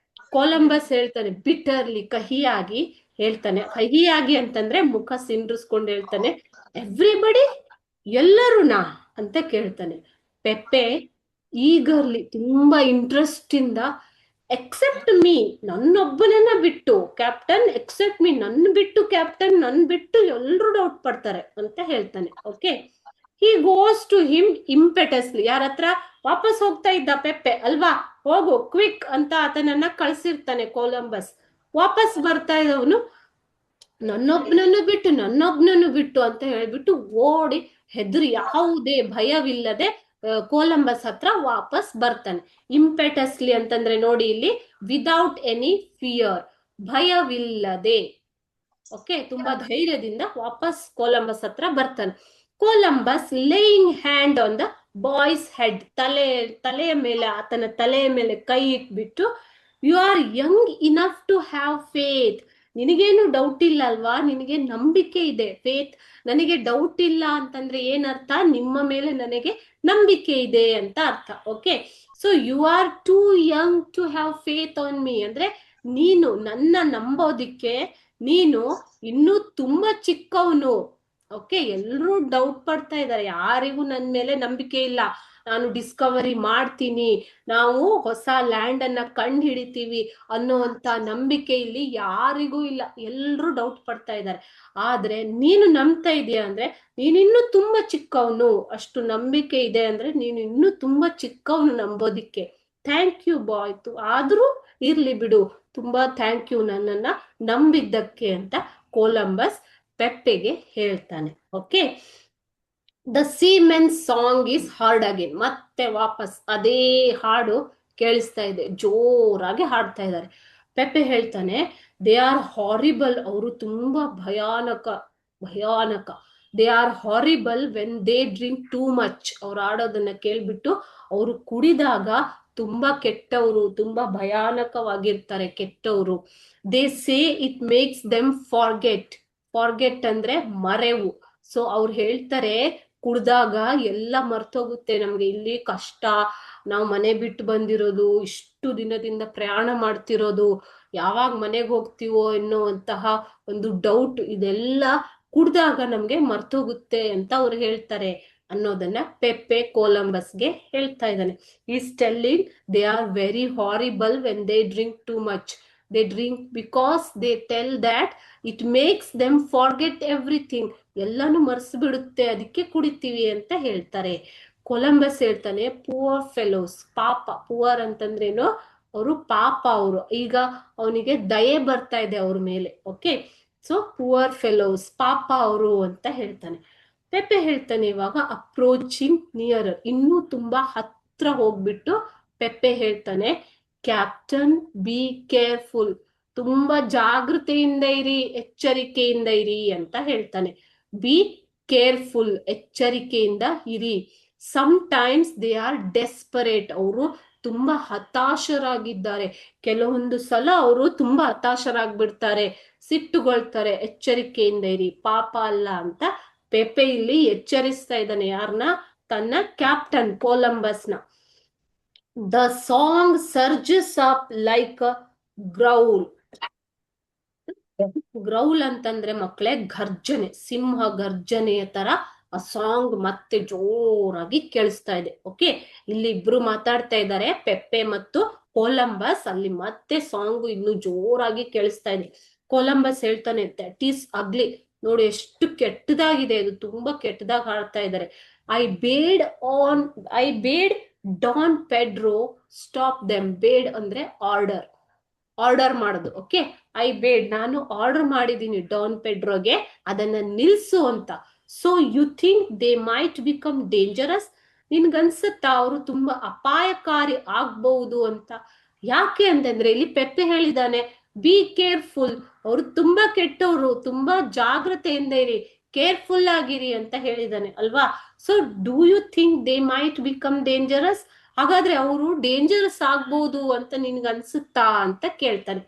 ಕೊಲಂಬಸ್ ಹೇಳ್ತಾನೆ, ಬಿಟರ್ಲಿ, ಕಹಿಯಾಗಿ ಹೇಳ್ತಾನೆ. ಕಹಿಯಾಗಿ ಅಂತಂದ್ರೆ ಮುಖ ಸಿಂಡ್ರಿಸ್ಕೊಂಡು ಹೇಳ್ತಾನೆ, ಎವ್ರಿಬಡಿ, ಎಲ್ಲರುನಾ ಅಂತ ಕೇಳ್ತಾನೆ. ಪೆಪ್ಪೆ ಈಗರ್ಲಿ, ತುಂಬಾ ಇಂಟ್ರೆಸ್ಟ್ ಇಂದ, ಎಕ್ಸೆಪ್ಟ್ ಮೀ, ನನ್ನೊಬ್ಬನನ್ನ ಬಿಟ್ಟು ಕ್ಯಾಪ್ಟನ್, ಎಕ್ಸೆಪ್ಟ್ ಮೀ, ನನ್ನ ಬಿಟ್ಟು ಕ್ಯಾಪ್ಟನ್, ನನ್ ಬಿಟ್ಟು ಎಲ್ರು ಡೌಟ್ ಪಡ್ತಾರೆ ಅಂತ ಹೇಳ್ತಾನೆ. Okay, he goes to him impetuously, ಯಾರ ಹತ್ರ, ವಾಪಸ್ ಹೋಗ್ತಾ ಇದ್ದ ಪೆಪ್ಪೆ ಅಲ್ವಾ, ಹೋಗು ಕ್ವಿಕ್ ಅಂತ ಆತನನ್ನ ಕಳ್ಸಿರ್ತಾನೆ ಕೊಲಂಬಸ್. ವಾಪಸ್ ಬರ್ತಾ ಇದ್ದವನು, ನನ್ನೊಬ್ನನ್ನು ಬಿಟ್ಟು ಅಂತ ಹೇಳ್ಬಿಟ್ಟು ಓಡಿ ಹೆದರಿ, ಯಾವುದೇ ಭಯವಿಲ್ಲದೆ ಕೊಲಂಬಸ್ ಹತ್ರ ವಾಪಸ್ ಬರ್ತಾನೆ. ಇಂಪೆಟಸ್ಲಿ ಅಂತಂದ್ರೆ ನೋಡಿ ಇಲ್ಲಿ, ವಿದೌಟ್ ಎನಿ ಫಿಯರ್, ಭಯವಿಲ್ಲದೆ. ಓಕೆ, ತುಂಬಾ ಧೈರ್ಯದಿಂದ ವಾಪಸ್ ಕೊಲಂಬಸ್ ಹತ್ರ ಬರ್ತಾನೆ. Columbus laying hand on the boy's head, ತಲೆಯ ಮೇಲೆ, ಆತನ ತಲೆಯ ಮೇಲೆ ಕೈ ಇಟ್ಬಿಟ್ಟು, you are young enough to have faith, ನಿನಗೇನು ಡೌಟ್ ಇಲ್ಲ ಅಲ್ವಾ, ನಿನಗೆ ನಂಬಿಕೆ ಇದೆ. ಫೇತ್, ನನಗೆ ಡೌಟ್ ಇಲ್ಲ ಅಂತಂದ್ರೆ ಏನರ್ಥ, ನಿಮ್ಮ ಮೇಲೆ ನನಗೆ ನಂಬಿಕೆ ಇದೆ ಅಂತ ಅರ್ಥ. Okay, so you are too young to have faith on me ಅಂದ್ರೆ ನೀನು ನನ್ನ ನಂಬೋದಿಕ್ಕೆ ನೀನು ಇನ್ನೂ ತುಂಬಾ ಚಿಕ್ಕವನು. ಓಕೆ, ಎಲ್ರೂ ಡೌಟ್ ಪಡ್ತಾ ಇದ್ದಾರೆ, ಯಾರಿಗೂ ನನ್ ಮೇಲೆ ನಂಬಿಕೆ ಇಲ್ಲ, ನಾನು ಡಿಸ್ಕವರಿ ಮಾಡ್ತೀನಿ, ನಾವು ಹೊಸ ಲ್ಯಾಂಡ್ ಅನ್ನ ಕಂಡು ಹಿಡಿತೀವಿ ಅನ್ನುವಂತ ನಂಬಿಕೆ ಇಲ್ಲಿ ಯಾರಿಗೂ ಇಲ್ಲ, ಎಲ್ರೂ ಡೌಟ್ ಪಡ್ತಾ ಇದ್ದಾರೆ. ಆದ್ರೆ ನೀನು ನಂಬ್ತಾ ಇದೀಯ ಅಂದ್ರೆ ನೀನಿನ್ನೂ ತುಂಬಾ ಚಿಕ್ಕವನು, ಅಷ್ಟು ನಂಬಿಕೆ ಇದೆ ಅಂದ್ರೆ ನೀನು ಇನ್ನೂ ತುಂಬಾ ಚಿಕ್ಕವನು ನಂಬೋದಿಕ್ಕೆ. ಥ್ಯಾಂಕ್ ಯು ಬಾಯ್, ಆದ್ರೂ ಇರ್ಲಿ ಬಿಡು, ತುಂಬಾ ಥ್ಯಾಂಕ್ ಯು ನನ್ನನ್ನ ನಂಬಿದ್ದಕ್ಕೆ ಅಂತ ಕೊಲಂಬಸ್ ಪೆಪ್ಪೆಗೆ ಹೇಳ್ತಾನೆ. Okay, the seamen song is heard again, ಮತ್ತೆ ವಾಪಸ್ ಅದೇ ಹಾಡು ಕೇಳಿಸ್ತಾ ಇದೆ, ಜೋರಾಗಿ ಹಾಡ್ತಾ ಇದ್ದಾರೆ. ಪೆಪ್ಪೆ ಹೇಳ್ತಾನೆ, ದೇ ಆರ್ ಹಾರಿಬಲ್, ಅವರು ತುಂಬಾ ಭಯಾನಕ ಭಯಾನಕ. They are horrible when they drink too much. ಅವ್ರು ಆಡೋದನ್ನ ಕೇಳ್ಬಿಟ್ಟು, ಅವರು ಕುಡಿದಾಗ ತುಂಬಾ ಕೆಟ್ಟವರು, ತುಂಬಾ ಭಯಾನಕವಾಗಿರ್ತಾರೆ, ಕೆಟ್ಟವರು. They say it makes them forget. Forget ಅಂದ್ರೆ ಮರೆವು. ಸೊ ಅವ್ರು ಹೇಳ್ತಾರೆ, ಕುಡ್ದಾಗ ಎಲ್ಲ ಮರ್ತೋಗುತ್ತೆ ನಮ್ಗೆ, ಇಲ್ಲಿ ಕಷ್ಟ, ನಾವು ಮನೆ ಬಿಟ್ಟು ಬಂದಿರೋದು, ಇಷ್ಟು ದಿನದಿಂದ ಪ್ರಯಾಣ ಮಾಡ್ತಿರೋದು, ಯಾವಾಗ ಮನೆಗೆ ಹೋಗ್ತೀವೋ ಎನ್ನುವಂತಹ ಒಂದು ಡೌಟ್, ಇದೆಲ್ಲ ಕುಡ್ದಾಗ ನಮ್ಗೆ ಮರ್ತೋಗುತ್ತೆ ಅಂತ ಅವ್ರು ಹೇಳ್ತಾರೆ ಅನ್ನೋದನ್ನ ಪೆಪ್ಪೆ ಕೊಲಂಬಸ್ಗೆ ಹೇಳ್ತಾ ಇದ್ದಾನೆ. Is telling they are very horrible when they drink too much. They drink because they tell that it makes them forget everything. ಎಲ್ಲಾನು ಮರ್ಸ್ಬಿಡುತ್ತೆ, ಅದಕ್ಕೆ ಕುಡಿತೀವಿ ಅಂತ ಹೇಳ್ತಾರೆ. ಕೊಲಂಬಸ್ ಹೇಳ್ತಾನೆ, ಪುವರ್ ಫೆಲೋಸ್, ಪಾಪ. ಪುವರ್ ಅಂತಂದ್ರೇನು, ಅವರು ಪಾಪ, ಅವರು ಈಗ ಅವನಿಗೆ ದಯೆ ಬರ್ತಾ ಇದೆ ಅವ್ರ ಮೇಲೆ. ಓಕೆ, ಸೊ ಪುವರ್ ಫೆಲೋಸ್, ಪಾಪ ಅವರು ಅಂತ ಹೇಳ್ತಾನೆ. ಪೆಪ್ಪೆ ಹೇಳ್ತಾನೆ ಇವಾಗ ಅಪ್ರೋಚಿಂಗ್ ನಿಯರರ್, ಇನ್ನೂ ತುಂಬಾ ಹತ್ರ ಹೋಗ್ಬಿಟ್ಟು ಪೆಪ್ಪೆ ಹೇಳ್ತಾನೆ, ಕ್ಯಾಪ್ಟನ್ ಬಿ ಕೇರ್ಫುಲ್, ತುಂಬಾ ಜಾಗೃತೆಯಿಂದ ಇರಿ, ಎಚ್ಚರಿಕೆಯಿಂದ ಇರಿ ಅಂತ ಹೇಳ್ತಾನೆ. ಬಿ ಕೇರ್ಫುಲ್, ಎಚ್ಚರಿಕೆಯಿಂದ ಇರಿ. Sometimes they are desperate, ಅವರು ತುಂಬಾ ಹತಾಶರಾಗಿದ್ದಾರೆ. ಕೆಲವೊಂದು ಸಲ ಅವರು ತುಂಬಾ ಹತಾಶರಾಗ್ಬಿಡ್ತಾರೆ, ಸಿಟ್ಟುಗೊಳ್ತಾರೆ. ಎಚ್ಚರಿಕೆಯಿಂದ ಇರಿ, ಪಾಪ ಅಲ್ಲ ಅಂತ ಪೆಪ್ಪೆ ಇಲ್ಲಿ ಎಚ್ಚರಿಸ್ತಾ ಇದ್ದಾನೆ. ಯಾರನ್ನ? ತನ್ನ ಕ್ಯಾಪ್ಟನ್ ಕೊಲಂಬಸ್ನ. The song surges up like a growl. Growl ಅಂತಂದ್ರೆ ಮಕ್ಕಳೇ ಗರ್ಜನೆ, ಸಿಂಹ ಗರ್ಜನೆಯ ತರ ಆ ಸಾಂಗ್ ಮತ್ತೆ ಜೋರಾಗಿ ಕೇಳಿಸ್ತಾ ಇದೆ. ಓಕೆ, ಇಲ್ಲಿ ಇಬ್ರು ಮಾತಾಡ್ತಾ ಇದ್ದಾರೆ, ಪೆಪ್ಪೆ ಮತ್ತು ಕೊಲಂಬಸ್. ಅಲ್ಲಿ ಮತ್ತೆ ಸಾಂಗ್ ಇನ್ನು ಜೋರಾಗಿ ಕೇಳಿಸ್ತಾ ಇದೆ. ಕೊಲಂಬಸ್ ಹೇಳ್ತಾನೆ, ದಟ್ ಈಸ್ ಅಗ್ಲಿ, ನೋಡಿ ಎಷ್ಟು ಕೆಟ್ಟದಾಗಿದೆ ಇದು, ತುಂಬಾ ಕೆಟ್ಟದಾಗಿ ಹಾಡ್ತಾ ಇದ್ದಾರೆ. I bade Don Pedro stop them. Bade ಅಂದ್ರೆ ಆರ್ಡರ್, ಆರ್ಡರ್ ಮಾಡೋದು. ಓಕೆ, ಐ ಬೇಡ್, ನಾನು ಆರ್ಡರ್ ಮಾಡಿದೀನಿ ಡಾನ್ ಪೆಡ್ರೋಗೆ ಅದನ್ನ ನಿಲ್ಸು ಅಂತ. So you think they might become dangerous, ನಿನ್ಗನ್ಸುತ್ತಾ ಅವರು ತುಂಬಾ ಅಪಾಯಕಾರಿ ಆಗ್ಬಹುದು ಅಂತ? ಯಾಕೆ ಅಂತಂದ್ರೆ ಇಲ್ಲಿ ಪೆಪ್ಪೆ ಹೇಳಿದಾನೆ, ಬಿ ಕೇರ್ಫುಲ್, ಅವರು ತುಂಬಾ ಕೆಟ್ಟವರು, ತುಂಬಾ ಜಾಗ್ರತೆಯಿಂದ ಇರಿ, ಕೇರ್ಫುಲ್ ಆಗಿರಿ ಅಂತ ಹೇಳಿದಾನೆ ಅಲ್ವಾ. So do you think they might become dangerous, ಹಾಗಾದ್ರೆ ಅವರು ಡೇಂಜರಸ್ ಆಗ್ಬಹುದು ಅಂತ ನಿನ್ಗೆ ಅನ್ಸುತ್ತಾ ಅಂತ ಕೇಳ್ತಾನೆ.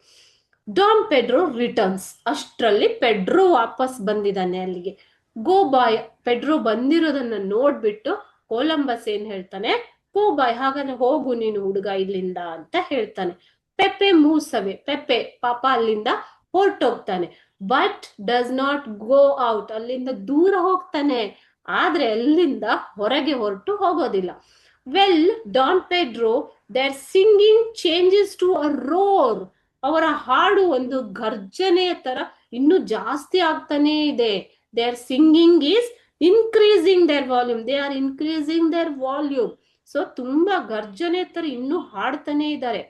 ಡಾನ್ ಪೆಡ್ರೋ ರಿಟರ್ನ್ಸ್, ಅಷ್ಟ್ರಲ್ಲಿ ಪೆಡ್ರೋ ವಾಪಸ್ ಬಂದಿದ್ದಾನೆ ಅಲ್ಲಿಗೆ. ಗೋ ಬಾಯ್, ಪೆಡ್ರೋ ಬಂದಿರೋದನ್ನ ನೋಡ್ಬಿಟ್ಟು ಕೊಲಂಬಸ್ ಏನ್ ಹೇಳ್ತಾನೆ, ಗೋ ಬಾಯ್, ಹಾಗಾದ್ರೆ ಹೋಗು ನೀನು ಹುಡುಗ ಇಲ್ಲಿಂದ ಅಂತ ಹೇಳ್ತಾನೆ. ಪೆಪ್ಪೆ ಮೂವ್ಸ್ ಅವೇ, ಪೆಪ್ಪೆ ಪಾಪ ಅಲ್ಲಿಂದ ಹೊರಟೋಗ್ತಾನೆ. But does not go out, ಅಲ್ಲಿಂದ ದೂರ ಹೋಗ್ತಾನೆ, ಆದ್ರೆ ಅಲ್ಲಿಂದ ಹೊರಗೆ ಹೊರಟು ಹೋಗೋದಿಲ್ಲ. Well Don Pedro, their singing changes to a roar, ಅವರ ಹಾಡು ಒಂದು ಗರ್ಜನೆಯ ತರ ಇನ್ನು ಜಾಸ್ತಿ ಆಗ್ತಾನೆ ಇದೆ. Their singing is increasing their volume, they are increasing their volume. So ತುಂಬಾ ಗರ್ಜನೆ ತರ ಇನ್ನು ಹಾಡ್ತಾನೆ ಇದ್ದಾರೆ.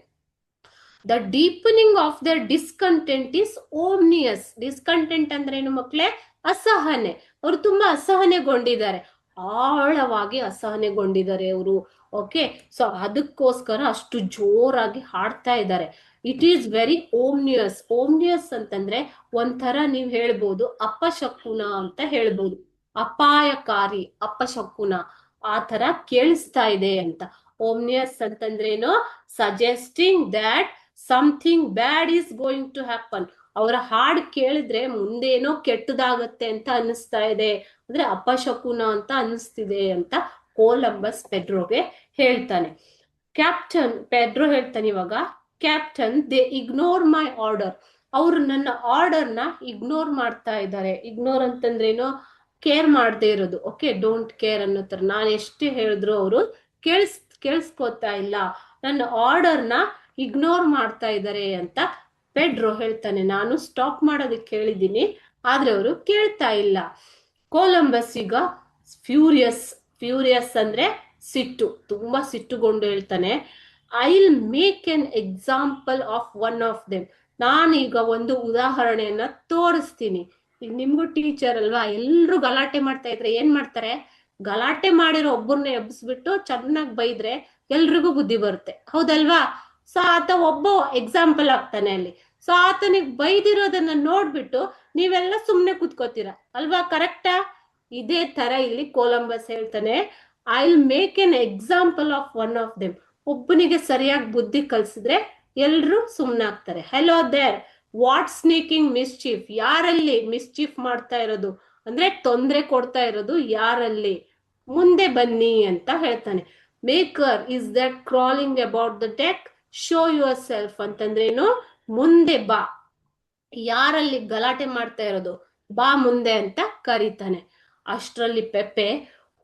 The deepening of their discontent is ominous. Discontent ಅಂದ್ರೆ ಏನು ಮಕ್ಕಳೇ? ಅಸಹನೆ. ಅವರು ತುಂಬಾ ಅಸಹನೆಗೊಂಡಿದ್ದಾರೆ, ಆಳವಾಗಿ ಅಸಹನೆಗೊಂಡಿದ್ದಾರೆ ಅವರು. ಓಕೆ, ಸೊ ಅದಕ್ಕೋಸ್ಕರ ಅಷ್ಟು ಜೋರಾಗಿ ಹಾಡ್ತಾ ಇದ್ದಾರೆ. It is very ominous. Ominous ಅಂತಂದ್ರೆ ಒಂಥರ ನೀವ್ ಹೇಳ್ಬೋದು ಅಪಶಕುನ ಅಂತ ಹೇಳ್ಬೋದು, ಅಪಾಯಕಾರಿ, ಅಪಶಕುನ ಆ ತರ ಕೇಳಿಸ್ತಾ ಇದೆ ಅಂತ. ಓಮ್ನಿಯಸ್ ಅಂತಂದ್ರೇನು? Suggesting that something bad is going to happen. ಅವರ ಹಾಡು ಕೇಳಿದ್ರೆ ಮುಂದೇನೋ ಕೆಟ್ಟದಾಗತ್ತೆ ಅಂತ ಅನಿಸ್ತಾ ಇದೆ, ಅಂದ್ರೆ ಅಪಶಕುನ ಅಂತ ಅನಿಸ್ತಿದೆ ಅಂತ ಕೊಲಂಬಸ್ ಪೆಡ್ರೋಗೆ ಹೇಳ್ತಾನೆ. ಕ್ಯಾಪ್ಟನ್ ಪೆಡ್ರೋ ಹೇಳ್ತಾನೆ ಇವಾಗ, captain they ignore my order, ಅವರು ನನ್ನ ಆರ್ಡರ್ನ ಇಗ್ನೋರ್ ಮಾಡ್ತಾ ಇದ್ದಾರೆ. ಇಗ್ನೋರ್ ಅಂತಂದ್ರೇನು? ಕೇರ್ ಮಾಡದೇ ಇರೋದು. ಓಕೆ, ಡೋಂಟ್ ಕೇರ್ ಅನ್ನೋ ತರ, ನಾನು ಎಷ್ಟೇ ಹೇಳಿದ್ರು ಅವರು ಕೇಳಿಸ್ಕೋತಾ ಇಲ್ಲ, ನನ್ನ ಆರ್ಡರ್ನ ಇಗ್ನೋರ್ ಮಾಡ್ತಾ ಇದ್ದಾರೆ ಅಂತ ಪೆಡ್ರೋ ಹೇಳ್ತಾನೆ. ನಾನು ಸ್ಟಾಪ್ ಮಾಡೋದಕ್ಕೆ ಹೇಳಿದ್ದೀನಿ, ಆದ್ರೆ ಅವರು ಕೇಳ್ತಾ ಇಲ್ಲ. ಕೊಲಂಬಸ್ ಈಗ ಫ್ಯೂರಿಯಸ್, ಫ್ಯೂರಿಯಸ್ ಅಂದ್ರೆ ಸಿಟ್ಟು, ತುಂಬಾ ಸಿಟ್ಟುಗೊಂಡು ಹೇಳ್ತಾನೆ, I will make an example of one of them. ನಾನೀಗ ಒಂದು ಉದಾಹರಣೆಯನ್ನ ತೋರಿಸ್ತೀನಿ. ಈಗ ನಿಮ್ಗೂ ಟೀಚರ್ ಅಲ್ವಾ, ಎಲ್ರು ಗಲಾಟೆ ಮಾಡ್ತಾ ಇದ್ರೆ ಏನ್ ಮಾಡ್ತಾರೆ? ಗಲಾಟೆ ಮಾಡಿರೋ ಒಬ್ಬರನ್ನ ಎಬ್ಬಿಸ್ಬಿಟ್ಟು ಚೆನ್ನಾಗಿ ಬೈದ್ರೆ ಎಲ್ರಿಗೂ ಬುದ್ಧಿ ಬರುತ್ತೆ, ಹೌದಲ್ವಾ? ಸೊ ಆತ ಒಬ್ಬ ಎಕ್ಸಾಂಪಲ್ ಆಗ್ತಾನೆ ಅಲ್ಲಿ. ಸೊ ಆತನಿಗೆ ಬೈದಿರೋದನ್ನ ನೋಡ್ಬಿಟ್ಟು ನೀವೆಲ್ಲ ಸುಮ್ನೆ ಕೂತ್ಕೋತೀರ ಅಲ್ವಾ, ಕರೆಕ್ಟಾ? ಇದೇ ತರ ಇಲ್ಲಿ ಕೊಲಂಬಸ್ ಹೇಳ್ತಾನೆ, I will make an example of one of them. ಒಬ್ಬನಿಗೆ ಸರಿಯಾಗಿ ಬುದ್ಧಿ ಕಲ್ಸಿದ್ರೆ ಎಲ್ರು ಸುಮ್ನಾಗ್ತಾರೆ. ಹೆಲೋ ದೇರ್, ವಾಟ್ ಸ್ನೇಕಿಂಗ್ ಮಿಸ್ಚೀಫ್, ಯಾರಲ್ಲಿ ಮಿಸ್ಚೀಫ್ ಮಾಡ್ತಾ ಇರೋದು ಅಂದ್ರೆ ತೊಂದರೆ ಕೊಡ್ತಾ ಇರೋದು ಯಾರಲ್ಲಿ, ಮುಂದೆ ಬನ್ನಿ ಅಂತ ಹೇಳ್ತಾನೆ. Maker is that crawling about the deck, show your self ಅಂತಂದ್ರೇನು, ಮುಂದೆ ಬಾ, ಯಾರಲ್ಲಿ ಗಲಾಟೆ ಮಾಡ್ತಾ ಇರೋದು ಬಾ ಮುಂದೆ ಅಂತ ಕರೀತಾನೆ. ಅಷ್ಟರಲ್ಲಿ ಪೆಪ್ಪೆ,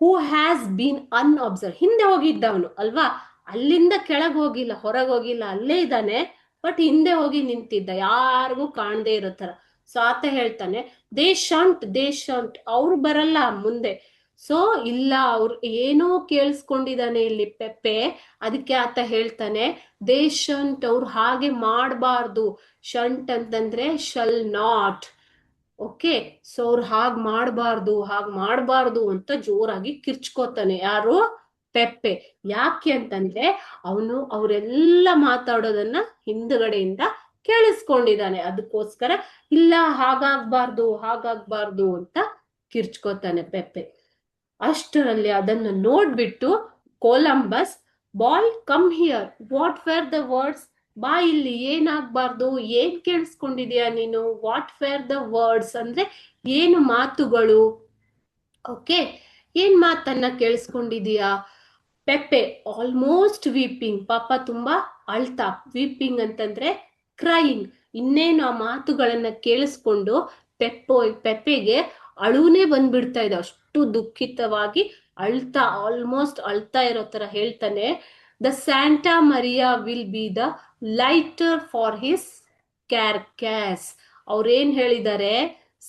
ಹೂ ಹ್ಯಾಸ್ ಬೀನ್ ಅನ್ಅಬ್ಸರ್ವ್, ಹಿಂದೆ ಹೋಗಿದ್ದವನು ಅಲ್ವಾ, ಅಲ್ಲಿಂದ ಕೆಳಗೆ ಹೋಗಿಲ್ಲ, ಹೊರಗೆ ಹೋಗಿಲ್ಲ, ಅಲ್ಲೇ ಇದ್ದಾನೆ, ಬಟ್ ಹಿಂದೆ ಹೋಗಿ ನಿಂತಿದ್ದ, ಯಾರಿಗೂ ಕಾಣದೇ ಇರೋ ತರ. ಸೊ ಆತ ಹೇಳ್ತಾನೆ, ದೇ ಶಂಟ್ ಅವ್ರು ಬರಲ್ಲ ಮುಂದೆ. ಸೊ ಇಲ್ಲ, ಅವ್ರು ಏನೋ ಕೇಳಿಸ್ಕೊಂಡಿದ್ದಾನೆ ಇಲ್ಲಿ ಪೆಪ್ಪೆ, ಅದಕ್ಕೆ ಆತ ಹೇಳ್ತಾನೆ ದೇ ಶಂಟ್, ಅವ್ರು ಹಾಗೆ ಮಾಡಬಾರ್ದು. ಶಂಟ್ ಅಂತಂದ್ರೆ ಶಲ್ ನಾಟ್, ಓಕೆ. ಸೊ ಅವ್ರು ಹಾಗ್ ಮಾಡಬಾರ್ದು ಅಂತ ಜೋರಾಗಿ ಕಿರ್ಚ್ಕೋತಾನೆ. ಯಾರು? ಪೆಪ್ಪೆ. ಯಾಕೆ ಅಂತಂದ್ರೆ ಅವನು ಅವರೆಲ್ಲ ಮಾತಾಡೋದನ್ನ ಹಿಂದ್ಗಡೆಯಿಂದ ಕೇಳಿಸ್ಕೊಂಡಿದ್ದಾನೆ, ಅದಕ್ಕೋಸ್ಕರ ಇಲ್ಲ ಹಾಗಾಗ್ಬಾರ್ದು ಅಂತ ಕಿರ್ಚ್ಕೋತಾನೆ ಪೆಪ್ಪೆ. ಅಷ್ಟರಲ್ಲಿ ಅದನ್ನು ನೋಡ್ಬಿಟ್ಟು Columbus, boy come here, what were the words, ಬಾ ಇಲ್ಲಿ, ಏನಾಗ್ಬಾರ್ದು, ಏನ್ ಕೇಳಿಸ್ಕೊಂಡಿದ್ಯಾ ನೀನು, ವಾಟ್ ವೇರ್ ದ ವರ್ಡ್ಸ್ ಅಂದ್ರೆ ಏನು ಮಾತುಗಳು, ಓಕೆ, ಏನ್ ಮಾತನ್ನ ಕೇಳಿಸ್ಕೊಂಡಿದೀಯಾ. ಪೆಪ್ಪೆ ಆಲ್ಮೋಸ್ಟ್ ವೀಪಿಂಗ್, ಪಾಪ ತುಂಬಾ ಅಳ್ತಾ, ವೀಪಿಂಗ್ ಅಂತಂದ್ರೆ ಕ್ರೈಯಿಂಗ್. ಇನ್ನೇನು ಆ ಮಾತುಗಳನ್ನ ಕೇಳಿಸ್ಕೊಂಡು ಪೆಪ್ಪೆಗೆ ಅಳುನೇ ಬಂದ್ಬಿಡ್ತಾ ಇದೆ, ಅಷ್ಟು ದುಃಖಿತವಾಗಿ ಅಳ್ತಾ, ಆಲ್ಮೋಸ್ಟ್ ಅಳ್ತಾ ಇರೋ ತರ ಹೇಳ್ತಾನೆ, the Santa Maria will be the lighter for his carcass. ಅವ್ರೇನ್ ಹೇಳಿದ್ದಾರೆ,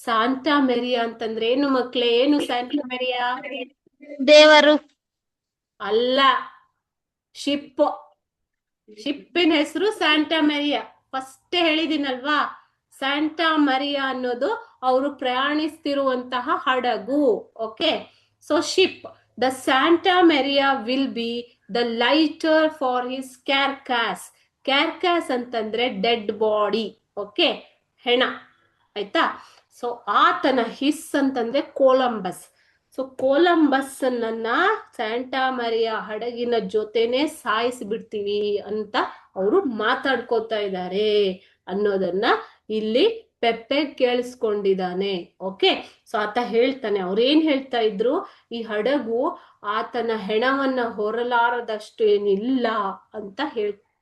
ಸಾಂಟಾ ಮೆರಿಯಾ ಅಂತಂದ್ರೆ ಏನು ಮಕ್ಳೇ, ಏನು ಸ್ಯಾಂಟಾ ಮೆರಿಯಾ? ದೇವರು ಅಲ್ಲ, ಶಿಪ್, ಶಿಪ್ಪಿನ ಹೆಸರು ಸ್ಯಾಂಟಾ ಮೆರಿಯಾ. ಫಸ್ಟ್ ಹೇಳಿದಿನಲ್ವಾ, ಸ್ಯಾಂಟಾ ಮರಿಯಾ ಅನ್ನೋದು ಅವರು ಪ್ರಯಾಣಿಸ್ತಿರುವಂತಹ ಹಡಗು, okay. So ship, the Santa Maria will be the lighter for his carcass. Carcass ಅಂತಂದ್ರೆ ಡೆಡ್ ಬಾಡಿ, ಓಕೆ, ಹೆಣ, ಆಯ್ತಾ. ಸೊ ಆತನ ಹಿಸ್ ಅಂತಂದ್ರೆ ಕೊಲಂಬಸ್. ಸೊ ಕೊಲಂಬಸ್ ನನ್ನ ಸ್ಯಾಂಟಾ ಮರಿಯಾ ಹಡಗಿನ ಜೊತೆನೆ ಸಾಯಿಸ್ಬಿಡ್ತೀವಿ ಅಂತ ಅವರು ಮಾತಾಡ್ಕೋತಾ ಇದ್ದಾರೆ ಅನ್ನೋದನ್ನ ಇಲ್ಲಿ ಪೆಪ್ಪೆ ಕೇಳಿಸ್ಕೊಂಡಿದ್ದಾನೆ, ಓಕೆ. ಸೊ ಆತ ಹೇಳ್ತಾನೆ, ಅವ್ರೇನ್ ಹೇಳ್ತಾ ಇದ್ರು, ಈ ಹಡಗು ಆತನ ಹೆಣವನ್ನ ಹೊರಲಾರದಷ್ಟು ಏನಿಲ್ಲ ಅಂತ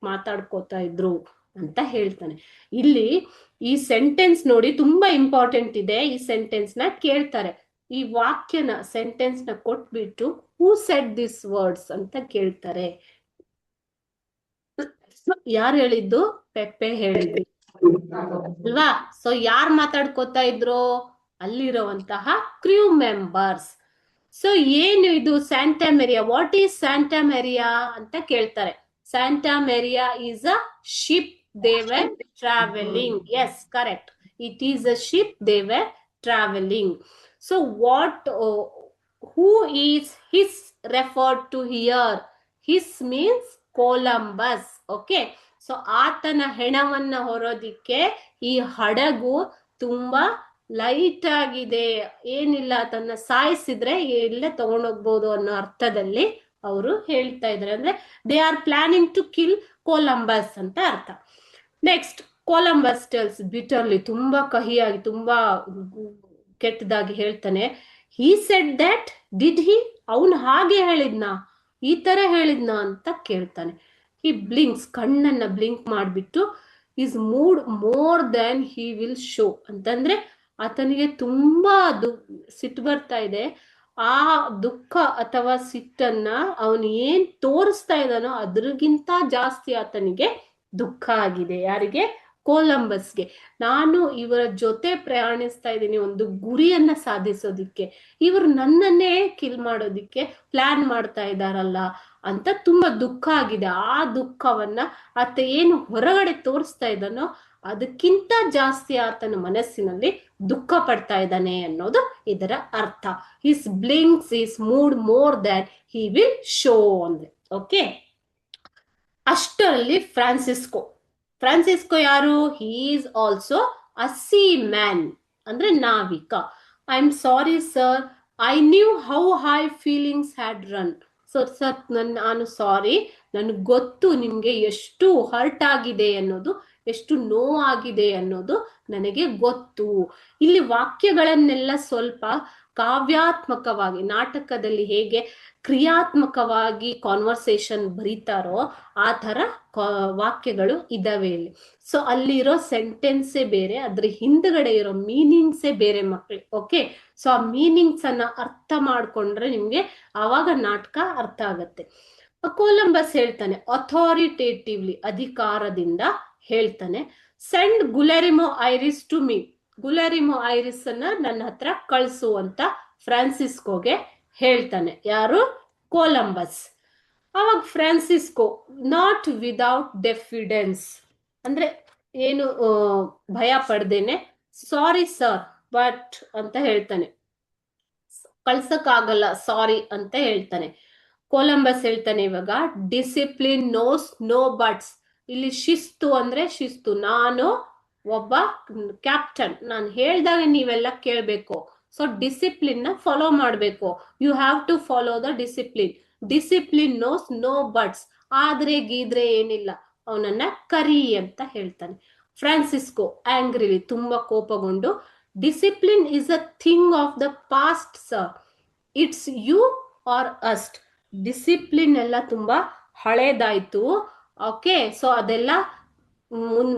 ಮಾತಾಡ್ಕೋತಾ ಇದ್ರು ಅಂತ ಹೇಳ್ತಾನೆ. ಇಲ್ಲಿ ಈ ಸೆಂಟೆನ್ಸ್ ನೋಡಿ ತುಂಬಾ ಇಂಪಾರ್ಟೆಂಟ್ ಇದೆ, ಈ ಸೆಂಟೆನ್ಸ್ ನ ಕೇಳ್ತಾರೆ. ಈ ವಾಕ್ಯನ ಸೆಂಟೆನ್ಸ್ ನ ಕೊಟ್ಬಿಟ್ಟು ಹೂ ಸೆಡ್ ದಿಸ್ ವರ್ಡ್ಸ್ ಅಂತ ಕೇಳ್ತಾರೆ. ಯಾರು ಹೇಳಿದ್ದು? ಪೆಪ್ಪೆ ಹೇಳಿದ್ದು ಅಲ್ವಾ. ಸೊ ಯಾರು ಮಾತಾಡ್ಕೋತಾ ಇದ್ರು? ಅಲ್ಲಿರುವಂತಹ ಕ್ರೂ ಮೆಂಬರ್ಸ್. ಸೊ ಏನು ಇದು Santa Maria, what is Santa Maria ಅಂತ ಕೇಳ್ತಾರೆ. Santa Maria is a ship they were traveling. Yes, correct. It is a ship they were traveling. So what, who is his referred to here? His means Columbus, okay. So ಆತನ ಹೆಣವನ್ನ ಹೊರೋದಿಕ್ಕೆ ಈ ಹಡಗು ತುಂಬಾ light ಆಗಿದೆ, ಏನಿಲ್ಲ ತನ್ನ ಸಾಯಿಸಿದ್ರೆ ಎಲ್ಲೇ ತಗೊಂಡೋಗ್ಬೋದು ಅನ್ನೋ ಅರ್ಥದಲ್ಲಿ ಅವರು ಹೇಳ್ತಾ ಇದ್ದಾರೆ. ಅಂದ್ರೆ they are planning to kill Columbus ಅಂತ ಅರ್ಥ. ನೆಕ್ಸ್ಟ್, ಕೊಲಂಬಸ್ ಟೆಲ್ಸ್ ಬಿಟರ್ಲಿ, ತುಂಬಾ ಕಹಿಯಾಗಿ, ತುಂಬಾ ಕೆಟ್ಟದಾಗಿ ಹೇಳ್ತಾನೆ, he said that, did he, ಅವನು ಹಾಗೆ ಹೇಳಿದ್ನಾ, ಈ ತರ ಹೇಳಿದ್ನಾ ಅಂತ ಕೇಳ್ತಾನೆ. ಹಿ ಬ್ಲಿಂಕ್ಸ್, ಕಣ್ಣನ್ನ ಬ್ಲಿಂಕ್ ಮಾಡ್ಬಿಟ್ಟು, is mood more than he will show ಅಂತಂದ್ರೆ ಆತನಿಗೆ ತುಂಬಾ ಸಿಟ್ಟು ಬರ್ತಾ ಇದೆ. ಆ ದುಃಖ ಅಥವಾ ಸಿಟ್ಟನ್ನ ಅವನು ಏನ್ ತೋರಿಸ್ತಾ ಇದ್ದಾನೋ ಅದ್ರಗಿಂತ ಜಾಸ್ತಿ ಆತನಿಗೆ ದುಃಖ ಆಗಿದೆ. ಯಾರಿಗೆ? ಕೊಲಂಬಸ್ಗೆ. ನಾನು ಇವರ ಜೊತೆ ಪ್ರಯಾಣಿಸ್ತಾ ಇದ್ದೀನಿ ಒಂದು ಗುರಿಯನ್ನ ಸಾಧಿಸೋದಿಕ್ಕೆ, ಇವರು ನನ್ನನ್ನೇ ಕಿಲ್ ಮಾಡೋದಿಕ್ಕೆ ಪ್ಲಾನ್ ಮಾಡ್ತಾ ಇದ್ದಾರಲ್ಲ ಅಂತ ತುಂಬಾ ದುಃಖ ಆಗಿದೆ. ಆ ದುಃಖವನ್ನ ಆತ ಏನು ಹೊರಗಡೆ ತೋರಿಸ್ತಾ ಇದ್ದಾನೋ ಅದಕ್ಕಿಂತ ಜಾಸ್ತಿ ಆತನ ಮನಸ್ಸಿನಲ್ಲಿ ದುಃಖ ಪಡ್ತಾ ಇದ್ದಾನೆ ಅನ್ನೋದು ಇದರ ಅರ್ಥ. His blinks is mood more than he will show ಅಂದ್ರೆ. ಓಕೆ, ಅಷ್ಟರಲ್ಲಿ ಫ್ರಾನ್ಸಿಸ್ಕೋ ಯಾರು? He is also a seaman ಅಂದ್ರೆ ನಾವಿಕ. I am sorry sir, I knew how high feelings had run. Sir ನಾನು ಸಾರಿ, ನನಗೆ ಗೊತ್ತು ನಿಮ್ಗೆ ಎಷ್ಟು ಹರ್ಟ್ ಆಗಿದೆ ಅನ್ನೋದು, ಎಷ್ಟು ನೋವಾಗಿದೆ ಅನ್ನೋದು ನನಗೆ ಗೊತ್ತು. ಇಲ್ಲಿ ವಾಕ್ಯಗಳನ್ನೆಲ್ಲ ಸ್ವಲ್ಪ ಕಾವ್ಯಾತ್ಮಕವಾಗಿ, ನಾಟಕದಲ್ಲಿ ಹೇಗೆ ಕ್ರಿಯಾತ್ಮಕವಾಗಿ ಕಾನ್ವರ್ಸೇಷನ್ ಬರೀತಾರೋ ಆ ತರ ವಾಕ್ಯಗಳು ಇದಾವೆ ಇಲ್ಲಿ. ಸೊ ಅಲ್ಲಿರೋ ಸೆಂಟೆನ್ಸೇ ಬೇರೆ, ಅದ್ರ ಹಿಂದ್ಗಡೆ ಇರೋ ಮೀನಿಂಗ್ಸೇ ಬೇರೆ ಮಕ್ಕಳು. ಓಕೆ, ಸೊ ಆ ಮೀನಿಂಗ್ಸ್ ಅನ್ನ ಅರ್ಥ ಮಾಡ್ಕೊಂಡ್ರೆ ನಿಮ್ಗೆ ಆವಾಗ ನಾಟಕ ಅರ್ಥ ಆಗತ್ತೆ. ಕೊಲಂಬಸ್ ಹೇಳ್ತಾನೆ ಅಥಾರಿಟೇಟಿವ್ಲಿ, ಅಧಿಕಾರದಿಂದ ಹೇಳ್ತಾನೆ, send Guillermo Ires to me. Guillermo Ires ಅನ್ನ ನನ್ನ ಹತ್ರ ಕಳ್ಸು ಅಂತ ಫ್ರಾನ್ಸಿಸ್ಕೋಗೆ ಹೇಳ್ತಾನೆ. ಯಾರು? ಕೊಲಂಬಸ್. ಅವಾಗ ಫ್ರಾನ್ಸಿಸ್ಕೋ ನಾಟ್ ವಿದೌಟ್ ಡೆಫಿಡೆನ್ಸ್ ಅಂದ್ರೆ ಏನು ಭಯ ಪಡ್ದೇನೆ ಸಾರಿ ಸರ್ ಬಟ್ ಅಂತ ಹೇಳ್ತಾನೆ. ಕಳ್ಸಕ್ಕಾಗಲ್ಲ ಸಾರಿ ಅಂತ ಹೇಳ್ತಾನೆ. ಕೊಲಂಬಸ್ ಹೇಳ್ತಾನೆ ಇವಾಗ ಡಿಸಿಪ್ಲಿನ್ ನೋಸ್ ನೋ ಬಟ್ಸ್. ಇಲ್ಲಿ ಶಿಸ್ತು ಅಂದ್ರೆ ಶಿಸ್ತು, ನಾನು ಒಬ್ಬ ಕ್ಯಾಪ್ಟನ್, ನಾನು ಹೇಳ್ದಾಗ ನೀವೆಲ್ಲ ಕೇಳ್ಬೇಕು. ಸೊ ಡಿಸಿಪ್ಲಿನ್ ನ ಫಾಲೋ ಮಾಡ್ಬೇಕು. You have to follow the discipline. Discipline knows no buts. ಆದ್ರೆ ಗೀದ್ರೆ ಏನಿಲ್ಲ, ಅವನನ್ನ ಕರಿ ಅಂತ ಹೇಳ್ತಾನೆ. ಫ್ರಾನ್ಸಿಸ್ಕೋ ಆಂಗ್ರಿಲಿ, ತುಂಬಾ ಕೋಪಗೊಂಡು, discipline is a thing of the past sir, it's you are ಅಸ್ಟ್. ಡಿಸಿಪ್ಲಿನ್ ಎಲ್ಲ ತುಂಬಾ ಹಳೇದಾಯ್ತು. ಓಕೆ, ಸೊ ಅದೆಲ್ಲ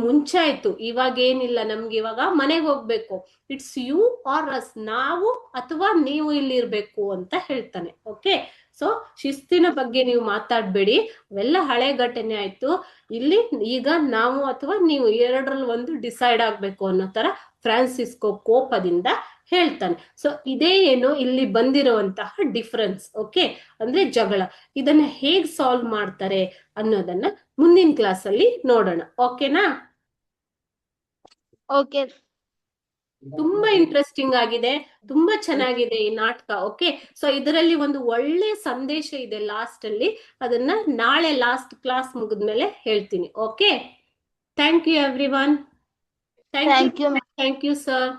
ಮುಂಚೆ ಆಯ್ತು, ಇವಾಗ ಏನಿಲ್ಲ, ನಮ್ಗೆ ಇವಾಗ ಮನೆಗೆ ಹೋಗ್ಬೇಕು. ಇಟ್ಸ್ ಯು ಆರ್ ಅಸ್, ನಾವು ಅಥವಾ ನೀವು ಇಲ್ಲಿ ಇರ್ಬೇಕು ಅಂತ ಹೇಳ್ತಾನೆ. ಓಕೆ, ಸೊ ಶಿಸ್ತಿನ ಬಗ್ಗೆ ನೀವು ಮಾತಾಡ್ಬೇಡಿ, ಅವೆಲ್ಲ ಹಳೆ ಘಟನೆ ಆಯ್ತು, ಇಲ್ಲಿ ಈಗ ನಾವು ಅಥವಾ ನೀವು ಎರಡರಲ್ಲಿ ಒಂದು ಡಿಸೈಡ್ ಆಗ್ಬೇಕು ಅನ್ನೋ ತರ ಫ್ರಾನ್ಸಿಸ್ಕೋ ಕೋಪದಿಂದ ಹೇಳ್ತಾನೆ. ಸೊ ಇದೇ ಏನು ಇಲ್ಲಿ ಬಂದಿರುವಂತಹ ಡಿಫರೆನ್ಸ್. ಓಕೆ, ಅಂದ್ರೆ ಜಗಳ. ಇದನ್ನ ಹೇಗ್ ಸಾಲ್ವ್ ಮಾಡ್ತಾರೆ ಅನ್ನೋದನ್ನ ಮುಂದಿನ ಕ್ಲಾಸ್ ಅಲ್ಲಿ ನೋಡೋಣ. ಓಕೆನಾ? ಓಕೆ. ತುಂಬಾ ಇಂಟ್ರೆಸ್ಟಿಂಗ್ ಆಗಿದೆ, ತುಂಬಾ ಚೆನ್ನಾಗಿದೆ ಈ ನಾಟಕ. ಓಕೆ, ಸೊ ಇದರಲ್ಲಿ ಒಂದು ಒಳ್ಳೆ ಸಂದೇಶ ಇದೆ ಲಾಸ್ಟ್ ಅಲ್ಲಿ, ಅದನ್ನ ನಾಳೆ ಲಾಸ್ಟ್ ಕ್ಲಾಸ್ ಮುಗಿದ್ಮೇಲೆ ಹೇಳ್ತೀನಿ. Okay, thank you everyone. Thank you. Thank you sir.